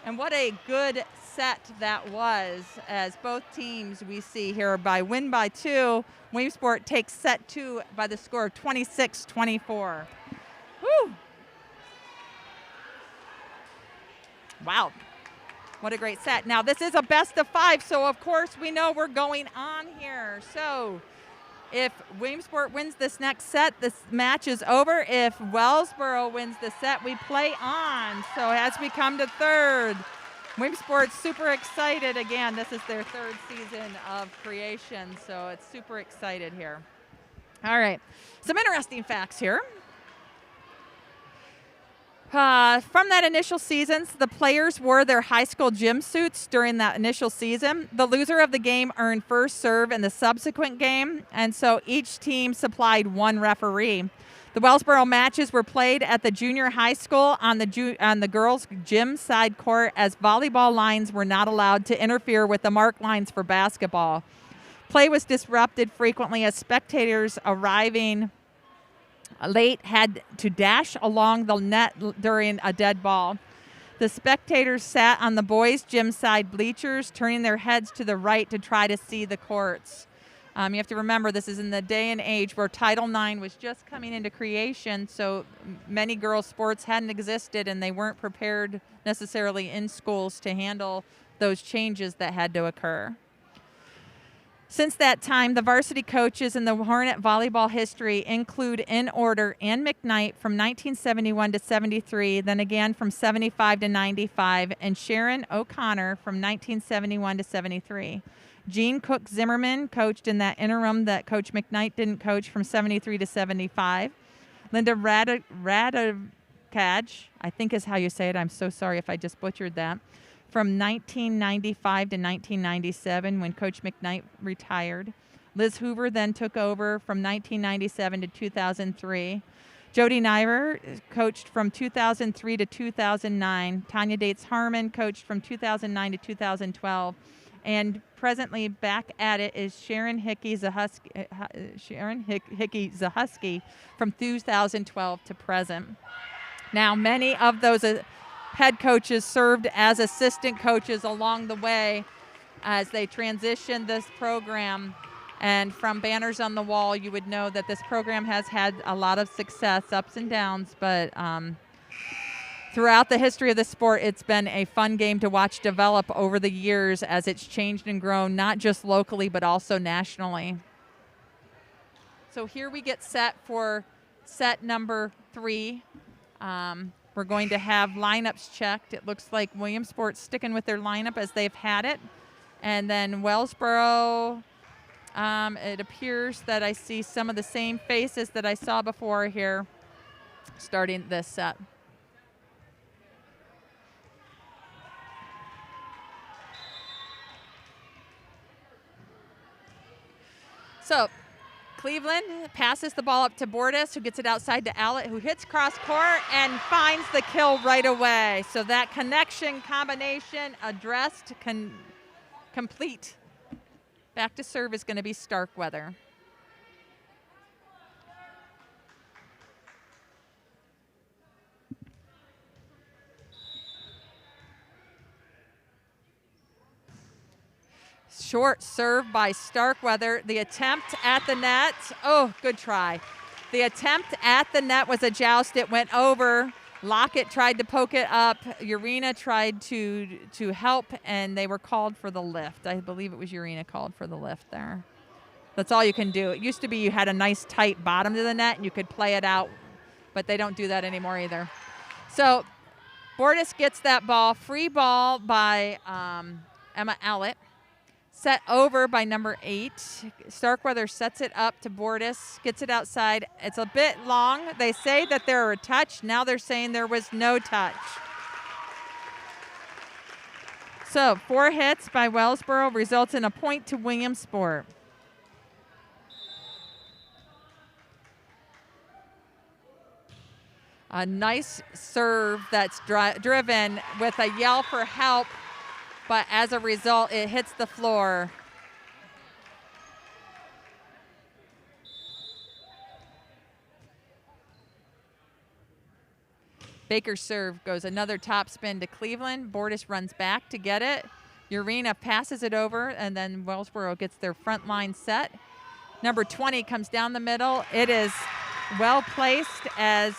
And what a good set that was, as both teams we see here win by 2. Williamsport takes set 2 by the score of 26-24. Woo! Wow. What a great set. Now, this is a best of 5, so of course we know we're going on here. So if Williamsport wins this next set, this match is over. If Wellsboro wins the set, we play on. So as we come to third, Williamsport's super excited. Again, this is their 3rd season of creation, so it's super excited here. All right, some interesting facts here. From that initial season, the players wore their high school gym suits during that initial season. The loser of the game earned first serve in the subsequent game, and so each team supplied one referee. The Wellsboro matches were played at the junior high school on the girls' gym side court, as volleyball lines were not allowed to interfere with the mark lines for basketball. Play was disrupted frequently as spectators arriving late had to dash along the net during a dead ball. The spectators sat on the boys' gym side bleachers, turning their heads to the right to try to see the courts. You have to remember, this is in the day and age where Title IX was just coming into creation, so many girls' sports hadn't existed, and they weren't prepared necessarily in schools to handle those changes that had to occur. Since that time, the varsity coaches in the Hornet volleyball history include, in order, Ann McKnight from 1971 to 73, then again from 75 to 95, and Sharon O'Connor from 1971 to 73. Jean Cook Zimmerman coached in that interim that Coach McKnight didn't coach from 73 to 75. Linda Radikaj, I think is how you say it. I'm so sorry if I just butchered that. From 1995 to 1997 when Coach McKnight retired. Liz Hoover then took over from 1997 to 2003. Jody Niver coached from 2003 to 2009. Tanya Dates Harmon coached from 2009 to 2012. And presently back at it is Sharon Hickey Zahusky from 2012 to present. Now, many of those head coaches served as assistant coaches along the way as they transitioned this program. And from banners on the wall, you would know that this program has had a lot of success, ups and downs, but throughout the history of the sport, it's been a fun game to watch develop over the years as it's changed and grown, not just locally, but also nationally. So here we get set for set number 3. We're going to have lineups checked. It looks like Williamsport sticking with their lineup as they've had it. And then Wellsboro, it appears that I see some of the same faces that I saw before here starting this set. So Cleveland passes the ball up to Bordas, who gets it outside to Allett, who hits cross court and finds the kill right away. So that connection combination addressed, complete. Back to serve is going to be Starkweather. Short serve by Starkweather. The attempt at the net. Oh, good try. The attempt at the net was a joust. It went over. Lockett tried to poke it up. Urena tried to help, and they were called for the lift. I believe it was Urena called for the lift there. That's all you can do. It used to be you had a nice tight bottom to the net, and you could play it out, but they don't do that anymore either. So Bordas gets that ball. Free ball by Emma Allett. Set over by number 8. Starkweather sets it up to Bordas, gets it outside. It's a bit long. They say that there were a touch. Now they're saying there was no touch. So 4 hits by Wellsboro results in a point to Williamsport. A nice serve that's driven with a yell for help. But as a result, it hits the floor. Baker's serve goes another top spin to Cleveland. Bordas runs back to get it. Urena passes it over, and then Wellsboro gets their front line set. Number 20 comes down the middle. It is well placed as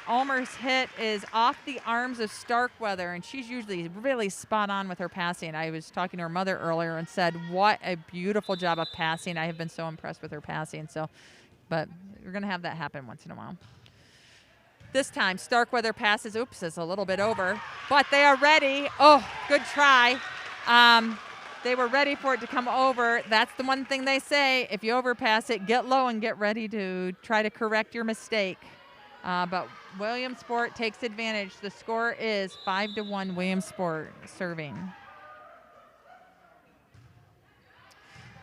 Ulmer's hit is off the arms of Starkweather, and she's usually really spot on with her passing. I was talking to her mother earlier and said, what a beautiful job of passing. I have been so impressed with her passing. So, but we're going to have that happen once in a while. This time, Starkweather passes. Oops, it's a little bit over, but they are ready. Oh, good try. They were ready for it to come over. That's the one thing they say. If you overpass it, get low and get ready to try to correct your mistake. But Williamsport takes advantage. The score is 5-1 Williamsport serving.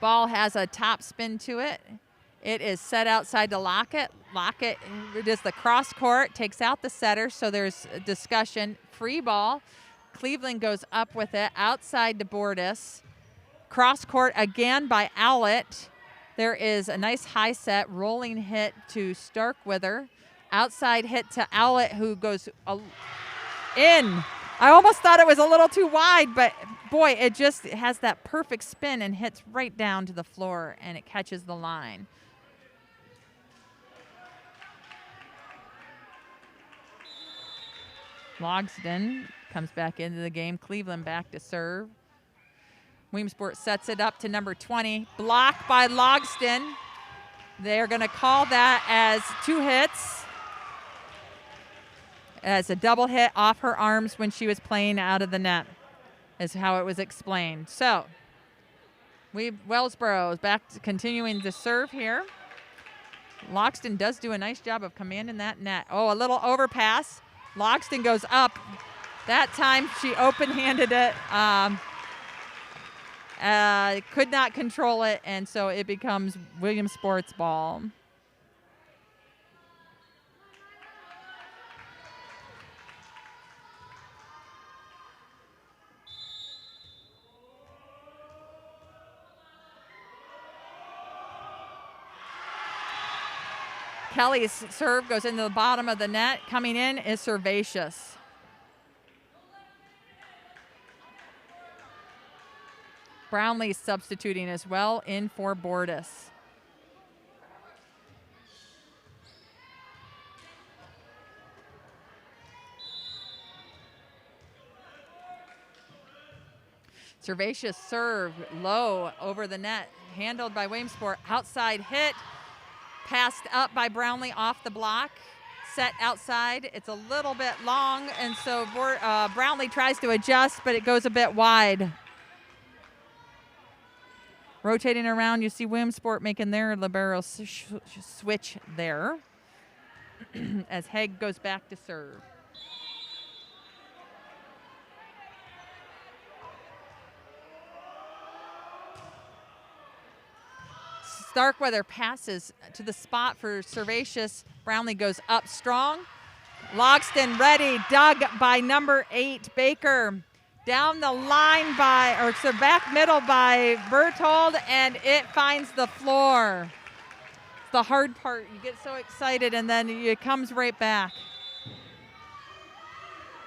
Ball has a top spin to it. It is set outside to Lockett. Lockett does the cross court, takes out the setter, so there's a discussion. Free ball. Cleveland goes up with it outside to Bordis. Cross court again by Owlett. There is a nice high set rolling hit to Starkweather. Outside hit to Owlett, who goes in. I almost thought it was a little too wide, but boy, it just has that perfect spin and hits right down to the floor, and it catches the line. Logsdon comes back into the game. Cleveland back to serve. Williamsport sets it up to number 20. Blocked by Logsdon. They're going to call that as 2 hits. As a double hit off her arms when she was playing out of the net, is how it was explained. So, Wellsborough is back to continuing to serve here. Logsdon does do a nice job of commanding that net. Oh, a little overpass. Logsdon goes up. That time she open-handed it. Could not control it, and so it becomes Williamsport's ball. Kelly's serve goes into the bottom of the net. Coming in is Servatius. Brownlee substituting as well in for Bordis. Servatius serve low over the net. Handled by Williamsport. Outside hit. Passed up by Brownlee off the block. Set outside. It's a little bit long, and so Brownlee tries to adjust, but it goes a bit wide. Rotating around, you see Williamsport making their libero switch there as Haig goes back to serve. Starkweather passes to the spot for Servatius. Brownlee goes up strong. Logsdon ready, dug by number 8, Baker. Down the line back middle by Berthold, and it finds the floor. It's the hard part. You get so excited, and then it comes right back.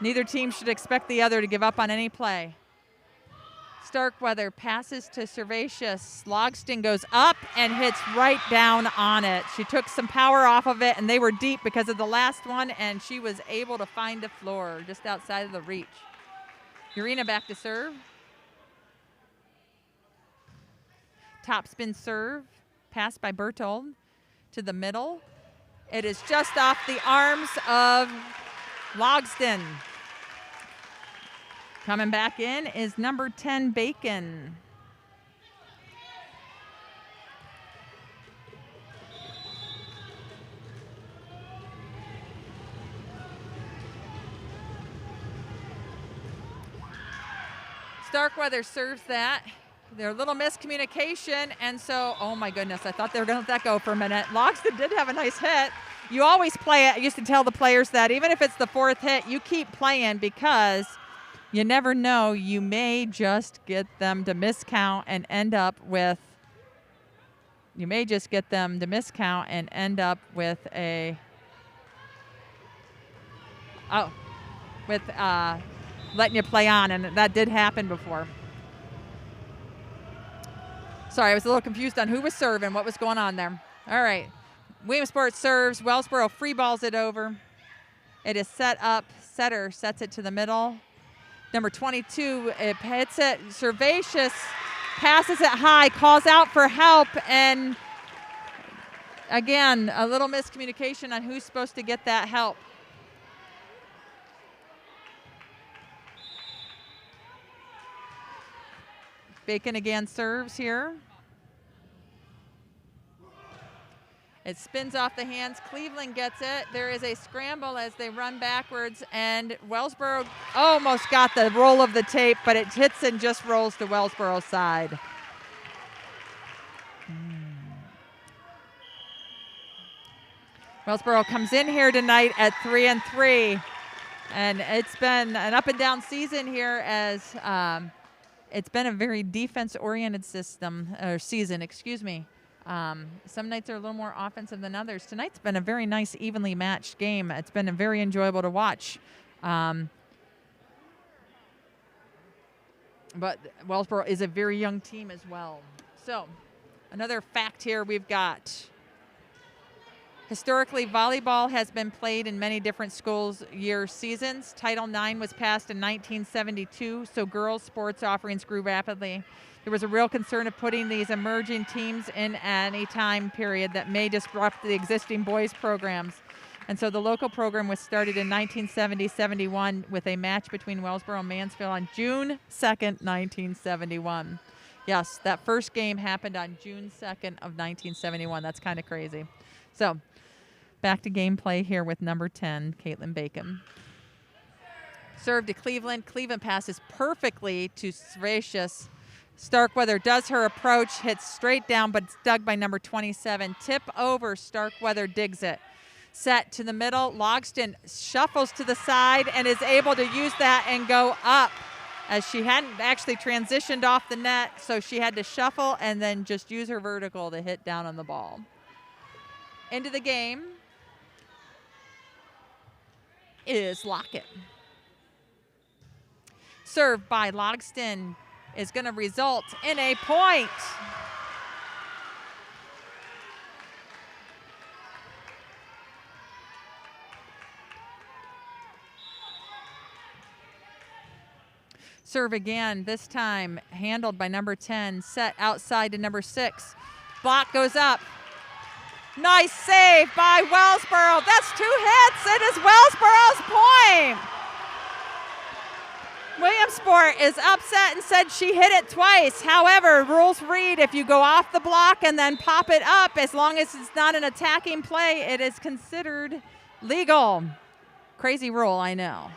Neither team should expect the other to give up on any play. Starkweather passes to Servatius. Logsdon goes up and hits right down on it. She took some power off of it, and they were deep because of the last one, and she was able to find the floor just outside of the reach. Urena back to serve. Top spin serve. Passed by Berthold to the middle. It is just off the arms of Logsdon. Coming back in is number 10, Bacon. Starkweather serves that. There's a little miscommunication, and so, oh my goodness, I thought they were going to let that go for a minute. Logsdon did have a nice hit. You always play it. I used to tell the players that even if it's the 4th hit, you keep playing because you never know. You may just get them to miscount and end up with a letting you play on, and that did happen before. Sorry, I was a little confused on who was serving, what was going on there. All right, Williamsport serves. Wellsboro free balls it over. It is set up. Setter sets it to the middle. Number 22, it hits it. Servatius passes it high, calls out for help, and again, a little miscommunication on who's supposed to get that help. Bacon again serves here. It spins off the hands. Cleveland gets it. There is a scramble as they run backwards, and Wellsboro almost got the roll of the tape, but it hits and just rolls to Wellsboro's side. Wellsboro comes in here tonight at 3-3, and it's been an up and down season here as it's been a very defense-oriented season. Excuse me. Some nights are a little more offensive than others. Tonight's been a very nice, evenly matched game. It's been very enjoyable to watch. But Wellsboro is a very young team as well. So another fact here we've got. Historically, volleyball has been played in many different schools' year seasons. Title IX was passed in 1972, so girls' sports offerings grew rapidly. There was a real concern of putting these emerging teams in at any time period that may disrupt the existing boys' programs. And so the local program was started in 1970-71 with a match between Wellsboro and Mansfield on June 2nd, 1971. Yes, that first game happened on June 2nd of 1971. That's kind of crazy. So back to gameplay here with number 10, Caitlin Bacon. Serve to Cleveland. Cleveland passes perfectly to Servatius. Starkweather does her approach, hits straight down, but it's dug by number 27. Tip over, Starkweather digs it. Set to the middle. Logston shuffles to the side and is able to use that and go up, as she hadn't actually transitioned off the net, so she had to shuffle and then just use her vertical to hit down on the ball. Into the game is Lockett. Served by Logston is going to result in a point. Serve again, this time handled by number 10, set outside to number 6. Block goes up. Nice save by Wellsboro. That's 2 hits. It is Wellsboro's point. Williamsport is upset and said she hit it twice. However, rules read if you go off the block and then pop it up, as long as it's not an attacking play, it is considered legal. Crazy rule, I know.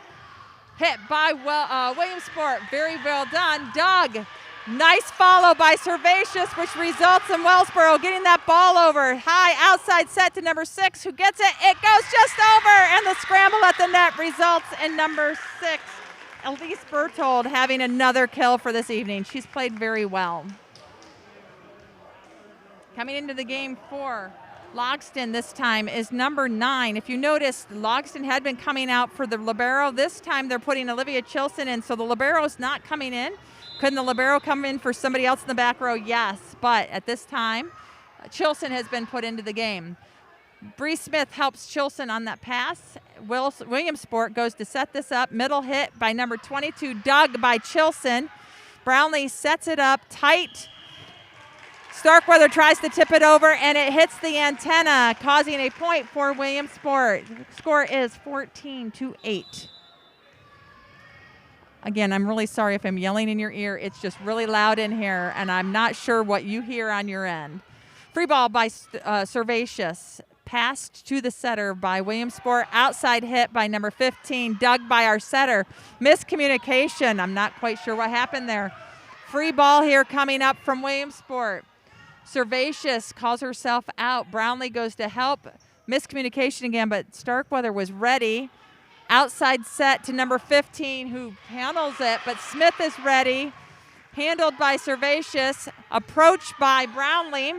Hit by Williamsport. Very well done. Doug. Nice follow by Servatius, which results in Wellsboro getting that ball over. High outside set to number 6, who gets it. It goes just over, and the scramble at the net results in number 6. Elise Berthold having another kill for this evening. She's played very well. Coming into the game for Logston this time is number 9. If you notice, Logston had been coming out for the libero. This time they're putting Olivia Chilson in, so the libero is not coming in. Couldn't the libero come in for somebody else in the back row? Yes, but at this time, Chilson has been put into the game. Bree Smith helps Chilson on that pass. Williamsport goes to set this up. Middle hit by number 22, dug by Chilson. Brownlee sets it up tight. Starkweather tries to tip it over, and it hits the antenna, causing a point for Williamsport. Score is 14-8. Again, I'm really sorry if I'm yelling in your ear. It's just really loud in here, and I'm not sure what you hear on your end. Free ball by Servatius. Passed to the setter by Williamsport. Outside hit by number 15. Dug by our setter. Miscommunication. I'm not quite sure what happened there. Free ball here coming up from Williamsport. Servatius calls herself out. Brownlee goes to help. Miscommunication again, but Starkweather was ready. Outside set to number 15, who handles it, but Smith is ready. Handled by Servatius. Approached by Brownlee.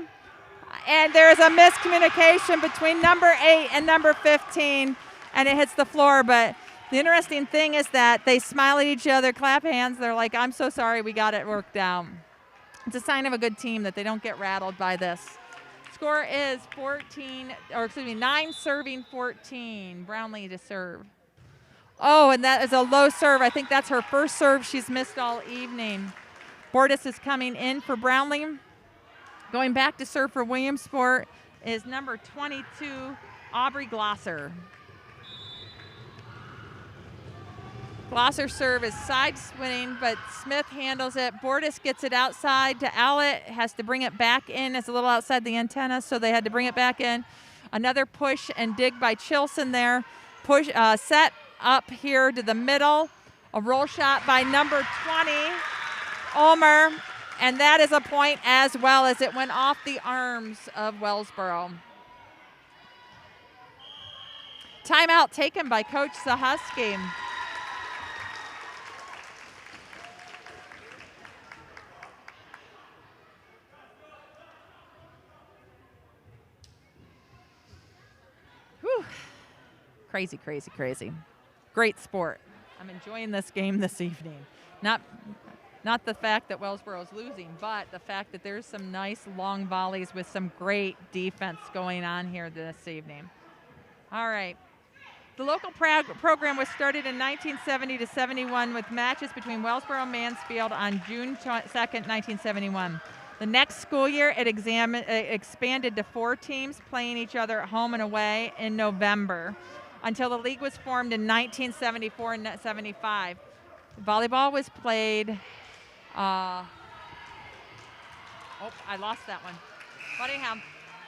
And there's a miscommunication between number 8 and number 15, and it hits the floor. But the interesting thing is that they smile at each other, clap hands. They're like, I'm so sorry, we got it worked out. It's a sign of a good team that they don't get rattled by this. Score is 9 serving 14. Brownlee to serve. Oh, and that is a low serve. I think that's her first serve she's missed all evening. Bordas is coming in for Brownlee. Going back to serve for Williamsport is number 22, Aubrey Glosser. Glosser serve is side swinging, but Smith handles it. Bortis gets it outside to Owlett, has to bring it back in. It's a little outside the antenna, so they had to bring it back in. Another push and dig by Chilson there. Push set up here to the middle. A roll shot by number 20, Ulmer, and that is a point as well as it went off the arms of Wellsboro. Timeout taken by Coach Zahusky. Whew. Crazy, crazy, crazy. Great sport. I'm enjoying this game this evening. Not the fact that Wellsboro is losing, but the fact that there's some nice long volleys with some great defense going on here this evening. All right. The local program was started in 1970 to 71 with matches between Wellsboro and Mansfield on June 2nd, 1971. The next school year, it expanded to 4 teams playing each other at home and away in November until the league was formed in 1974 and 75. Volleyball was played. I lost that one. But anyhow,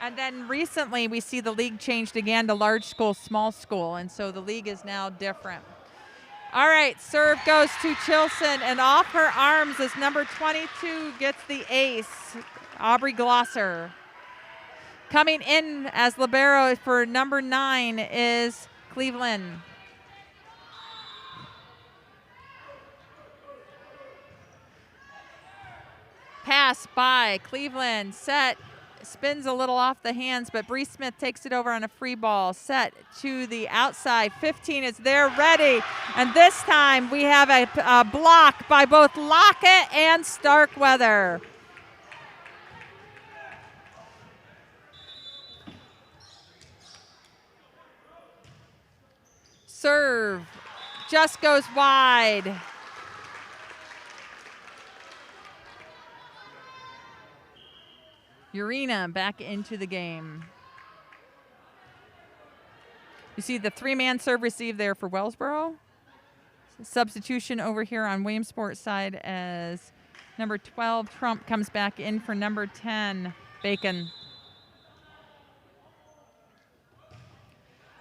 and then recently we see the league changed again to large school, small school, and so the league is now different. All right, serve goes to Chilson, and off her arms as number 22 gets the ace, Aubrey Glosser. Coming in as libero for number 9 is Cleveland. Pass by Cleveland, set, spins a little off the hands, but Bree Smith takes it over on a free ball. Set to the outside, 15 is there, ready, and this time we have a block by both Lockett and Starkweather. Serve just goes wide. Urena back into the game. You see the 3-man serve receive there for Wellsboro. Substitution over here on Williamsport side as number 12, Trump, comes back in for number 10, Bacon.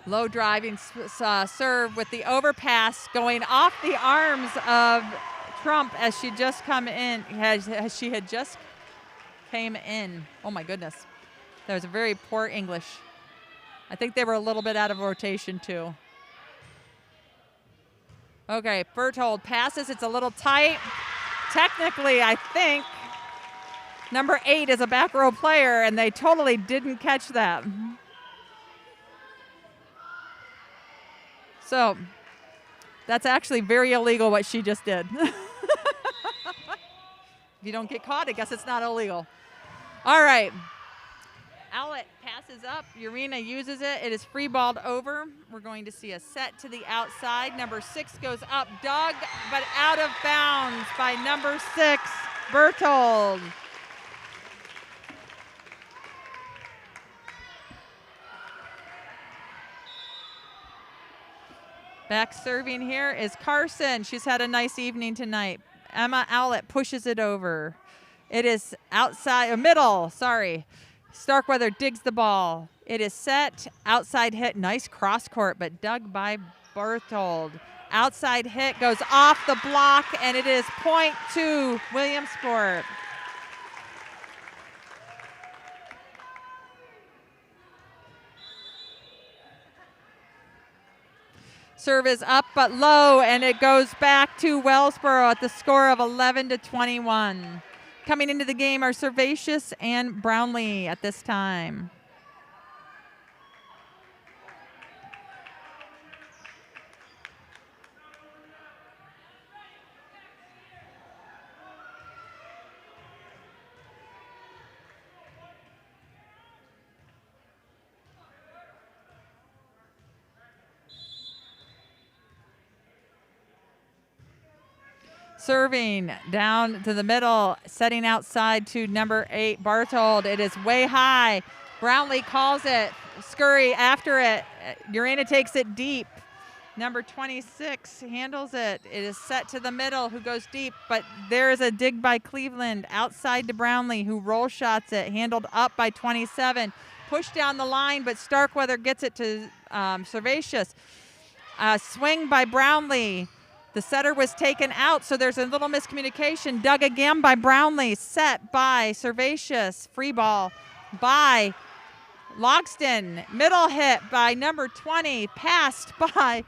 Low driving serve with the overpass going off the arms of Trump as she just come in, as she had just came in. Oh my goodness. That was a very poor English. I think they were a little bit out of rotation too. Okay, Berthold passes. It's a little tight. Technically, I think number 8 is a back row player, and they totally didn't catch that. So that's actually very illegal what she just did. If you don't get caught, I guess it's not illegal. All right. Owlett passes up. Urena uses it. It is free balled over. We're going to see a set to the outside. Number 6 goes up, dug, but out of bounds by number 6, Berthold. Back serving here is Carson. She's had a nice evening tonight. Emma Owlett pushes it over. It is outside, middle, sorry. Starkweather digs the ball. It is set, outside hit, nice cross court, but dug by Berthold. Outside hit goes off the block, and it is point to Williamsport. Serve is up but low, and it goes back to Wellsboro at the score of 11-21. Coming into the game are Servatius and Brownlee at this time. Serving down to the middle, setting outside to number 8, Berthold. It is way high. Brownlee calls it. Scurry after it. Urena takes it deep. Number 26 handles it. It is set to the middle, who goes deep, but there is a dig by Cleveland outside to Brownlee, who roll shots it, handled up by 27. Pushed down the line, but Starkweather gets it to Servatius. Swing by Brownlee. The setter was taken out, so there's a little miscommunication. Dug again by Brownlee. Set by Servatius. Free ball by Logston. Middle hit by number 20. Passed by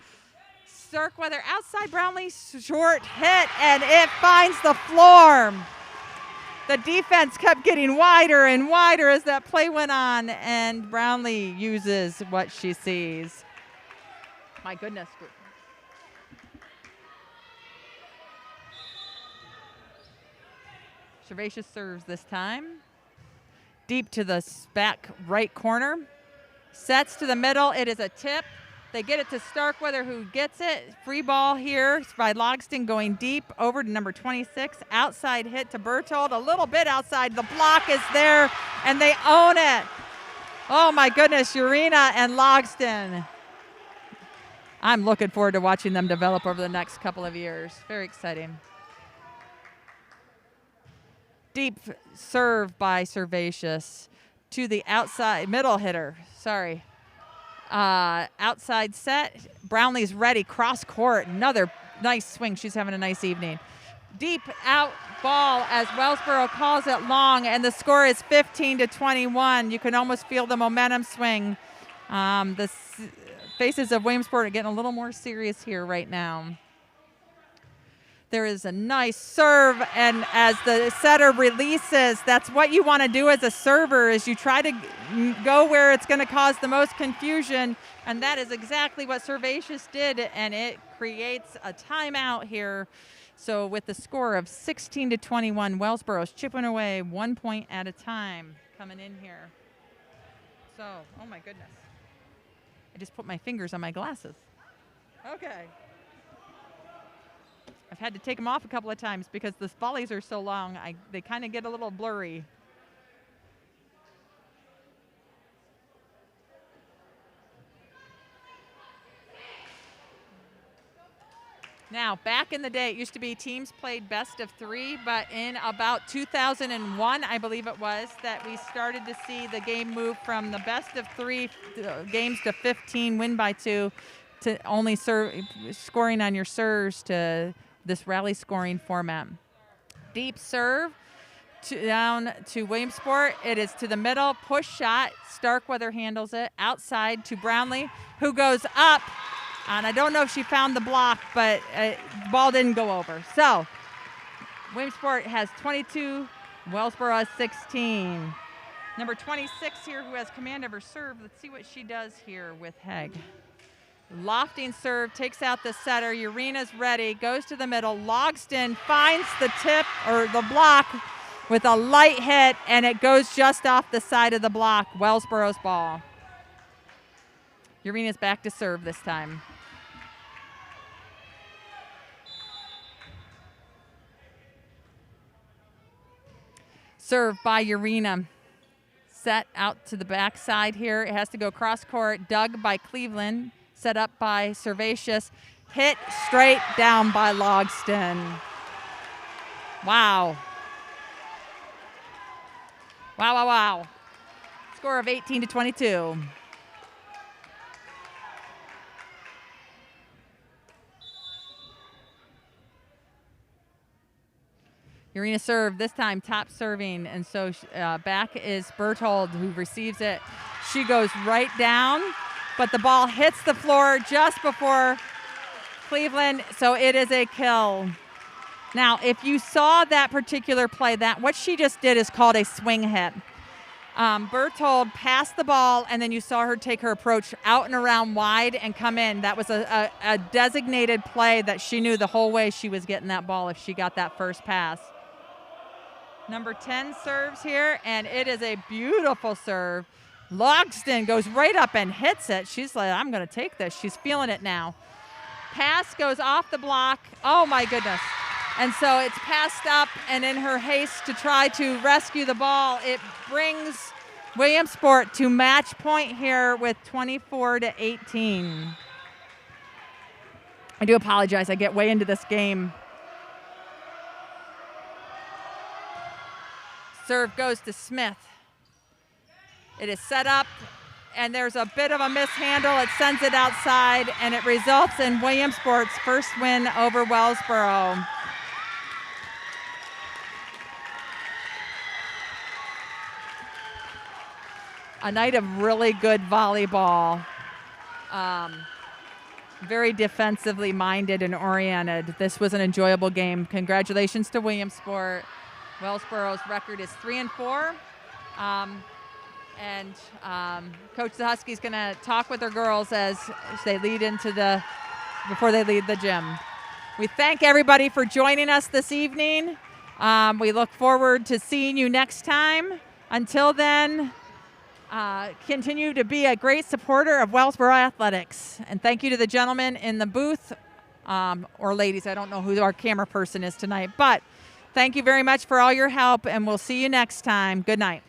Starkweather. Outside Brownlee. Short hit, and it finds the floor. The defense kept getting wider and wider as that play went on, and Brownlee uses what she sees. My goodness. Servatius serves this time. Deep to the back right corner. Sets to the middle. It is a tip. They get it to Starkweather, who gets it. Free ball here by Logston, going deep over to number 26. Outside hit to Berthold. A little bit outside. The block is there, and they own it. Oh, my goodness. Urena and Logston. I'm looking forward to watching them develop over the next couple of years. Very exciting. Deep serve by Servatius to the outside middle hitter. Sorry. Outside set. Brownlee's ready. Cross court. Another nice swing. She's having a nice evening. Deep out ball as Wellsboro calls it long, and the score is 15-21. You can almost feel the momentum swing. The faces of Williamsport are getting a little more serious here right now. There is a nice serve, and as the setter releases, that's what you want to do as a server, is you try to go where it's going to cause the most confusion, and that is exactly what Servatius did, and it creates a timeout here. So with the score of 16-21, Wellsborough's chipping away 1 point at a time coming in here. So, oh my goodness. I just put my fingers on my glasses. Okay. I've had to take them off a couple of times because the volleys are so long, they kind of get a little blurry. Now, back in the day, it used to be teams played best of 3, but in about 2001, I believe it was, that we started to see the game move from the best of 3 games to 15, win by 2, to only scoring on your serves, to this rally scoring format. Deep serve down to Williamsport. It is to the middle. Push shot. Starkweather handles it. Outside to Brownlee, who goes up. And I don't know if she found the block, but the ball didn't go over. So Williamsport has 22. Wellsboro has 16. Number 26 here, who has command of her serve. Let's see what she does here with Hegg. Lofting serve, takes out the setter. Urena's ready, goes to the middle. Logston finds the tip or the block with a light hit, and it goes just off the side of the block. Wellsborough's ball. Urena's back to serve this time. Serve by Urena. Set out to the backside here. It has to go cross court. Dug by Cleveland. Set up by Servatius. Hit straight down by Logston. Wow. Wow, wow, wow. Score of 18-22. Urena serve, this time top serving, and so back is Berthold, who receives it. She goes right down, but the ball hits the floor just before Cleveland, so it is a kill. Now, if you saw that particular play, what she just did is called a swing hit. Berthold passed the ball, and then you saw her take her approach out and around wide and come in. That was a designated play that she knew the whole way she was getting that ball if she got that first pass. Number 10 serves here, and it is a beautiful serve. Logston goes right up and hits it. She's like, I'm going to take this. She's feeling it now. Pass goes off the block. Oh, my goodness. And so it's passed up, and in her haste to try to rescue the ball, it brings Williamsport to match point here with 24-18. I do apologize. I get way into this game. Serve goes to Smith. It is set up, and there's a bit of a mishandle. It sends it outside, and it results in Williamsport's first win over Wellsboro. A night of really good volleyball. Very defensively minded and oriented. This was an enjoyable game. Congratulations to Williamsport. Wellsborough's record is 3-4. Coach Zahuski's going to talk with her girls as they lead before they leave the gym. We thank everybody for joining us this evening. We look forward to seeing you next time. Until then, continue to be a great supporter of Wellsboro Athletics. And thank you to the gentlemen in the booth, or ladies. I don't know who our camera person is tonight. But thank you very much for all your help, and we'll see you next time. Good night.